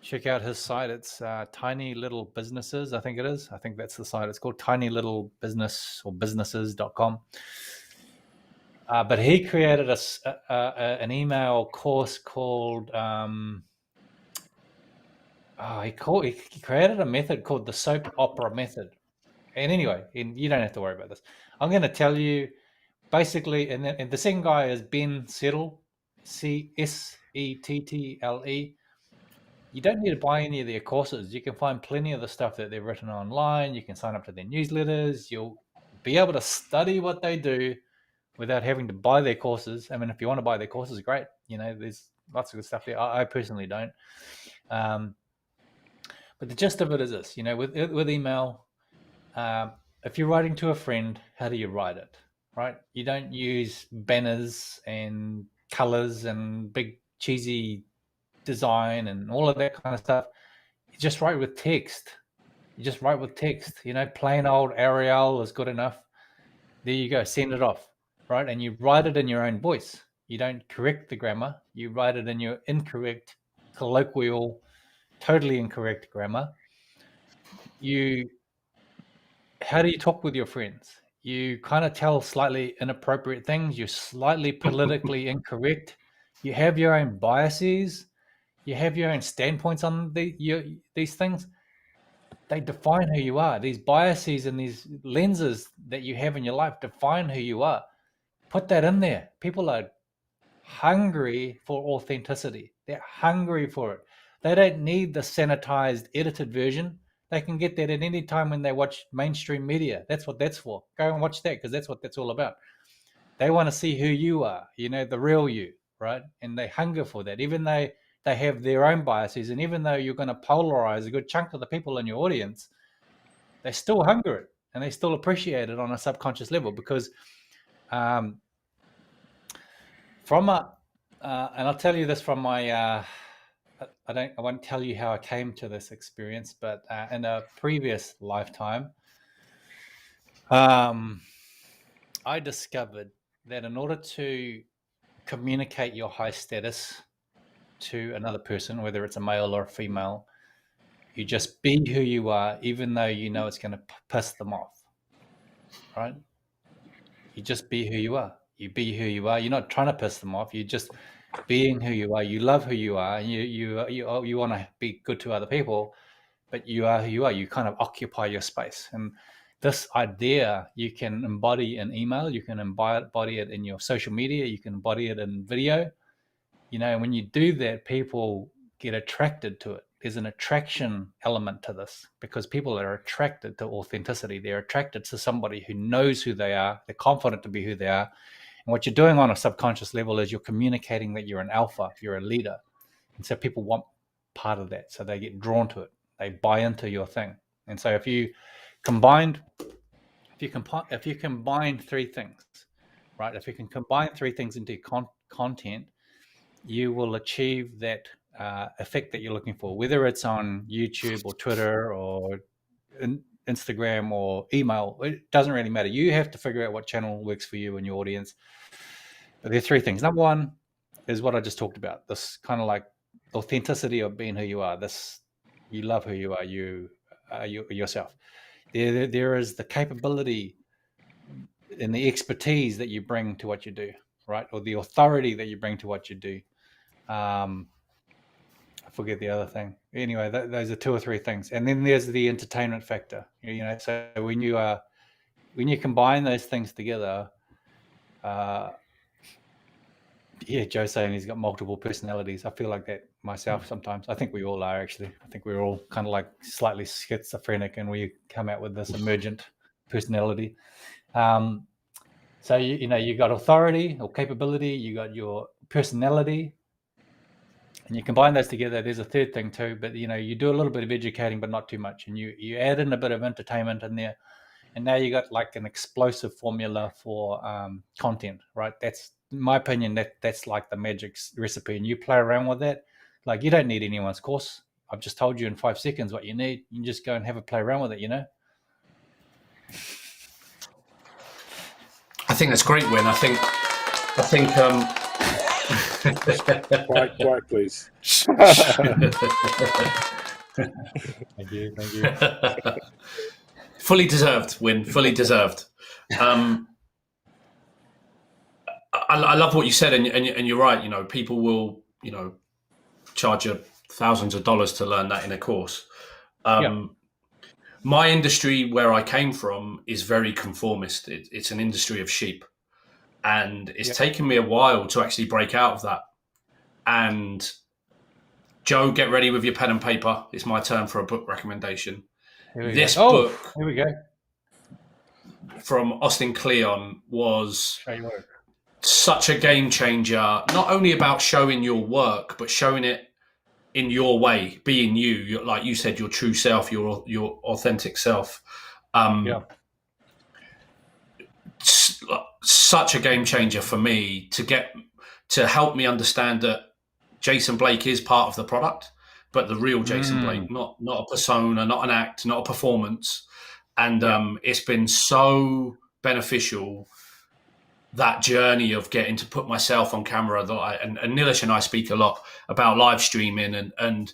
Check out his site. It's Tiny Little Businesses, I think it is. I think that's the site. It's called Tiny Little Business or businesses.com. But he created an email course called he created a method called the soap opera method. And anyway, you don't have to worry about this. I'm going to tell you basically, and the second guy is Ben Settle, Settle. You don't need to buy any of their courses. You can find plenty of the stuff that they've written online. You can sign up to their newsletters. You'll be able to study what they do without having to buy their courses. I mean, if you want to buy their courses, great. There's lots of good stuff there. I personally don't. But the gist of it is this, with email, if you're writing to a friend, how do you write it, right? You don't use banners and colors and big cheesy design and all of that kind of stuff. You just write with text. Plain old Arial is good enough. There you go. Send it off, right? And you write it in your own voice. You don't correct the grammar. You write it in your incorrect colloquial, totally incorrect grammar. How do you talk with your friends? You kind of tell slightly inappropriate things. You're slightly politically incorrect. You have your own biases. You have your own standpoints on these things. They define who you are. These biases and these lenses that you have in your life define who you are. Put that in there. People are hungry for authenticity. They're hungry for it. They don't need the sanitized, edited version. They can get that at any time when they watch mainstream media. That's what that's for. Go and watch that because that's what that's all about. They want to see who you are, the real you, right? And they hunger for that, even though they have their own biases. And even though you're going to polarize a good chunk of the people in your audience, they still hunger it and they still appreciate it on a subconscious level because and I'll tell you this from my, I won't tell you how I came to this experience, but in a previous lifetime, I discovered that in order to communicate your high status to another person, whether it's a male or a female, you just be who you are, even though you know it's going to piss them off, right? You just be who you are. You be who you are. You're not trying to piss them off. You're just being who you are. You love who you are, and you want to be good to other people, but you are who you are. You kind of occupy your space. And this idea you can embody in email. You can embody it in your social media. You can embody it in video. When you do that, people get attracted to it. There's an attraction element to this because people are attracted to authenticity. They're attracted to somebody who knows who they are. They're confident to be who they are. And what you're doing on a subconscious level is you're communicating that you're an alpha, you're a leader. And so people want part of that. So they get drawn to it. They buy into your thing. And so if you combine three things, right? If you can combine three things into content, you will achieve that effect that you're looking for, whether it's on YouTube or Twitter or Instagram or email. It doesn't really matter. You have to figure out what channel works for you and your audience. But there are three things. Number one is what I just talked about, this kind of like authenticity of being who you are. This, you love who you are, you yourself. There is the capability and the expertise that you bring to what you do, right? Or the authority that you bring to what you do. I forget the other thing. Anyway, those are two or three things. And then there's the entertainment factor. So when you combine those things together, Joe's saying he's got multiple personalities. I feel like that myself sometimes. I think we all are, actually. I think we're all kind of like slightly schizophrenic and we come out with this emergent personality. So you got authority or capability, you got your personality, and you combine those together. There's a third thing too, but you do a little bit of educating, but not too much, and you add in a bit of entertainment in there, and now you got like an explosive formula for content, right? That's, in my opinion, that's like the magic recipe, and you play around with that. Like, you don't need anyone's course. I've just told you in 5 seconds what you need. You can just go and have a play around with it, I think that's great, Win. I think Quiet, please. Thank you. Fully deserved, Win. Fully deserved. I love what you said, and you're right. People will, charge you thousands of dollars to learn that in a course. My industry, where I came from, is very conformist. It's an industry of sheep, and it's taken me a while to actually break out of that. And Joe, get ready with your pen and paper. It's my turn for a book recommendation. This book, here we go, from Austin Kleon, was such a game changer. Not only about showing your work, but showing it in your way, being you, like you said, your true self, your authentic self. Such a game changer for me to help me understand that Jason Blake is part of the product, but the real Jason Blake, not a persona, not an act, not a performance. And it's been so beneficial that journey of getting to put myself on camera. And Nilesh and I speak a lot about live streaming, and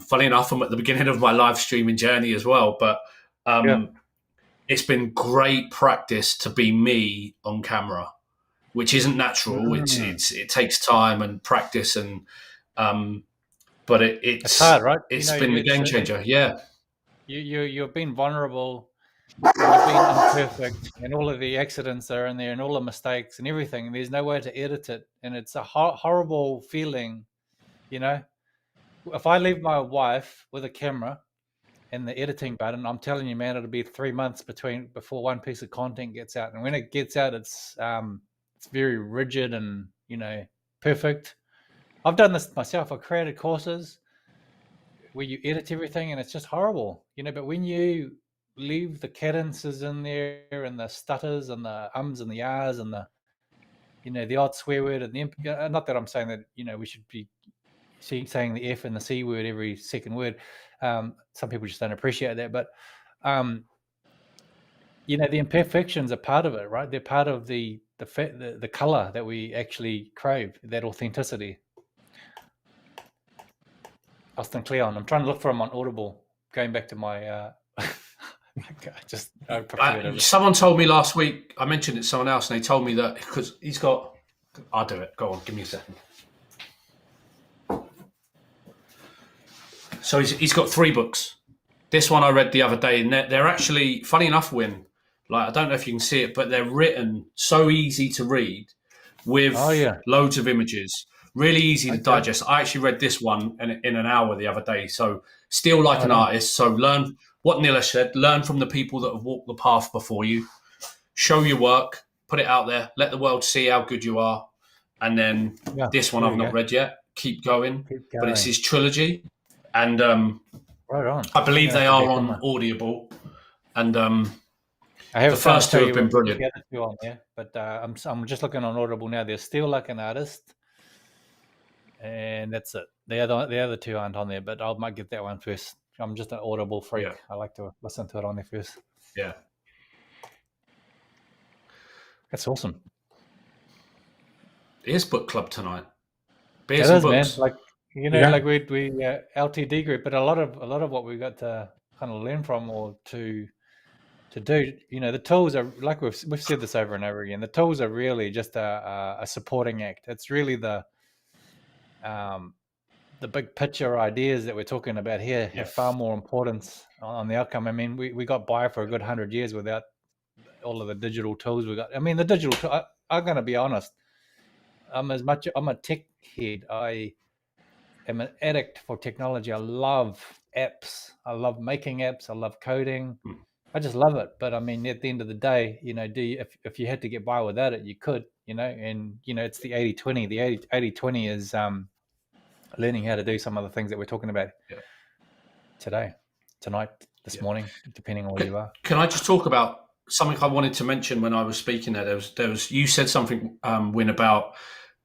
funny enough, I'm at the beginning of my live streaming journey as well. But it's been great practice to be me on camera, which isn't natural. It takes time and practice, and but it's hard, right? It's been a game changer. You've been vulnerable. You've been imperfect, and all of the accidents are in there, and all the mistakes and everything. And there's no way to edit it, and it's a horrible feeling. If I leave my wife with a camera and the editing button, I'm telling you, man, it'll be 3 months before one piece of content gets out. And when it gets out, it's very rigid and perfect. I've done this myself. I created courses where you edit everything, and it's just horrible, But when you leave the cadences in there, and the stutters, and the ums and the ahs, and the the odd swear word, and the not that I'm saying that we should be saying the F and the C word every second word. Some people just don't appreciate that, but the imperfections are part of it, right? They're part of the color that we actually crave, that authenticity. Austin Cleon, I'm trying to look for him on Audible. Going back to my someone told me last week, I mentioned it to someone else, and they told me that because he's got, I'll do it. Go on, give me a second. So he's got 3 books. This one I read the other day, and they're actually, funny enough, Win, like, I don't know if you can see it, but they're written so easy to read with loads of images, really easy to digest. I actually read this one in an hour the other day. So still like an artist. So learn what Nilesh said, learn from the people that have walked the path before you, show your work, put it out there, let the world see how good you are. And then this one I've not read yet. Keep going. But it's his trilogy. And right on. I believe they are on Audible. And I have the first 2 have been brilliant. The other 2 on there, but I'm just looking on Audible now. They're Still Like an Artist, and that's it. The other 2 aren't on there, but I might get that one first. I'm just an Audible freak. Yeah. I like to listen to it on there first. Yeah, that's awesome. Here's book club tonight. Beers and books, man. Like we LTD group, but a lot of what we got to kind of learn from or to do. The tools are, like we've said this over and over again. The tools are really just a supporting act. It's really the big picture ideas that we're talking about here have far more importance on the outcome. I mean, we got by for a good 100 years without all of the digital tools we got. I mean, the digital. I'm going to be honest. I'm a tech head. I am an addict for technology. I love apps. I love making apps. I love coding. I just love it. But I mean, at the end of the day, if you had to get by without it, you could, and it's the 80-20. The 80-20 is learning how to do some of the things that we're talking about tonight, this morning, depending on where you are. Can I just talk about something I wanted to mention when I was speaking there? There was you said something, Win, about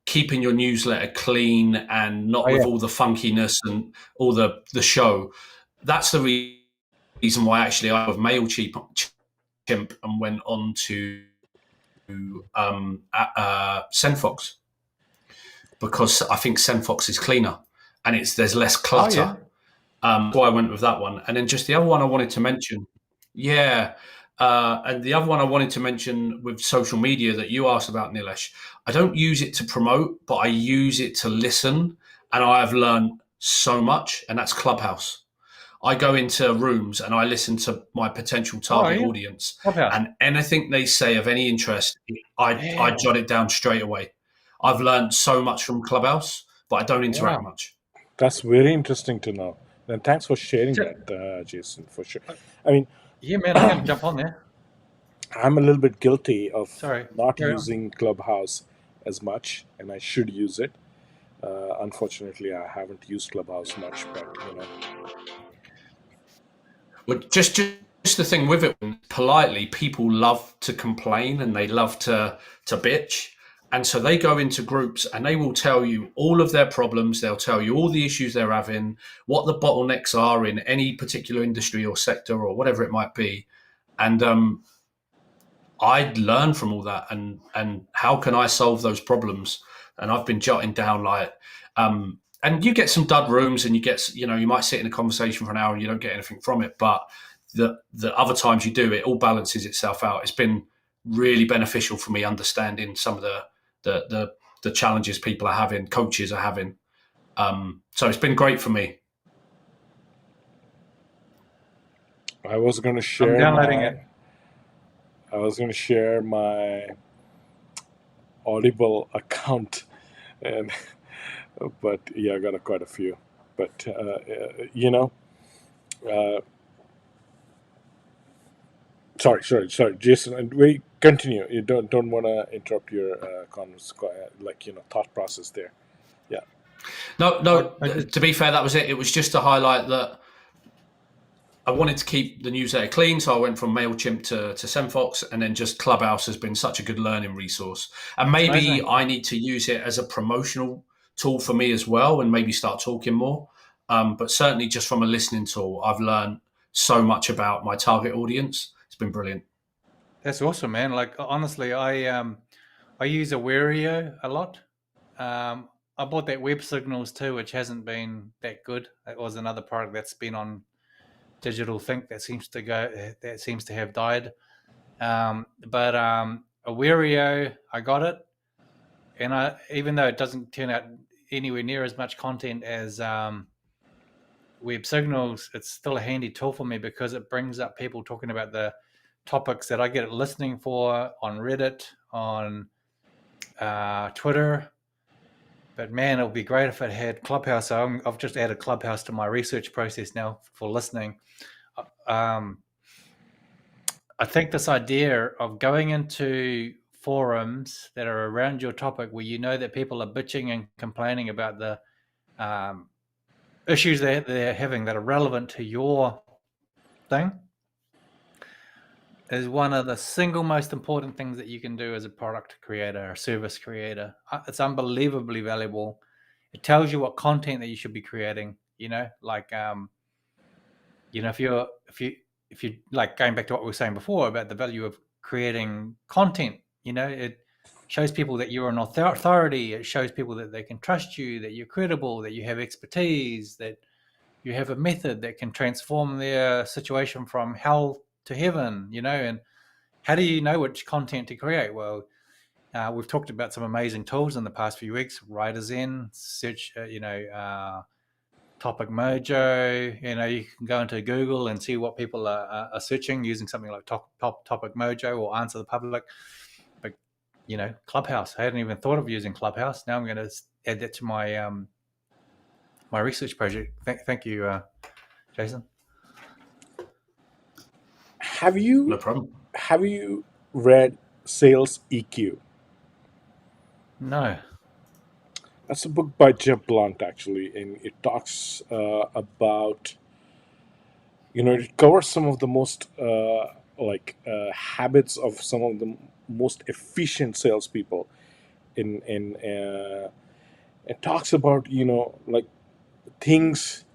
keeping your newsletter clean and not with all the funkiness and all the show. That's the reason why actually I have MailChimp and went on to SendFox, because I think SendFox is cleaner and there's less clutter. So I went with that one. And then just the other one I wanted to mention. And the other one I wanted to mention with social media that you asked about, Nilesh, I don't use it to promote, but I use it to listen. And I have learned so much, and that's Clubhouse. I go into rooms and I listen to my potential target audience, and anything they say of any interest, I jot it down straight away. I've learned so much from Clubhouse, but I don't interact much. That's very interesting to know. And thanks for sharing that, Jason, for sure. I mean, yeah, man, I'm going to jump on there. I'm a little bit guilty of not using Clubhouse as much, and I should use it. Unfortunately, I haven't used Clubhouse much, but Well, just the thing with it, politely, people love to complain and they love to bitch. And so they go into groups and they will tell you all of their problems. They'll tell you all the issues they're having, what the bottlenecks are in any particular industry or sector or whatever it might be. And I'd learn from all that, and how can I solve those problems? And I've been jotting down like, and you get some dud rooms, and you might sit in a conversation for an hour and you don't get anything from it, but the other times you do, it all balances itself out. It's been really beneficial for me understanding some of the challenges people are having, coaches are having. So it's been great for me. I was going to I'm share downloading it. my Audible account, and but yeah, I got quite a few. But uh, sorry, Jason. And we continue. You don't want to interrupt your thought process there. Yeah. No. I just, To be fair, that was it. It was just to highlight that I wanted to keep the newsletter clean, so I went from MailChimp to SendFox, and then just Clubhouse has been such a good learning resource. And maybe amazing. I need to use it as a promotional tool for me as well, and maybe start talking more. But certainly, just from a listening tool, I've learned so much about my target audience. It's been brilliant. That's awesome, man. Like honestly, I use Awario a lot. I bought that Web Signals too, which hasn't been that good. It was another product that's been on Digital Think that seems to have died. But Awario, I got it, and even though it doesn't turn out anywhere near as much content as Web Signals, it's still a handy tool for me because it brings up people talking about the topics that I get listening for on Reddit, on Twitter. But man, it would be great if it had Clubhouse. So I've just added Clubhouse to my research process now for listening. I think this idea of going into forums that are around your topic where you know that people are bitching and complaining about the issues that they're having that are relevant to your thing is one of the single most important things that you can do as a product creator or service creator. It's unbelievably valuable. It tells you what content that you should be creating. Like if you like going back to what we were saying before about the value of creating content. It shows people that you're an authority. It shows people that they can trust you, that you're credible, that you have expertise, that you have a method that can transform their situation from hell to heaven. And how do you know which content to create? Well, we've talked about some amazing tools in the past few weeks. Writer's Zen, search, Topic Mojo. You can go into Google and see what people are searching using something like Topic Mojo or Answer the Public. But Clubhouse. I hadn't even thought of using Clubhouse. Now I'm going to add that to my my research project. Thank you, Jason. Have No you problem. read Sales EQ? No. That's a book by Jeb Blunt, actually, and it talks about, it covers some of the most habits of some of the most efficient salespeople. It talks about things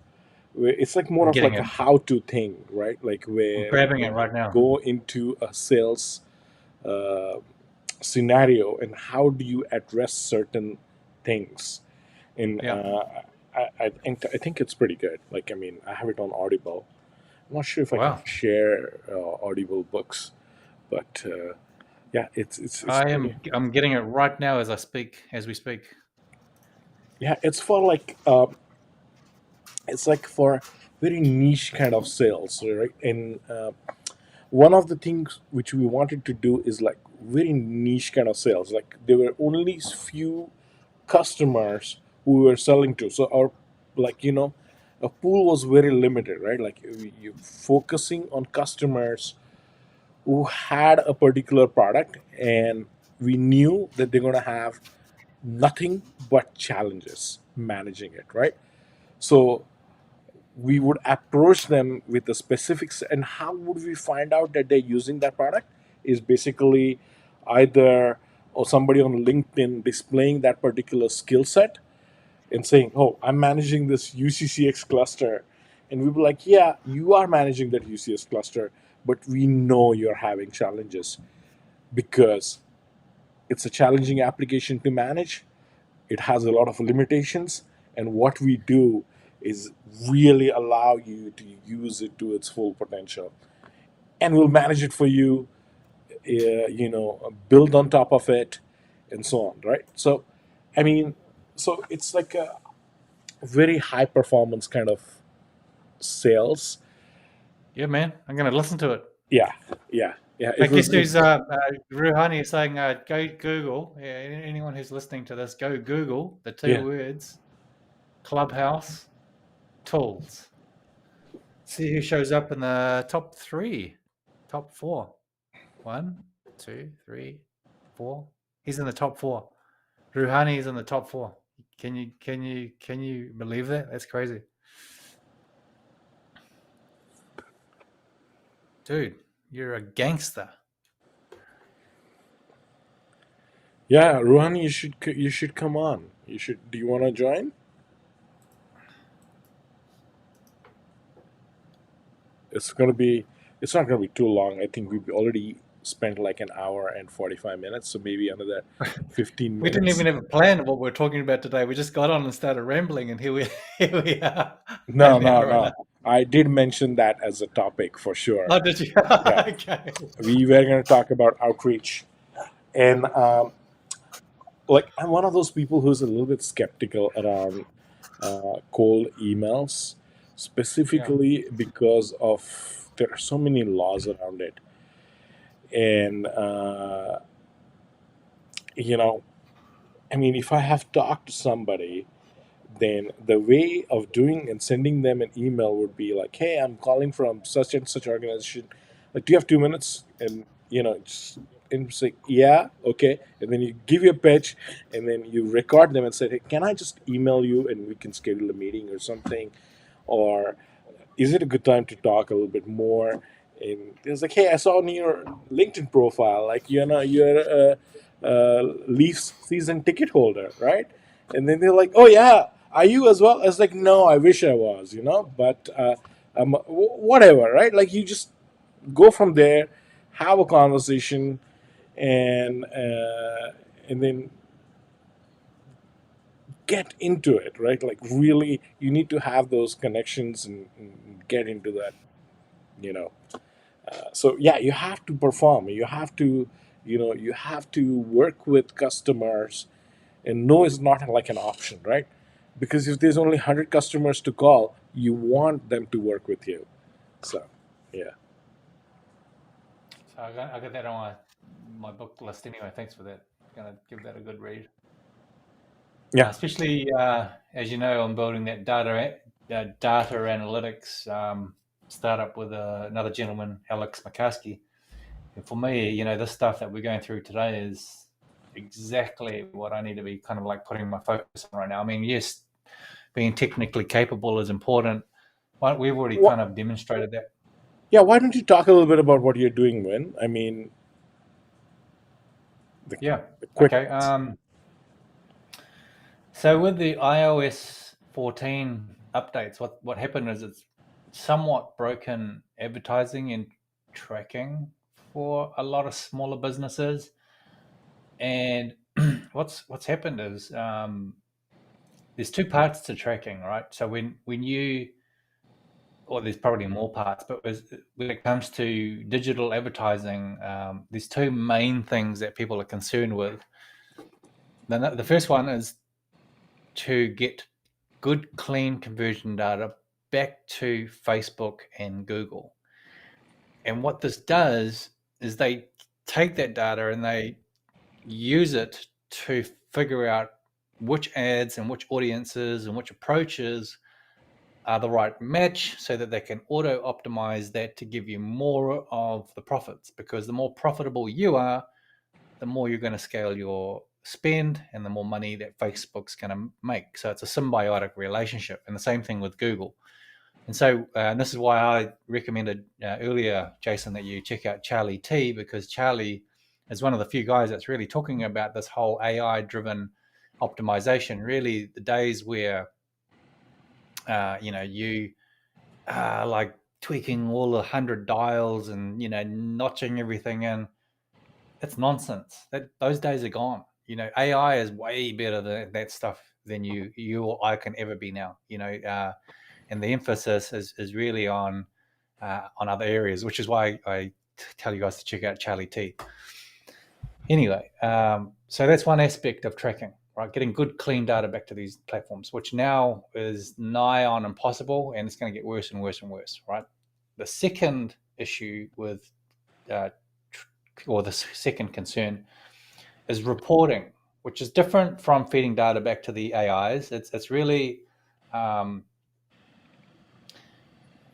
where it's like more I'm of getting like a it. how-to thing, right? Like I'm where grabbing it when right you now. go into a sales uh, scenario and how do you address certain things. And Yeah. I think it's pretty good. Like, I mean, I have it on Audible. I'm not sure if I can Wow. share Audible books, but yeah, it's pretty. I'm getting it right now as we speak. Yeah, it's like for very niche kind of sales, right? And one of the things which we wanted to do is like very niche kind of sales. Like there were only few customers who we were selling to, so our a pool was very limited, right? Like you focusing on customers who had a particular product, and we knew that they're going to have nothing but challenges managing it, right? So we would approach them with the specifics. And how would we find out that they're using that product is basically either or somebody on LinkedIn displaying that particular skill set and saying, oh, I'm managing this UCCX cluster. And we were like, yeah, you are managing that UCS cluster, but we know you're having challenges. because it's a challenging application to manage. It has a lot of limitations, and what we do is really allow you to use it to its full potential, and we'll manage it for you. Build on top of it, and so on. Right. So, I mean, so it's like a very high performance kind of sales. Yeah, man. I'm going to listen to it. Yeah, yeah, yeah. I guess who's Ruhani is saying, go Google. Yeah, anyone who's listening to this, go Google the two Yeah. words, Clubhouse tools. See who shows up in the top 4. 1, 2, 3, 4. He's in the top 4. Ruhani is in the top 4. Can you believe that? That's crazy, dude. You're a gangster. Yeah, Ruhani, you should come on. You should. Do you want to join? It's gonna be. It's not gonna be too long. I think we've already spent like an hour and 45 minutes, so maybe another 15 We minutes. didn't even have a plan of what we're talking about today. We just got on and started rambling, and here we are. No, An no, hour and no. I did mention that as a topic for sure. Oh, did you? Yeah. Okay. We were going to talk about outreach, and like I'm one of those people who's a little bit skeptical around cold emails, specifically because of there are so many laws around it, and I mean, if I have talked to somebody, then the way of doing and sending them an email would be like, "Hey, I'm calling from such and such organization. Like, do you have 2 minutes?" And and say, "Yeah, okay." And then you give your pitch, and then you record them and say, "Hey, can I just email you and we can schedule a meeting or something?" Or is it a good time to talk a little bit more? And it's like, "Hey, I saw on your LinkedIn profile, like you're a Leafs season ticket holder, right?" And then they're like, "Oh yeah, are you as well?" I was like, "No, I wish I was, but whatever, right?" Like you just go from there, have a conversation, and then get into it, right? Like really, you need to have those connections and get into that, you know. So yeah, you have to perform. You have to work with customers, and no is not like an option, right? Because if there's only 100 customers to call, you want them to work with you. So yeah. So I got that on my book list anyway. Thanks for that. Gonna give that a good read. Yeah. Especially as you know, I'm building that data analytics startup with another gentleman, Alex McCaskey. And for me, this stuff that we're going through today is exactly what I need to be kind of like putting my focus on right now. I mean, yes, being technically capable is important. We've already kind of demonstrated that. Yeah, why don't you talk a little bit about what you're doing, Win? I mean, Yeah. quick. Okay. So with the iOS 14 updates, what happened is it's somewhat broken advertising and tracking for a lot of smaller businesses. And what's happened is there's two parts to tracking, right? So when you, or there's probably more parts, but when it comes to digital advertising, there's two main things that people are concerned with. Then the first one is to get good, clean conversion data back to Facebook and Google. And what this does is they take that data and they use it to figure out which ads and which audiences and which approaches are the right match so that they can auto optimize that to give you more of the profits. Because the more profitable you are, the more you're going to scale your spend and the more money that Facebook's going to make. So it's a symbiotic relationship. And the same thing with Google. And so this is why I recommended earlier, Jason, that you check out Charlie T, because Charlie is one of the few guys that's really talking about this whole AI-driven optimization. Really, the days where you are like tweaking all 100 dials and notching everything in. It's nonsense. Those days are gone. AI is way better than that stuff than you or I can ever be now. And the emphasis is really on other areas, which is why I tell you guys to check out Charlie T. Anyway, so that's one aspect of tracking, right? Getting good, clean data back to these platforms, which now is nigh on impossible, and it's going to get worse and worse and worse, right? The second issue with, or the second concern, is reporting, which is different from feeding data back to the AIs. It's really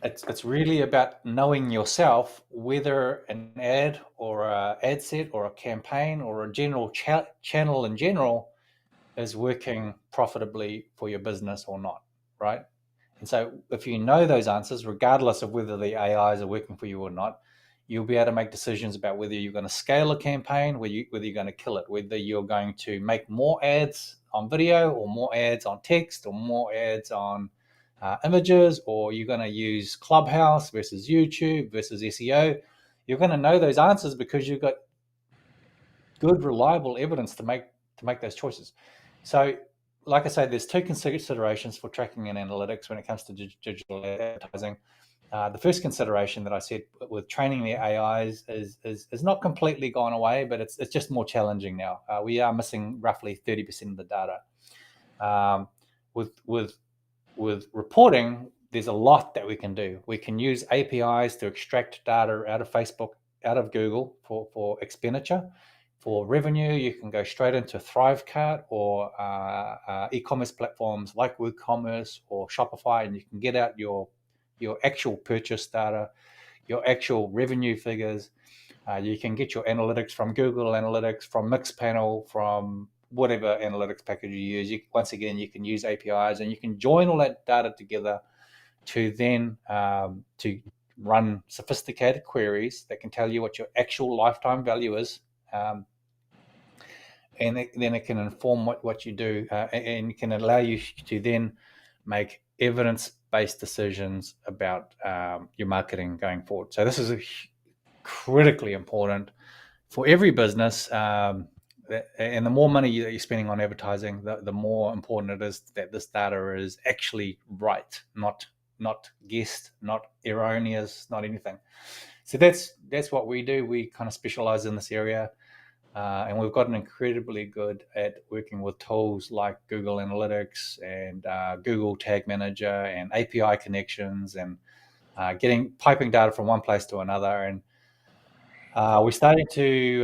it's really about knowing yourself whether an ad or a ad set or a campaign or a general channel in general is working profitably for your business or not, right? And so if you know those answers, regardless of whether the AIs are working for you or not, you'll be able to make decisions about whether you're going to scale a campaign, whether you're going to kill it, whether you're going to make more ads on video or more ads on text or more ads on images, or you're going to use Clubhouse versus YouTube versus SEO. You're going to know those answers because you've got good, reliable evidence to make those choices. So, like I say, there's two considerations for tracking and analytics when it comes to digital advertising. The first consideration that I said with training the AIs is not completely gone away, but it's just more challenging now. We are missing roughly 30% of the data. With reporting, there's a lot that we can do. We can use APIs to extract data out of Facebook, out of Google for expenditure. For revenue, you can go straight into Thrivecart or e-commerce platforms like WooCommerce or Shopify, and you can get out your actual purchase data, your actual revenue figures. You can get your analytics from Google Analytics, from Mixpanel, from whatever analytics package you use. Once again, you can use APIs, and you can join all that data together to then to run sophisticated queries that can tell you what your actual lifetime value is. And then it can inform what you do, and can allow you to then make evidence-based decisions about your marketing going forward. So this is critically important for every business. And the more money that you're spending on advertising, the more important it is that this data is actually right, not guessed, not erroneous, not anything. So that's what we do. We kind of specialize in this area. And we've gotten incredibly good at working with tools like Google Analytics and Google Tag Manager and API connections, and piping data from one place to another. And we're starting to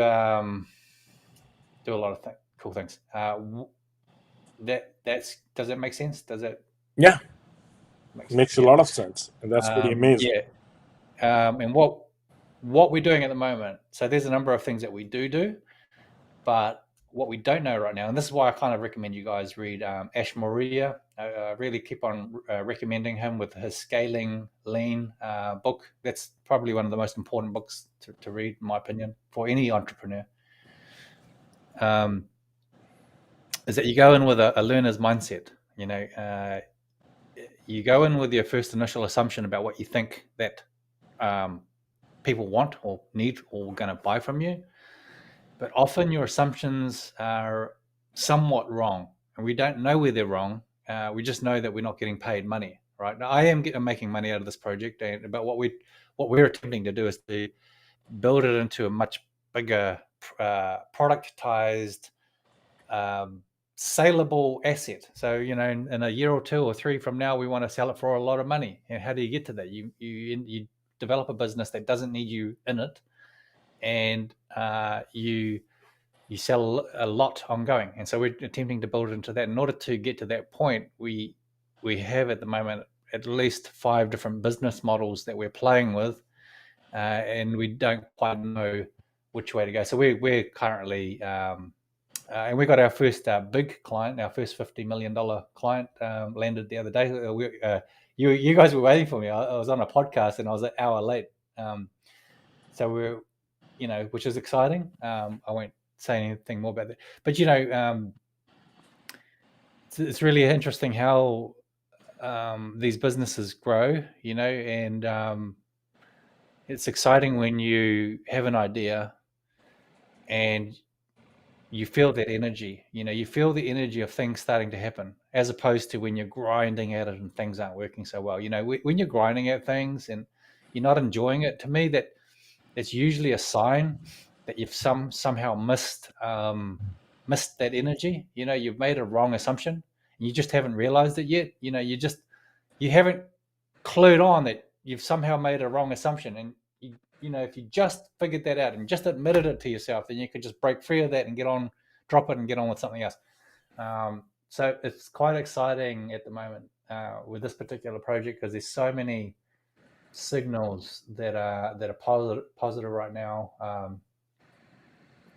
do a lot of cool things. Does that make sense? Does it? Yeah, makes a lot of sense, and that's pretty amazing. Yeah. And what we're doing at the moment. So there's a number of things that we do. But what we don't know right now, and this is why I kind of recommend you guys read Ash Moria. Really keep on recommending him with his Scaling Lean book. That's probably one of the most important books to read, in my opinion, for any entrepreneur. Is that you go in with a learner's mindset. You go in with your first initial assumption about what you think that people want or need or going to buy from you. But often your assumptions are somewhat wrong, and we don't know where they're wrong. We just know that we're not getting paid money, right? Now, I am making money out of this project, but what we're attempting to do is to build it into a much bigger productized, saleable asset. So in a year or two or three from now, we want to sell it for a lot of money. And how do you get to that? You develop a business that doesn't need you in it, and you sell a lot ongoing. And so we're attempting to build into that. In order to get to that point, we have at the moment at least 5 different business models that we're playing with, and we don't quite know which way to go. So we're currently and we got our first big client, our first $50 million client landed the other day. You guys were waiting for me. I was on a podcast and I was an hour late. So we're, which is exciting. I won't say anything more about that, but it's really interesting how these businesses grow, and it's exciting when you have an idea and you feel that energy. You feel the energy of things starting to happen, as opposed to when you're grinding at it and things aren't working so well. When you're grinding at things and you're not enjoying it, to me, that's usually a sign that you've somehow missed that energy. You've made a wrong assumption and you just haven't realized it yet. You haven't clued on that you've somehow made a wrong assumption. And if you just figured that out and just admitted it to yourself, then you could just break free of that and drop it and get on with something else. So it's quite exciting at the moment with this particular project, because there's so many signals that are positive right now.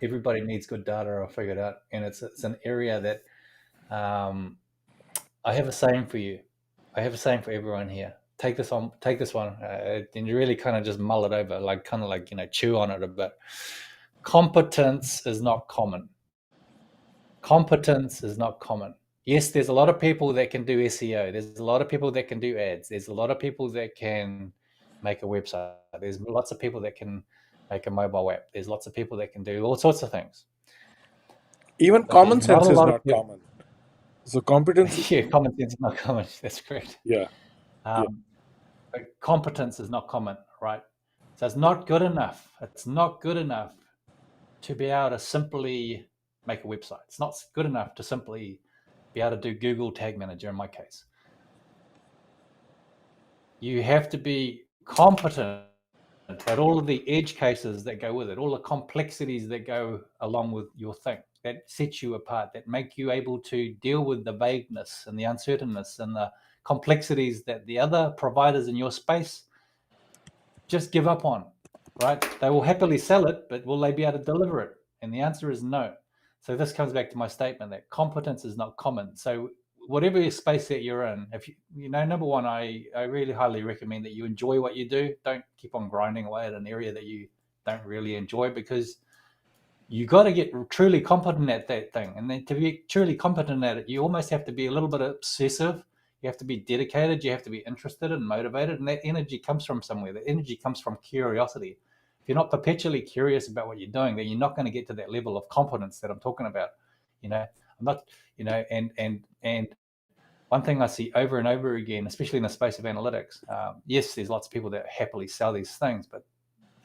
Everybody needs good data, I figured out, and it's an area that I have a saying for you. I have a saying for everyone here. Take this one, and you really kind of just mull it over, chew on it a bit. Competence is not common. Competence is not common. Yes, there's a lot of people that can do SEO. There's a lot of people that can do ads. There's a lot of people that can make a website. There's lots of people that can make a mobile app. There's lots of people that can do all sorts of things. Even But common there's not sense a is lot of not people- common. So competence. Yeah, common sense is not common. That's correct. Yeah. But competence is not common, right? So it's not good enough. It's not good enough to be able to simply make a website. It's not good enough to simply be able to do Google Tag Manager in my case. You have to be competent at all of the edge cases that go with it, all the complexities that go along with your thing, that set you apart, that make you able to deal with the vagueness and the uncertainness and the complexities that the other providers in your space just give up on, right? They will happily sell it, but will they be able to deliver it? And the answer is no. So this comes back to my statement that competence is not common. So whatever space that you're in, if number one, I really highly recommend that you enjoy what you do. Don't keep on grinding away at an area that you don't really enjoy, because you got to get truly competent at that thing. And then to be truly competent at it, you almost have to be a little bit obsessive. You have to be dedicated. You have to be interested and motivated. And that energy comes from somewhere. The energy comes from curiosity. If you're not perpetually curious about what you're doing, then you're not going to get to that level of competence that I'm talking about. I'm not, and one thing I see over and over again, especially in the space of analytics, yes, there's lots of people that happily sell these things, but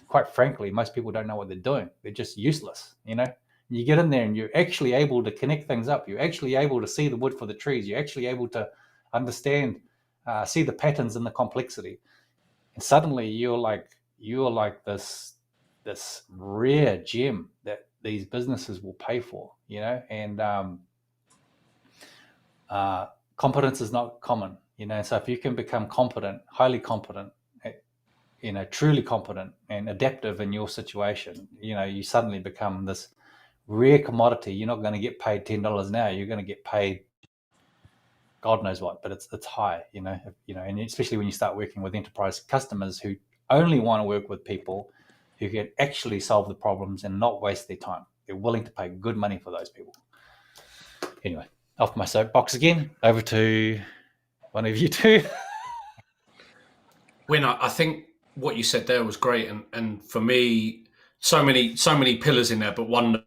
quite frankly, most people don't know what they're doing. They're just useless. You get in there and you're actually able to connect things up. You're actually able to see the wood for the trees. You're actually able to understand, see the patterns and the complexity. And suddenly you're like this rare gem that these businesses will pay for, and competence is not common, so if you can become competent, highly competent, truly competent and adaptive in your situation, you suddenly become this rare commodity. You're not going to get paid $10 an hour. You're going to get paid God knows what, but it's high, and especially when you start working with enterprise customers who only want to work with people who can actually solve the problems and not waste their time. They're willing to pay good money for those people. Anyway, off my soapbox again, over to one of you two. Winner, I think what you said there was great, and for me, so many pillars in there, but one of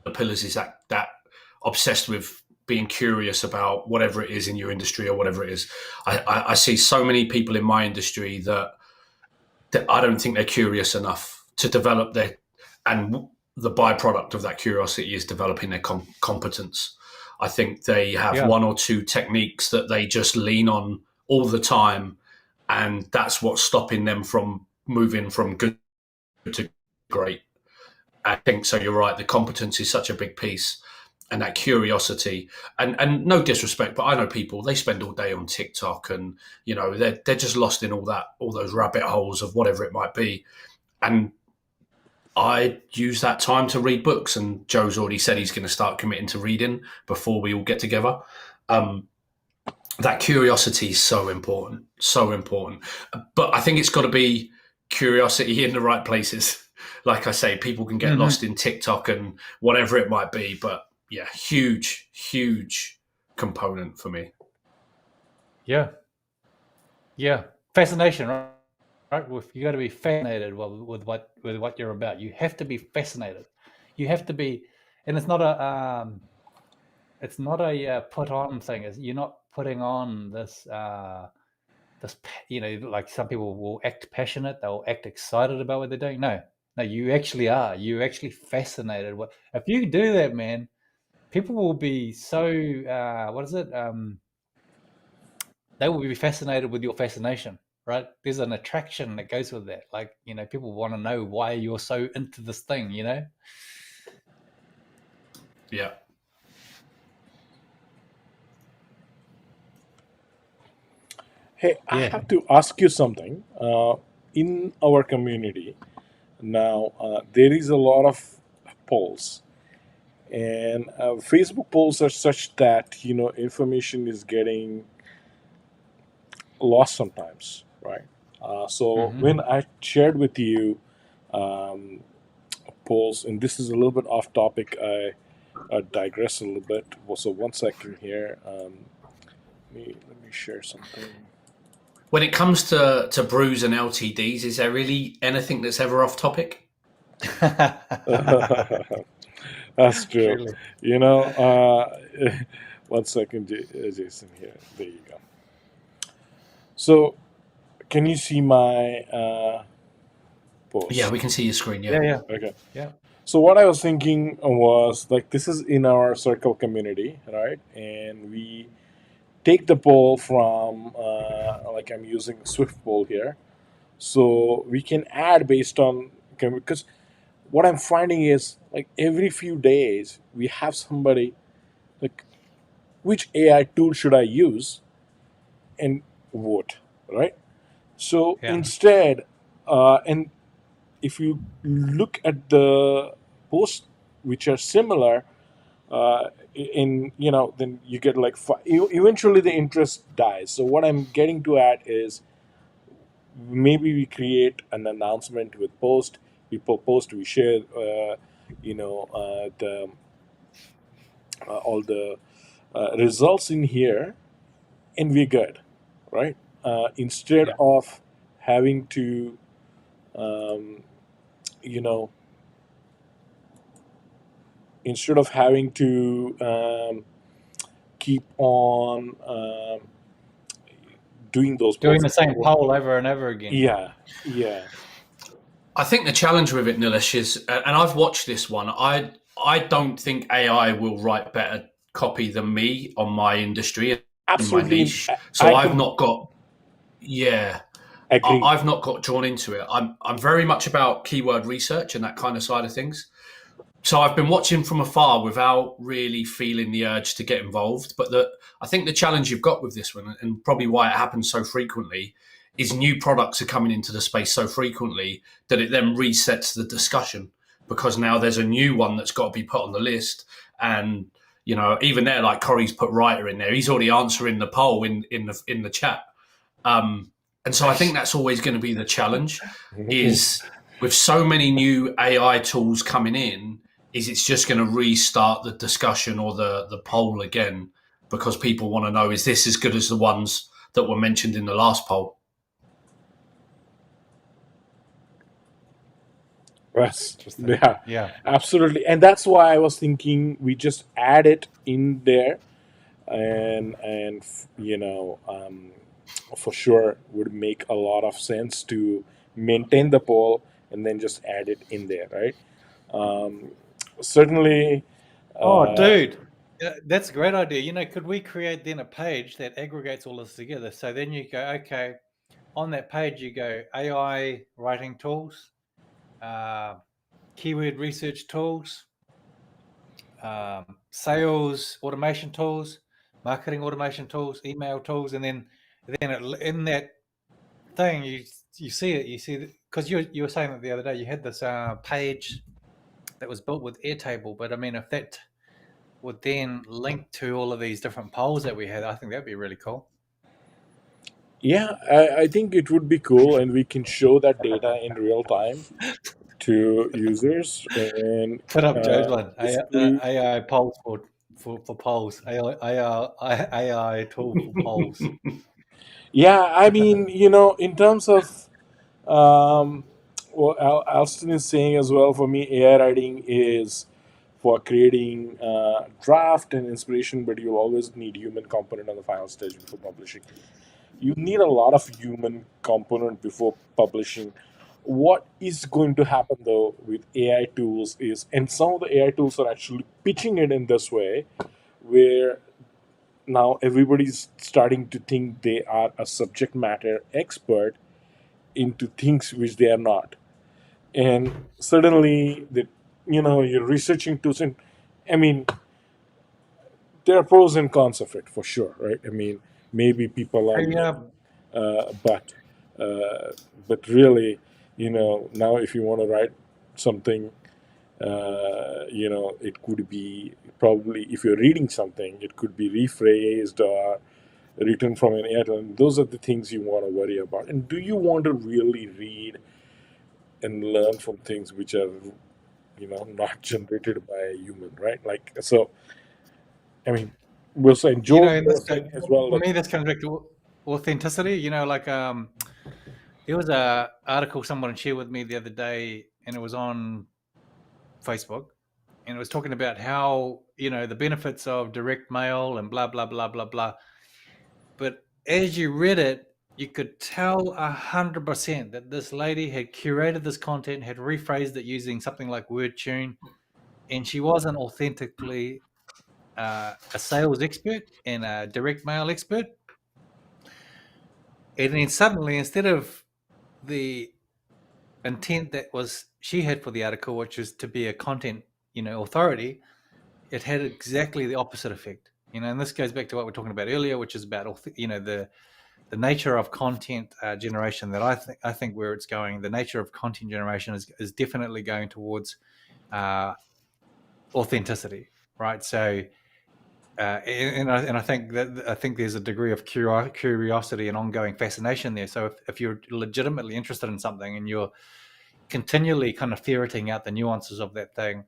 the pillars is that obsessed with being curious about whatever it is in your industry or whatever it is. I see so many people in my industry that I don't think they're curious enough to develop and the byproduct of that curiosity is developing their competence. I think they have one or two techniques that they just lean on all the time, and that's what's stopping them from moving from good to great. I think so. You're right. The competence is such a big piece, and that curiosity. And no disrespect, but I know people. They spend all day on TikTok, and they're just lost in all those rabbit holes of whatever it might be. And I use that time to read books. And Joe's already said he's going to start committing to reading before we all get together. That curiosity is so important, so important. But I think it's got to be curiosity in the right places. Like I say, people can get lost in TikTok and whatever it might be. But yeah, huge component for me. Yeah. Fascination, right? You got to be fascinated with what you're about. You have to be fascinated. you have to be, and it's not a put on thing. You're not putting on this like some people will act passionate, they'll act excited about what they're doing. No, you actually are. You're actually fascinated. If you do that, man, people will be so what is it? They will be fascinated with your fascination, right? There's an attraction that goes with that. Like, people want to know why you're so into this thing, Yeah. Hey, I have to ask you something. In our community now, there is a lot of polls, and Facebook polls are such that information is getting lost sometimes, right? So when I shared with you um, polls, and this is a little bit off topic, I digress a little bit. So 1 second here. Let me share something. When it comes to brews and LTDs, is there really anything that's ever off topic? That's true. Truly. 1 second, Jason. Here, there you go. So, can you see my post? Yeah, we can see your screen. Yeah. Yeah. Okay. Yeah. So what I was thinking was like this is in our circle community, right? And we take the poll from like I'm using Swift poll here, so we can add based on because what I'm finding is like every few days we have somebody like which AI tool should I use and vote, right? So Yeah. instead, and if you look at the posts which are similar, then you get like eventually the interest dies. So what I'm getting to at is maybe we create an announcement with post, people post, we share the all the results in here, and we're good, right? Instead Yeah. of having to um, you know instead of having to keep on doing those Doing polls. the same poll over and over again. Yeah. I think the challenge with it, Nilesh, is, and I've watched this one. I don't think AI will write better copy than me on my industry and my Absolutely. niche. So I've not got. Yeah, agree. I've not got drawn into it. I'm very much about keyword research and that kind of side of things. So I've been watching from afar without really feeling the urge to get involved. But I think the challenge you've got with this one, and probably why it happens so frequently, is new products are coming into the space so frequently that it then resets the discussion, because now there's a new one that's got to be put on the list. And even there, like Corey's put writer in there, he's already answering the poll in the chat. And so I think that's always going to be the challenge, is with so many new AI tools coming in, is it's just going to restart the discussion or the poll again, because people want to know, is this as good as the ones that were mentioned in the last poll? Yes. Interesting. Yeah. Absolutely. And that's why I was thinking we just add it in there, and for sure would make a lot of sense to maintain the poll and then just add it in there, right? Certainly. Oh, dude, that's a great idea. Could we create then a page that aggregates all this together? So then you go, okay, on that page you go AI writing tools, keyword research tools, sales automation tools, marketing automation tools, email tools, and then in that thing you see it. You see, because you were saying that the other day you had this page that was built with Airtable, but I mean, if that would then link to all of these different polls that we had, I think that'd be really cool. Yeah, I think it would be cool, and we can show that data in real time to users. And Put up Joe's one. basically, AI polls for polls. AI tool for polls. yeah, I mean, in terms of what Alston is saying as well. For me, AI writing is for creating draft and inspiration, but you'll always need human component on the final stage before publishing. You need a lot of human component before publishing. What is going to happen though with AI tools is, and some of the AI tools are actually pitching it in this way, where now everybody's starting to think they are a subject matter expert into things which they are not, and suddenly that you're researching tools, and I mean there are pros and cons of it for sure, right? I mean, maybe people are Hey, uh, but but really, now if you want to write something, it could be probably, if you're reading something, it could be rephrased or written from an AI. And those are the things you want to worry about. And do you want to really read and learn from things which are, not generated by a human, right? Like, so, I mean, we're saying, Joel in this was case, saying as well for that, me, this comes back to authenticity. There was a article someone shared with me the other day, and it was on Facebook, and it was talking about how the benefits of direct mail and blah blah blah blah blah. But as you read it, you could tell 100% that this lady had curated this content, had rephrased it using something like WordTune, and she wasn't authentically a sales expert and a direct mail expert. And then suddenly, instead of the intent that was she had for the article, which is to be a content, authority, it had exactly the opposite effect. And this goes back to what we were talking about earlier, which is about the nature of content generation. That I think where it's going, the nature of content generation is definitely going towards authenticity, right? So. And I think there's a degree of curiosity and ongoing fascination there. So if you're legitimately interested in something and you're continually kind of ferreting out the nuances of that thing,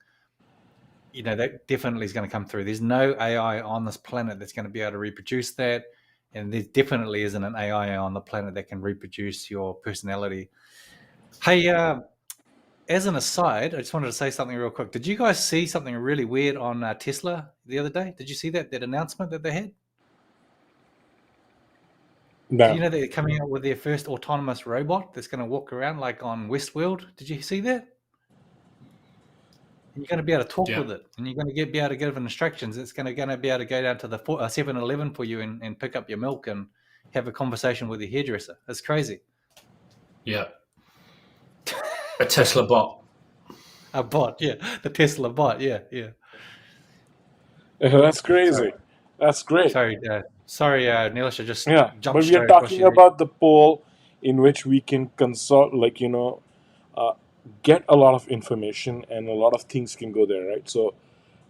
that definitely is going to come through. There's no AI on this planet that's going to be able to reproduce that, and there definitely isn't an AI on the planet that can reproduce your personality. Hey, as an aside, I just wanted to say something real quick. Did you guys see something really weird on Tesla the other day? Did you see that announcement that they had? Do you no. know they're coming out with their first autonomous robot that's going to walk around like on Westworld? Did you see that? And you're going to be able to talk Yeah. with it, and you're going to be able to give instructions. It's going to be able to go down to the 7-Eleven for you and pick up your milk and have a conversation with your hairdresser. It's crazy. Yeah. A Tesla bot. A bot, yeah. The Tesla bot, yeah. That's crazy. That's great. Sorry, Nilesh, I just Yeah, jumped but we are straight across talking you. about the poll in which we can consult, get a lot of information, and a lot of things can go there, right? So,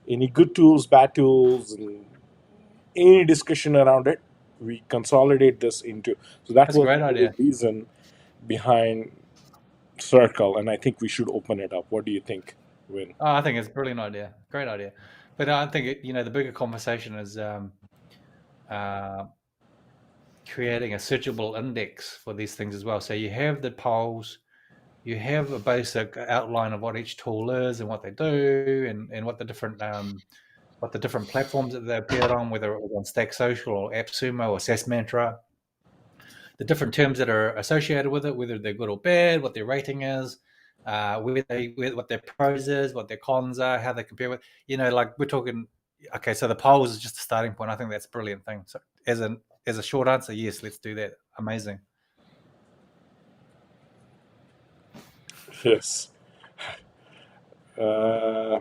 any good tools, bad tools, and any discussion around it, we consolidate this into. So that That's a was great the idea. reason behind Circle, and I think we should open it up. What do you think, Win? Oh, I think it's a brilliant idea. Great idea. But I think, the bigger conversation is creating a searchable index for these things as well. So you have the polls, you have a basic outline of what each tool is and what they do, and what the different platforms that they appeared on, whether it was on Stack Social or AppSumo or SaaS Mantra, the different terms that are associated with it, whether they're good or bad, what their rating is, what their pros is, what their cons are, how they compare with, like we're talking. Okay, so the polls is just a starting point. I think that's a brilliant thing. So as a short answer, yes, let's do that. Amazing. Yes. Uh,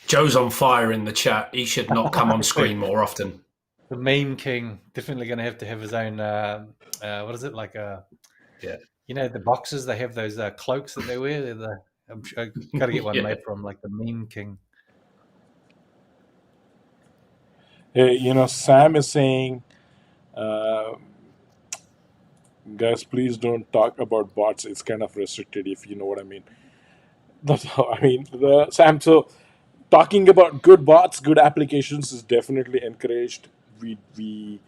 Joe's on fire in the chat. He should not come on screen more often. The meme king definitely going to have his own. What is it like? Yeah. The boxes they have those cloaks that they wear. I'm got to get one Yeah. made from like the meme king. hey, Sam is saying, guys, please don't talk about bots. It's kind of restricted, if you know what I mean. That's how I mean, Sam. So, talking about good bots, good applications is definitely encouraged. We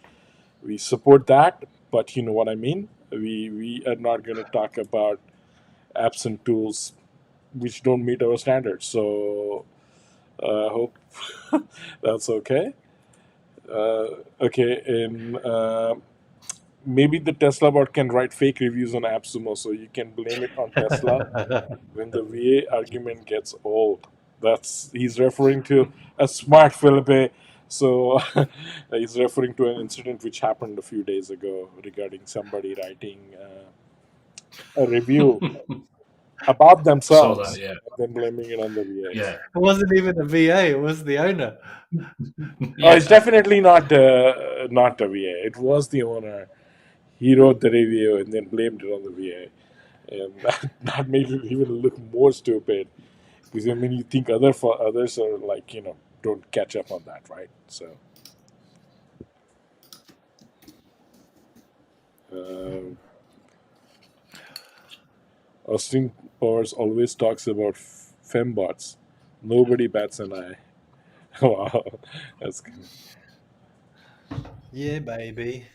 support that, but you know what I mean. We are not going to talk about apps and tools which don't meet our standards. So I hope that's okay. Okay, and maybe the Tesla bot can write fake reviews on AppSumo, so you can blame it on Tesla when the VA argument gets old. That's he's referring to a smart Felipe. So he's referring to an incident which happened a few days ago regarding somebody writing a review about Saw that, themselves yeah. and then blaming it on the VAs. Yeah. It wasn't even the VA; it was the owner. Oh, it's Yeah. definitely not the VA. It was the owner. He wrote the review and then blamed it on the VA, and that made it even look more stupid. Because I mean, you think others are like don't catch up on that, right? So, um, Austin Powers always talks about fembots. Nobody bats an eye. Wow, that's good. Yeah, baby.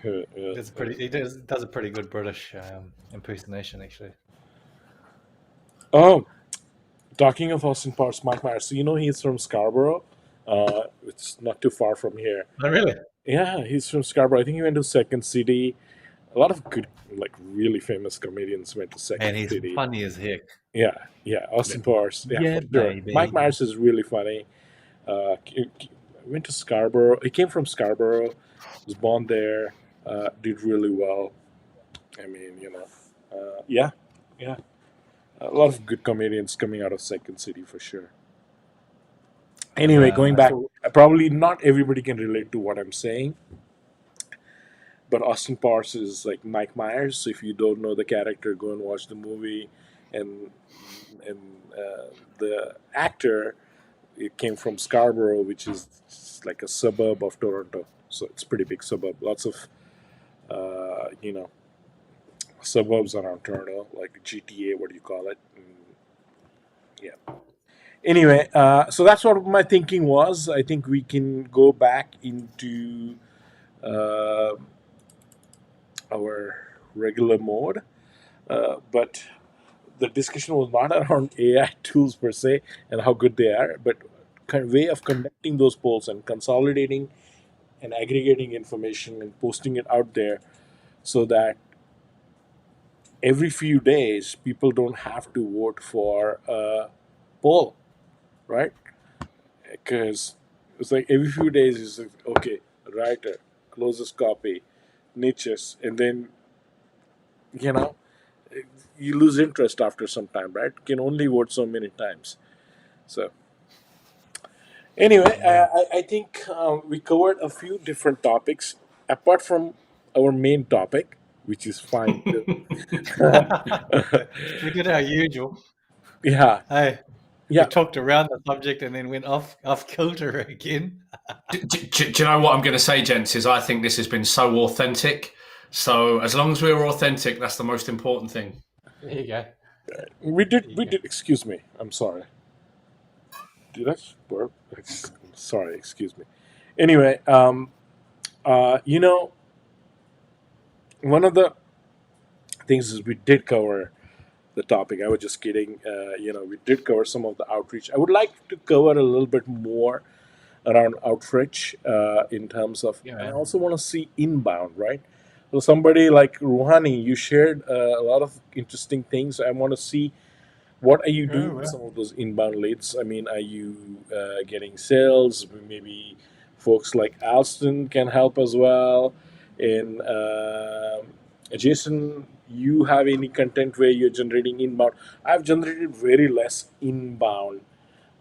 That's Uh, pretty. He does a pretty good British impersonation, actually. oh, talking of Austin Powers, Mike Myers. So he's from Scarborough. It's not too far from here. Oh, really? Yeah, he's from Scarborough. I think he went to Second City. A lot of good, like really famous comedians went to Man, Second he's City. funny as heck. Yeah, yeah. Austin Powers. Yeah, Yeah, for sure. Mike baby. Myers is really funny. Went to Scarborough. He came from Scarborough. Was born there. Did really well. I mean, yeah, yeah. A lot of good comedians coming out of Second City for sure. Anyway, going I back, saw. probably not everybody can relate to what I'm saying, but Austin Powers is like Mike Myers. So if you don't know the character, go and watch the movie. And and the actor, it came from Scarborough, which is like a suburb of Toronto. So it's a pretty big suburb. Lots of uh, you know suburbs around Toronto, like GTA. What do you call it? Yeah. Anyway, so that's what my thinking was. I think we can go back into uh, our regular mode, but the discussion was not around AI tools per se and how good they are, but kind of way of conducting those polls and consolidating and aggregating information and posting it out there so that every few days people don't have to vote for a poll, right? Because it's like every few days is like, okay, writer, closest copy, niches, and then you know you lose interest after some time, right? You can only vote so many times. So anyway, Yeah. I think we covered a few different topics apart from our main topic, which is fine too. We did our usual. Yeah, Hey, we yeah. talked around the subject and then went off kilter again. Do you know what I'm going to say, gents? Is I think this has been so authentic. So as long as we're authentic, that's the most important thing. There you go. We There did. you We go. did. Excuse me. I'm sorry. Did I burp? Sorry. Excuse me. Anyway, one of the things is we did cover the topic. I was just kidding. We did cover some of the outreach. I would like to cover a little bit more around outreach in terms of, Yeah, and I man. also want to see inbound, right? So somebody like Ruhani, you shared a lot of interesting things. I want to see what are you Oh, doing with well. some of those inbound leads. I mean, are you getting sales? Maybe folks like Alston can help as well. And Jason, you have any content where you're generating inbound? I've generated very less inbound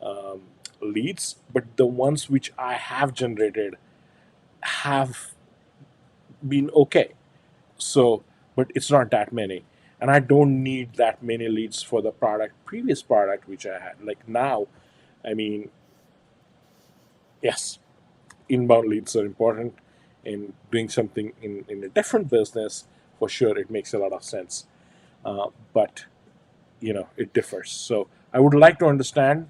um, leads, but the ones which I have generated have been okay. So, but it's not that many, and I don't need that many leads for the previous product which I had. Like now, I mean, yes, inbound leads are important. In doing something in a different business, for sure, it makes a lot of sense. But it differs. So I would like to understand.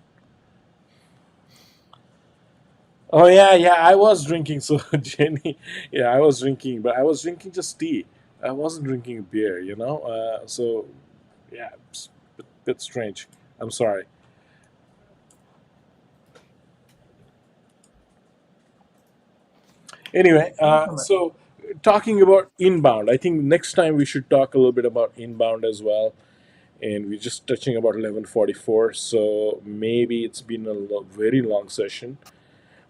Oh yeah, yeah. I was drinking. So Jenny, yeah, I was drinking, but I was drinking just tea. I wasn't drinking beer, so yeah, it's a bit strange. I'm sorry. Anyway, so talking about inbound, I think next time we should talk a little bit about inbound as well. And we're just touching about 11:44, so maybe it's been a very long session.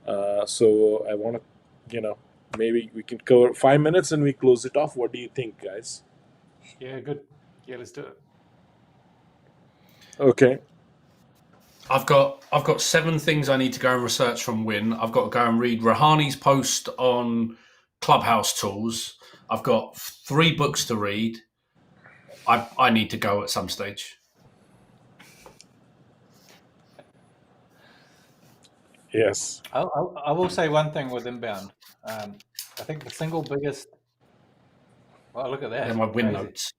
So I want to, maybe we can cover 5 minutes and we close it off. What do you think, guys? Yeah, good. Yeah, let's do it. Okay. I've got 7 things I need to go and research from Win. I've got to go and read Rahani's post on Clubhouse tools. I've got 3 books to read. I need to go at some stage. Yes. I will say one thing with inbound. I think the single biggest. Well, look at that. They're my Win Crazy. notes.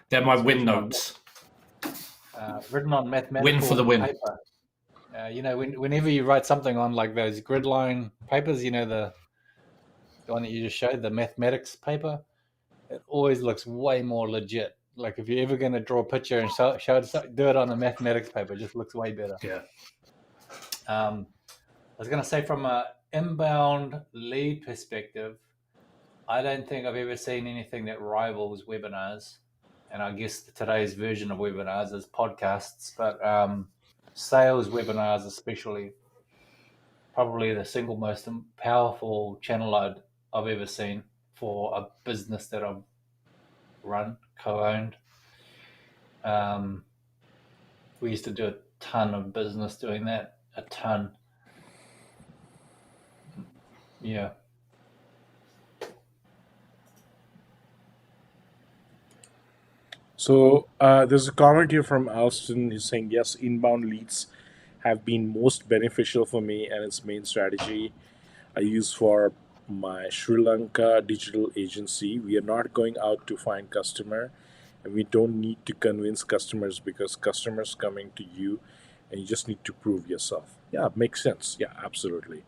They're my It's Win written on notes. Written on mathematical Win for the win. paper. Whenever you write something on like those grid line papers, the one that you just showed, the mathematics paper, it always looks way more legit. Like if you're ever going to draw a picture and show it, do it on a mathematics paper. It just looks way better. Yeah. I was going to say from an inbound lead perspective, I don't think I've ever seen anything that rivals webinars. And I guess today's version of webinars is podcasts, but sales webinars especially, probably the single most powerful channel I've ever seen for a business that I've run, co-owned. We used to do a ton of business doing that, a ton. Yeah. So there's a comment here from Alston. He's saying, yes, inbound leads have been most beneficial for me, and its main strategy I use for my Sri Lanka digital agency. We are not going out to find customer, and we don't need to convince customers because customers coming to you, and you just need to prove yourself. Yeah, makes sense. Yeah, absolutely.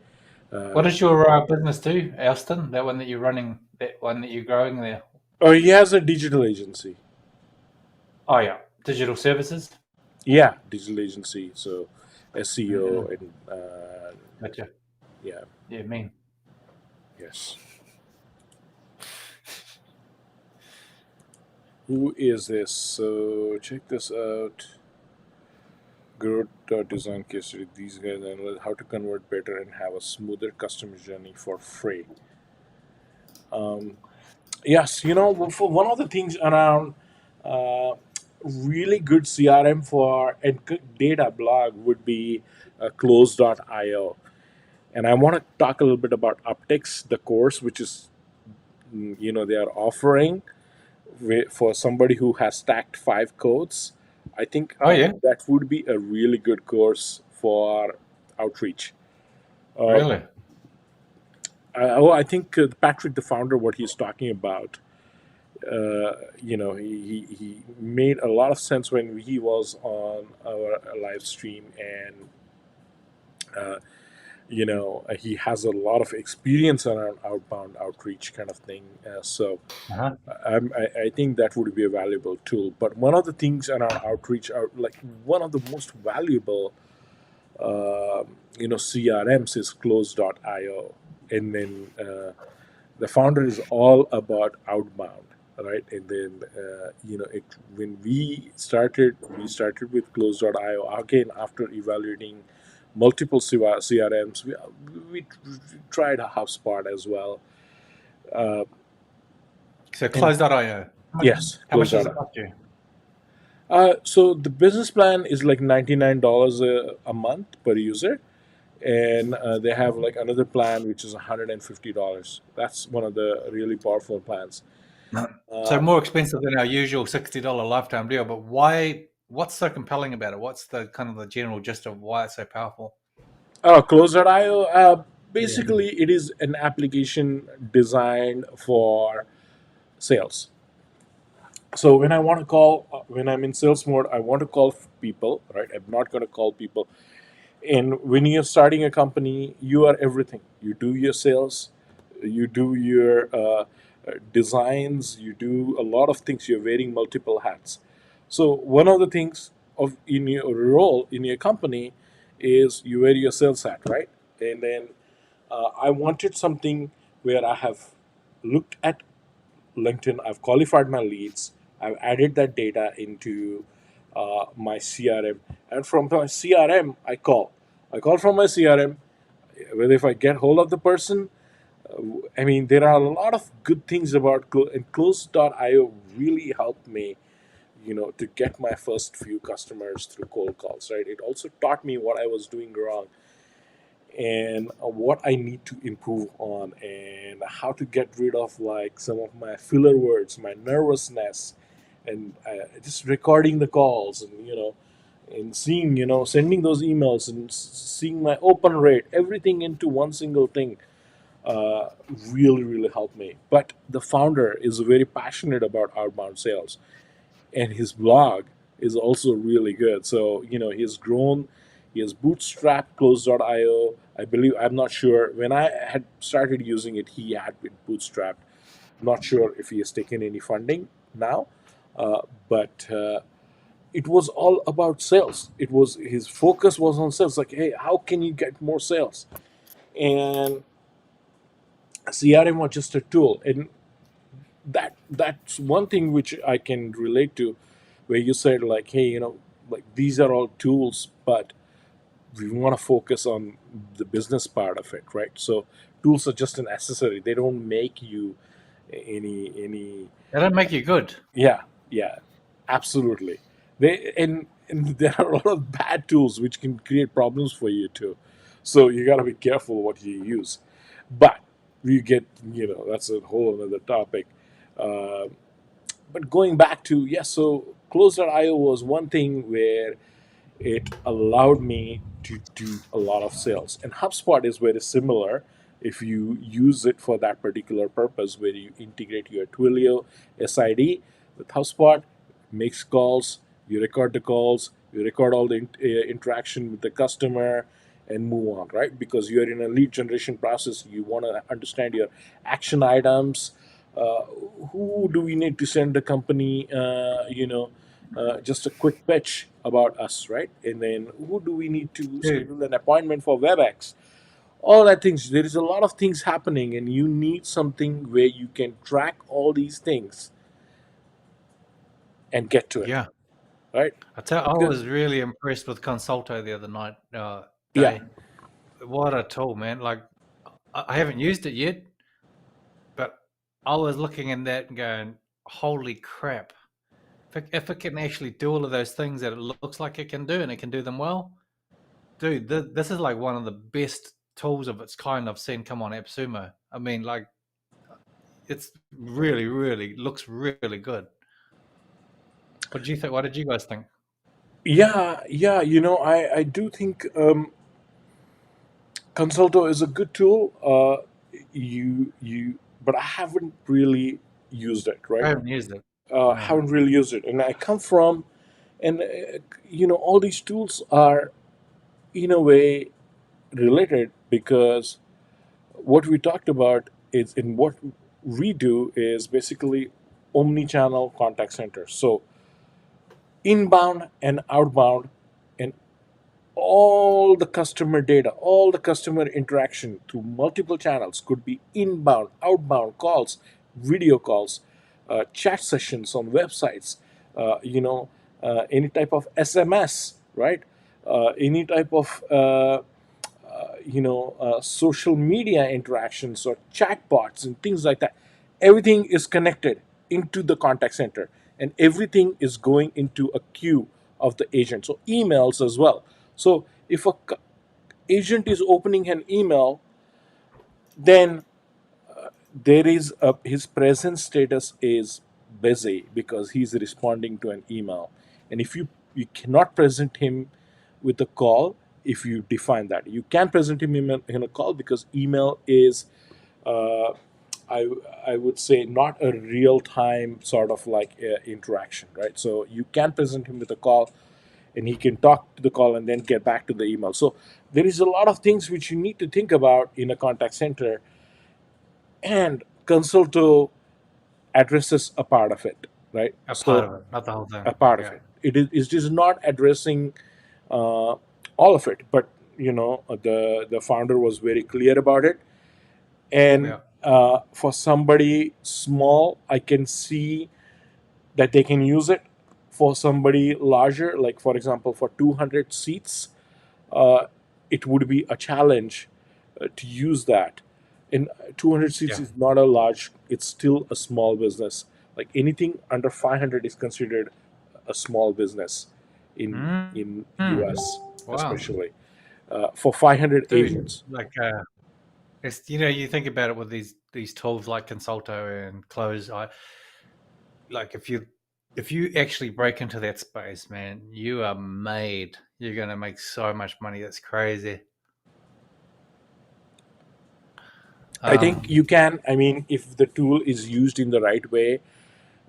What does your business do, Alston? That one that you're running, that one that you're growing there? Oh, he has a digital agency. Oh yeah, digital services. Yeah, digital agency. So SEO and Gotcha. yeah, Yeah, mean. yes. Who is this? So check this out. Growth design case study. These guys analyze how to convert better and have a smoother customer journey for free. Yes, for one of the things around uh, really good CRM for and data blog would be close.io. And I want to talk a little bit about Uptex, the course, which is, they are offering for somebody who has stacked 5 codes. I think Oh yeah, that would be a really good course for outreach. really? I think Patrick, the founder, what he's talking about, he made a lot of sense when he was on our live stream, and he has a lot of experience around outbound outreach kind of thing. So Uh-huh. I think that would be a valuable tool. But one of the things around outreach are like one of the most valuable, CRMs is close.io. And then the founder is all about outbound, right? And then, when we started with close.io, again, after evaluating multiple CRMs, we tried HubSpot as well. So close.io. Yes, How much does it close.io. cost you? So the business plan is like $99 a month per user, and they have like another plan which is $150. That's one of the really powerful plans. So more expensive than our usual $60 lifetime deal, but why? What's so compelling about it? What's the kind of the general gist of why it's so powerful? Close.io, basically, it is an application designed for sales. So when I want to call, when I'm in sales mode, I want to call people, right? I'm not going to call people. And when you're starting a company, you are everything. You do your sales, you do your designs, you do a lot of things, you're wearing multiple hats. So one of the things of in your role in your company is you wear your sales hat, right? And then I wanted something where I have looked at LinkedIn, I've qualified my leads, I've added that data into my CRM, and from my CRM, I call. I call from my CRM. Whether if I get hold of the person, I mean, there are a lot of good things about and Close.io really helped me, to get my first few customers through cold calls, right? It also taught me what I was doing wrong and what I need to improve on and how to get rid of like some of my filler words, my nervousness, and just recording the calls and and seeing sending those emails and seeing my open rate, everything into one single thing uh, really helped me. But the founder is very passionate about outbound sales, and his blog is also really good. So he's grown, he has bootstrapped Close.io. I believe, I'm not sure, when I had started using it, he had been bootstrapped. Not sure if he has taken any funding now, but it was all about sales. It was his focus was on sales. Like, hey, how can you get more sales? And CRM was just a tool, and that's one thing which I can relate to, where you said like, hey, like these are all tools, but we want to focus on the business part of it, right? So tools are just an accessory. They don't make you any. They don't make you good. Yeah, yeah, absolutely. And there are a lot of bad tools which can create problems for you too. So you got to be careful what you use. But we get, that's a whole other topic. Uh, but going back to, yes, so Close.io was one thing where it allowed me to do a lot of sales. And HubSpot is very similar if you use it for that particular purpose, where you integrate your Twilio SID with HubSpot, makes calls, you record the calls, you record all the interaction with the customer, and move on, right? Because you're in a lead generation process, you want to understand your action items. Uh, who do we need to send the company, just a quick pitch about us, right? And then who do we need to Dude, schedule an appointment for WebEx? All that things. There is a lot of things happening, and you need something where you can track all these things and get to it, yeah. right? I Because was really impressed with Consulto the other night, yeah, day. What a tool, man. Like, I haven't used it yet, but I was looking in that and going, holy crap. If it can actually do all of those things that it looks like it can do and it can do them well, dude, this is like one of the best tools of its kind I've seen come on AppSumo. I mean, like, it's really looks really good. What did you think? What did you guys think? yeah. I do think Consulto is a good tool. But I haven't really used it, I right? haven't used it. No. Haven't really used it, and I come from, and all these tools are in a way related, because what we talked about is in what we do is basically omni-channel contact center. So inbound and outbound, and all the customer data, all the customer interaction through multiple channels, could be inbound, outbound calls, video calls, chat sessions on websites, any type of SMS, right? Any type of social media interactions or chatbots and things like that. Everything is connected into the contact center, and everything is going into a queue of the agent. So emails as well. So if a agent is opening an email, then there is his present status is busy because he's responding to an email. And if you cannot present him with a call, if you define that, you can present him in a call, because email is uh, I, I would say not a real time sort of like interaction, right? So you can present him with a call, and he can talk to the call and then get back to the email. So there is a lot of things which you need to think about in a contact center, and Consulto addresses a part of it, right? A part So of it, not the whole thing. a part of Yeah. it. It is not addressing all of it, but the founder was very clear about it. And Yeah. for somebody small, I can see that they can use it. For somebody larger, like for example, for 200 seats, uh, it would be a challenge to use that. And 200 seats Yeah. is not a large; it's still a small business. Like anything under 500 is considered a small business in Mm. US, Wow. especially for 500 Dude, agents. like it's you think about it with these tools like Consulto and Close. I like if you actually break into that space, man, you are made. You're gonna make so much money. That's crazy. I think Um, you can. I mean, if the tool is used in the right way,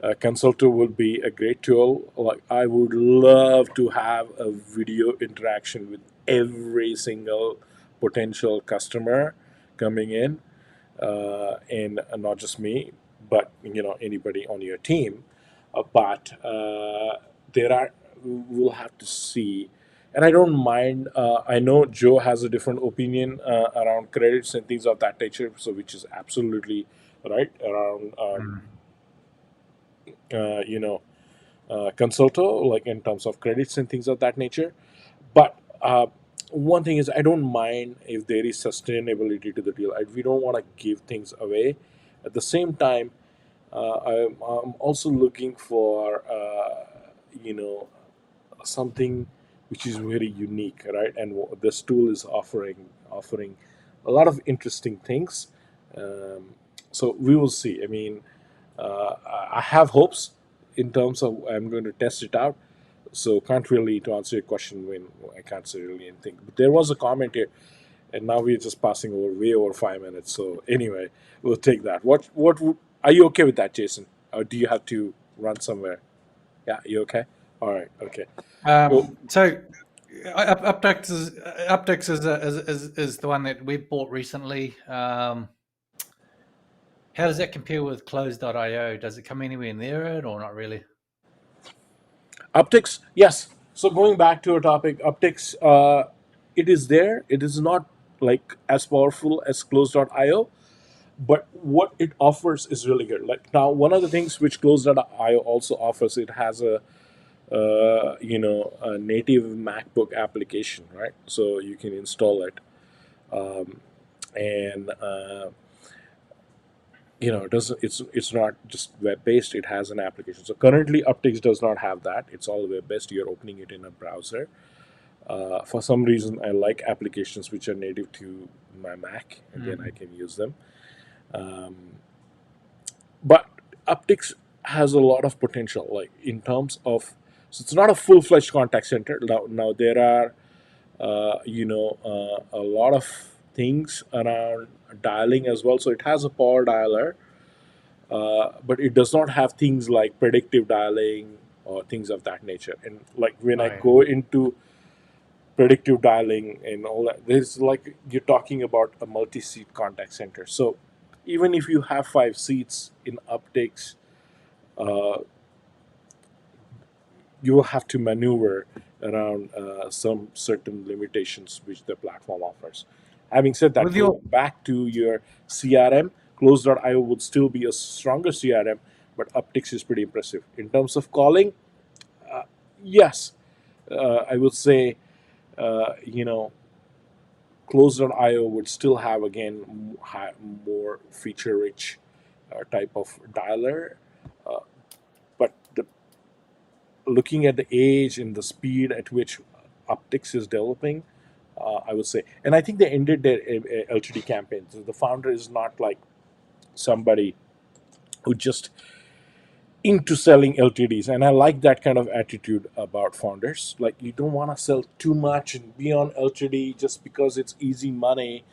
Consulto will be a great tool. Like I would love to have a video interaction with every single potential customer coming in, and not just me, but anybody on your team. But there are we'll have to see, and I don't mind. I know Joe has a different opinion around credits and things of that nature, so which is absolutely right around mm, uh, you know Consulto, like in terms of credits and things of that nature. But one thing is, I don't mind if there is sustainability to the deal. We don't want to give things away. At the same time, I'm also looking for something which is very unique, right? And this tool is offering a lot of interesting things. Um, so we will see. I mean, I have hopes in terms of I'm going to test it out. So can't really to answer your question when I can't say really anything. But there was a comment here, and now we're just passing over way over 5 minutes. So anyway, we'll take that. Are you okay with that, Jason? Or do you have to run somewhere? Yeah, you okay? All right, okay. Well, so Updex is the one that we bought recently. How does that compare with Close.io? Does it come anywhere near it or not really? optics, yes. So going back to our topic, optics, it is there. It is not like as powerful as Close.io, but what it offers is really good. Like now, one of the things which Close.io also offers, it has a native MacBook application, right? So you can install it, and it doesn't. It's not just web based. It has an application. So currently, Uptix does not have that. It's all web based. You're opening it in a browser. For some reason, I like applications which are native to my Mac, and then I Mm. can use them. Um, but Uptix has a lot of potential, like in terms of. So it's not a full fledged contact center. Now there are a lot of things around dialing as well. So it has a power dialer, but it does not have things like predictive dialing or things of that nature. And like when Oh I yeah. go into predictive dialing and all that, there's like you're talking about a multi-seat contact center. So even if you have 5 seats in uptakes, uh, you will have to maneuver around some certain limitations which the platform offers. Having said that, With your going back to your CRM, Close.io would still be a stronger CRM, but Uptix is pretty impressive. In terms of calling, yes, I would say, uh, you know, Close.io would still have, again, more feature rich type of dialer. Uh, but looking at the age and the speed at which Uptix is developing, I would say, and I think they ended their LTD campaigns. The founder is not like somebody who just into selling LTDs, and I like that kind of attitude about founders. Like you don't want to sell too much and be on LTD just because it's easy money.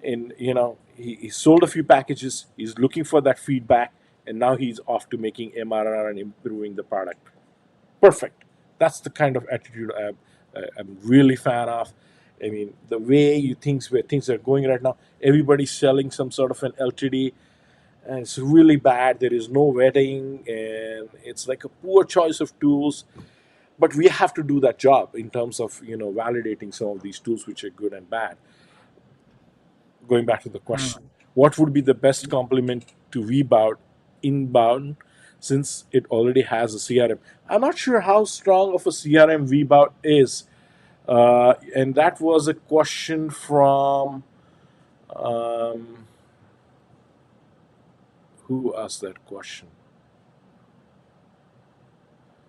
And he sold a few packages. He's looking for that feedback, and now he's off to making MRR and improving the product. Perfect. That's the kind of attitude I'm really fan of. I mean, the way you things where things are going right now, everybody's selling some sort of an LTD. and it's really bad. There is no vetting, and it's like a poor choice of tools. But we have to do that job in terms of validating some of these tools which are good and bad. Going back to the Mm. question, what would be the best complement to VBout inbound, since it already has a CRM? I'm not sure how strong of a CRM VBout is, and that was a question from um, who asked that question?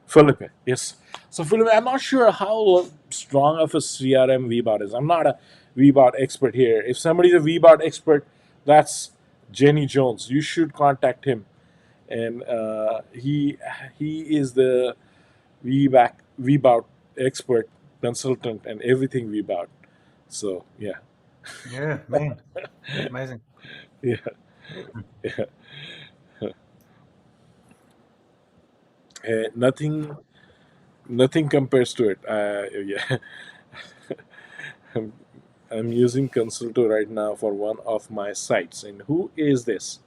Felipe, yes. So, Felipe, I'm not sure how strong of a CRM VBot is. I'm not a VBot expert here. If somebody's a VBot expert, that's Jenny Jones. You should contact him, and he is the VBot expert consultant and everything VBot. So, yeah, Yeah, man, amazing. yeah, Mm. yeah. Nothing, nothing compares to it. Yeah. I'm using Consulto right now for one of my sites. And who is this?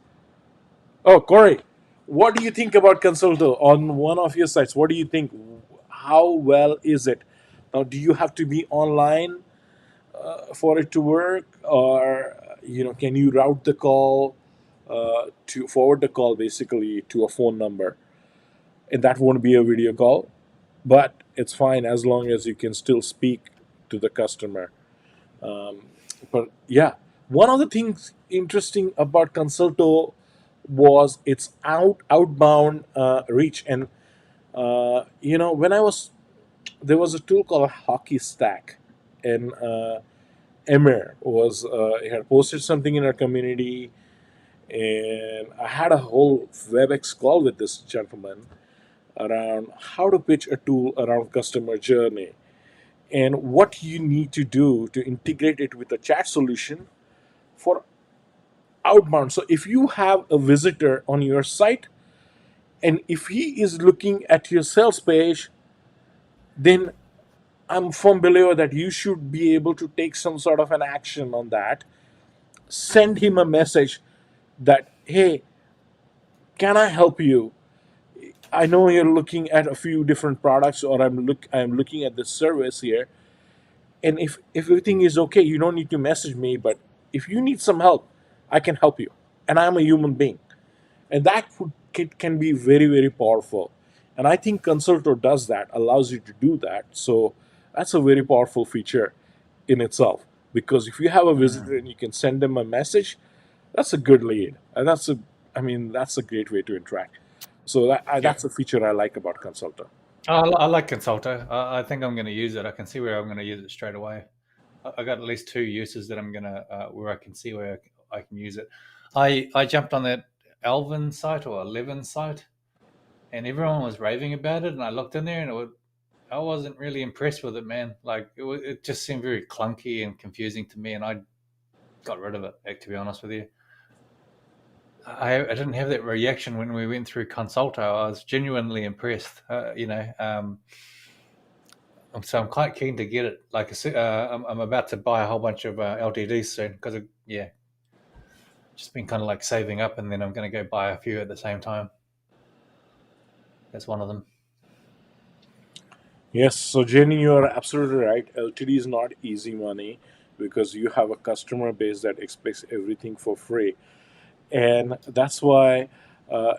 Oh, Corey. What do you think about Consulto on one of your sites? What do you think? How well is it? Now, do you have to be online for it to work, or can you route the call to forward the call basically to a phone number, and that won't be a video call, but it's fine as long as you can still speak to the customer. But yeah, one of the things interesting about Consulto was its outbound reach, and when I was there was a tool called Hockey Stack, and Emir was he had posted something in our community, and I had a whole WebEx call with this gentleman around how to pitch a tool around customer journey and what you need to do to integrate it with a chat solution for outbound. So if you have a visitor on your site and if he is looking at your sales page, then I'm firm believer that you should be able to take some sort of an action on that. Send him a message that, hey, can I help you? I know you're looking at a few different products, or I'm looking at this service here, and if everything is okay, you don't need to message me. But if you need some help, I can help you, and I'm a human being, and that can be very very powerful. And I think Consultor does that, allows you to do that. So that's a very powerful feature in itself, because if you have a Mm. visitor and you can send them a message, that's a good lead, and that's a great way to interact. So Yeah, that's a feature I like about Consultor. I like Consulto. I think I'm going to use it. I can see where I'm going to use it straight away. I got at least two uses that I'm gonna where I can see where I can use it. I jumped on that Alvin site or Eleven site, and everyone was raving about it. And I looked in there, and I wasn't really impressed with it, man. Like it just seemed very clunky and confusing to me, and I got rid of it. To be honest with you, I didn't have that reaction when we went through Consulto. I was genuinely impressed. So I'm quite keen to get it. Like I'm about to buy a whole bunch of LTDs soon because yeah, just been kind of like saving up, and then I'm going to go buy a few at the same time. That's one of them. Yes, so Jenny, you are absolutely right. LTD is not easy money because you have a customer base that expects everything for free. And that's why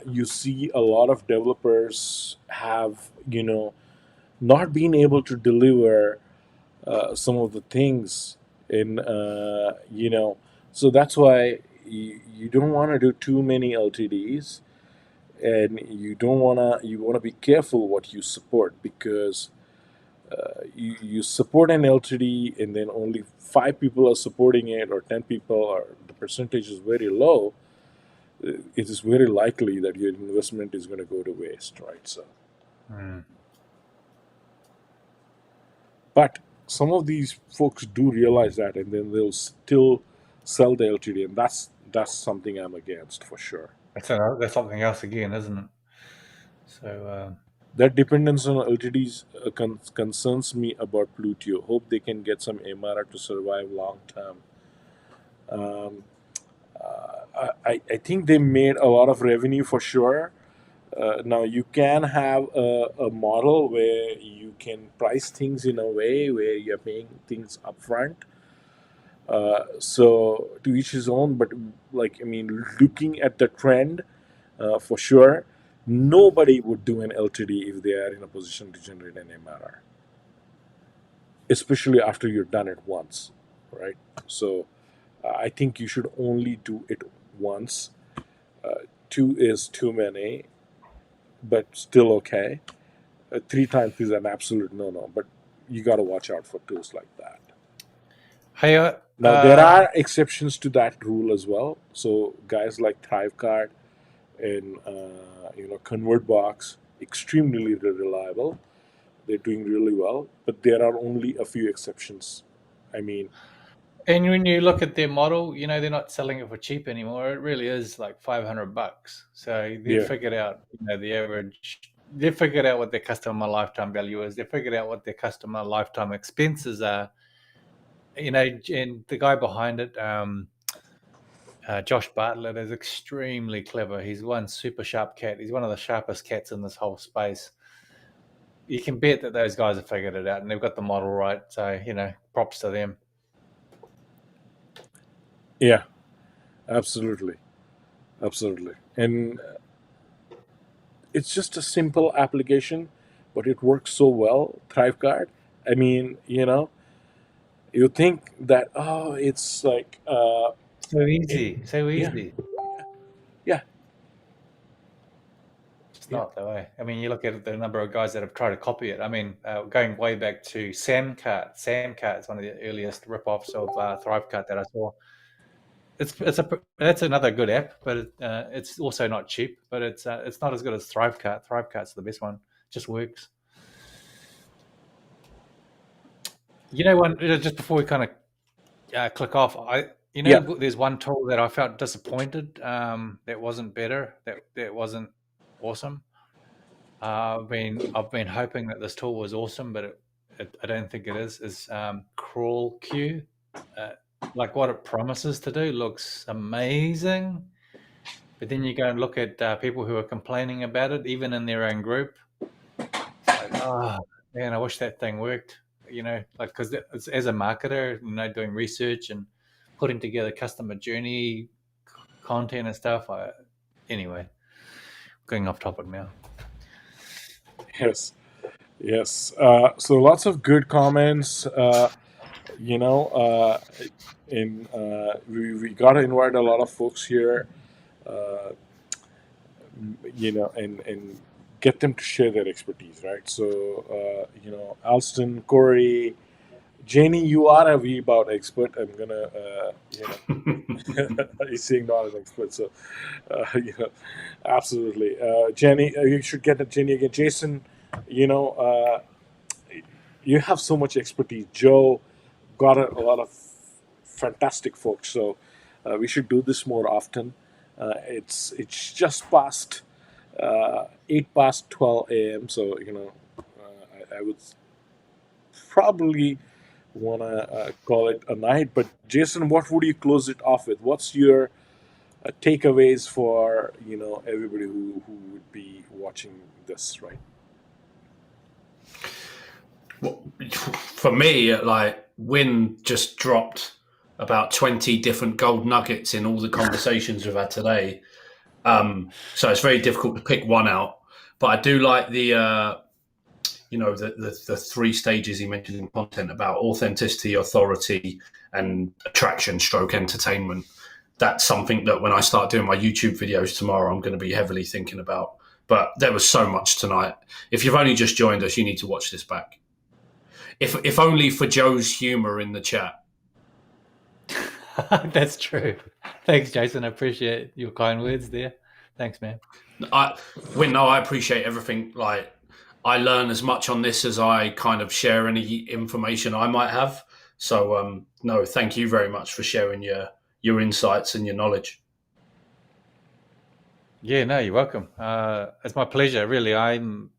you see a lot of developers have, not been able to deliver some of the things in, so that's why you don't want to do too many LTDs, and you want to be careful what you support, because you support an LTD and then only 5 people are supporting it, or 10 people, or the percentage is very low. It is very likely that your investment is going to go to waste, right? So, Mm. but some of these folks do realize that, and then they'll still sell the LTD, and that's something I'm against for sure. That's something else again, isn't it? So That dependence on LTDs concerns me about Plutio. Hope they can get some MRR to survive long term. Um, I think they made a lot of revenue for sure. Now you can have a model where you can price things in a way where you're paying things upfront. So to each his own, but like I mean, looking at the trend, for sure, nobody would do an LTD if they are in a position to generate an MRR, especially after you've done it once, right? So I think you should only do it once. Two is too many, but still okay. Three times is an absolute no-no, but you got to watch out for tools like that. Hey, Now there are exceptions to that rule as well. So guys like Thrivecard and ConvertBox, extremely reliable. They're doing really well, but there are only a few exceptions. I mean, and when you look at their model, you know, they're not selling it for cheap anymore. It really is like $500. So they've yeah, figured out, you know, the average. They've figured out what their customer lifetime value is. They've figured out what their customer lifetime expenses are. You know, and the guy behind it, Josh Bartlett, is extremely clever. He's one super sharp cat. He's one of the sharpest cats in this whole space. You can bet that those guys have figured it out and they've got the model right. So, you know, props to them. yeah, absolutely, absolutely. And it's just a simple application, but it works so well. Thrivecard. I mean, you think that it's like So easy. So yeah, easy. yeah, It's yeah, not the way. I mean, you look at the number of guys that have tried to copy it. I mean, going way back to Samcart. Samcart is one of the earliest rip-offs of Thrivecart that I saw. That's another good app, but it's also not cheap. But it's not as good as Thrivecart. Thrivecart's the best one. Just works. You know, just before we kind of click off, yeah. there's one tool that I felt disappointed that wasn't better, that wasn't awesome. I've been hoping that this tool was awesome, but I don't think it is. Is Crawl Q, uh, like what it promises to do, looks amazing, but then you go and look at people who are complaining about it, even in their own group. It's like, oh man, I wish that thing worked. You know, like because as a marketer, you know, doing research and putting together customer journey content and stuff. Anyway, going off topic now. Yes, yes. So lots of good comments. You know, in we got to invite a lot of folks here. Uh, and get them to share their expertise, right? So, Alston, Corey, Janie, you are a V about expert. I'm gonna, he's saying not an expert, so absolutely. Jenny, you should get a Jenny again. Jason, you know, you have so much expertise. Joe got a lot of fantastic folks, so we should do this more often. It's just past 8 past 12 a.m. So I would probably want to call it a night. But Jason, what would you close it off with? What's your takeaways for everybody who would be watching this, right? For me, like Win just dropped about 20 different gold nuggets in all the conversations we've had today. So it's very difficult to pick one out. But I do like the three stages he mentioned in content about authenticity, authority, and attraction stroke entertainment. That's something that when I start doing my YouTube videos tomorrow, I'm going to be heavily thinking about. But there was so much tonight. If you've only just joined us, you need to watch this back. If only for Joe's humor in the chat. That's true. Thanks, Jason. I appreciate your kind words there. Thanks, man. I appreciate everything. Like, I learn as much on this as I kind of share any information I might have. So, no, thank you very much for sharing your insights and your knowledge. Yeah, no, you're welcome. It's my pleasure, really. I'm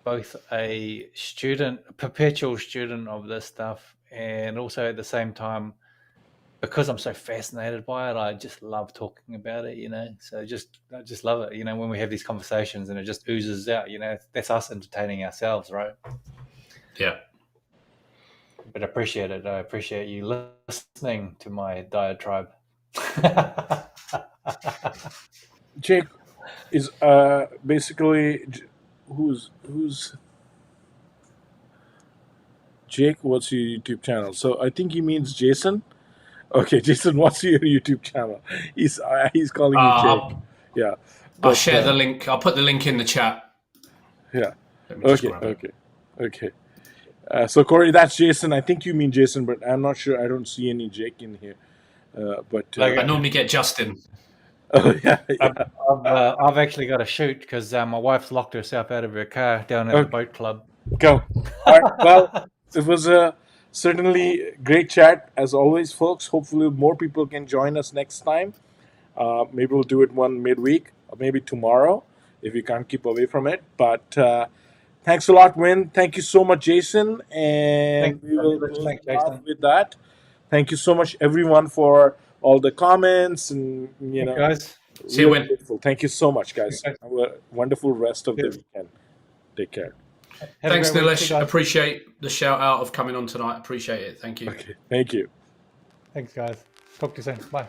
both a student, a perpetual student of this stuff, and also at the same time because I'm so fascinated by it, I just love talking about it, So I just love it, when we have these conversations and it just oozes out, That's us entertaining ourselves, right? Yeah. But I appreciate it. I appreciate you listening to my diatribe. Jake is basically who's Jake? What's your YouTube channel? So I think he means Jason. Okay, Jason, what's your YouTube channel? He's calling you Jake. Yeah, I'll share the link. I'll put the link in the chat. Yeah. Let me just grab it. Okay. So Corey, that's Jason. I think you mean Jason, but I'm not sure. I don't see any Jake in here. I normally get Justin. Oh yeah. I've actually got to shoot because my wife's locked herself out of her car down at the boat club. Go. All right. Well, it was a certainly great chat as always, folks. Hopefully, more people can join us next time. Maybe we'll do it one midweek, or maybe tomorrow if you can't keep away from it. But thanks a lot, Win. Thank you so much, Jason. And we will close off with that. Thank you so much, everyone, for all the comments and guys. See you, Win. Grateful. Thank you so much, guys. Have a wonderful rest of the weekend. Take care. Thanks, Nilesh. Appreciate the shout out of coming on tonight. Appreciate it. Thank you. Okay. Thank you. Thanks, guys. Talk to you soon. Bye.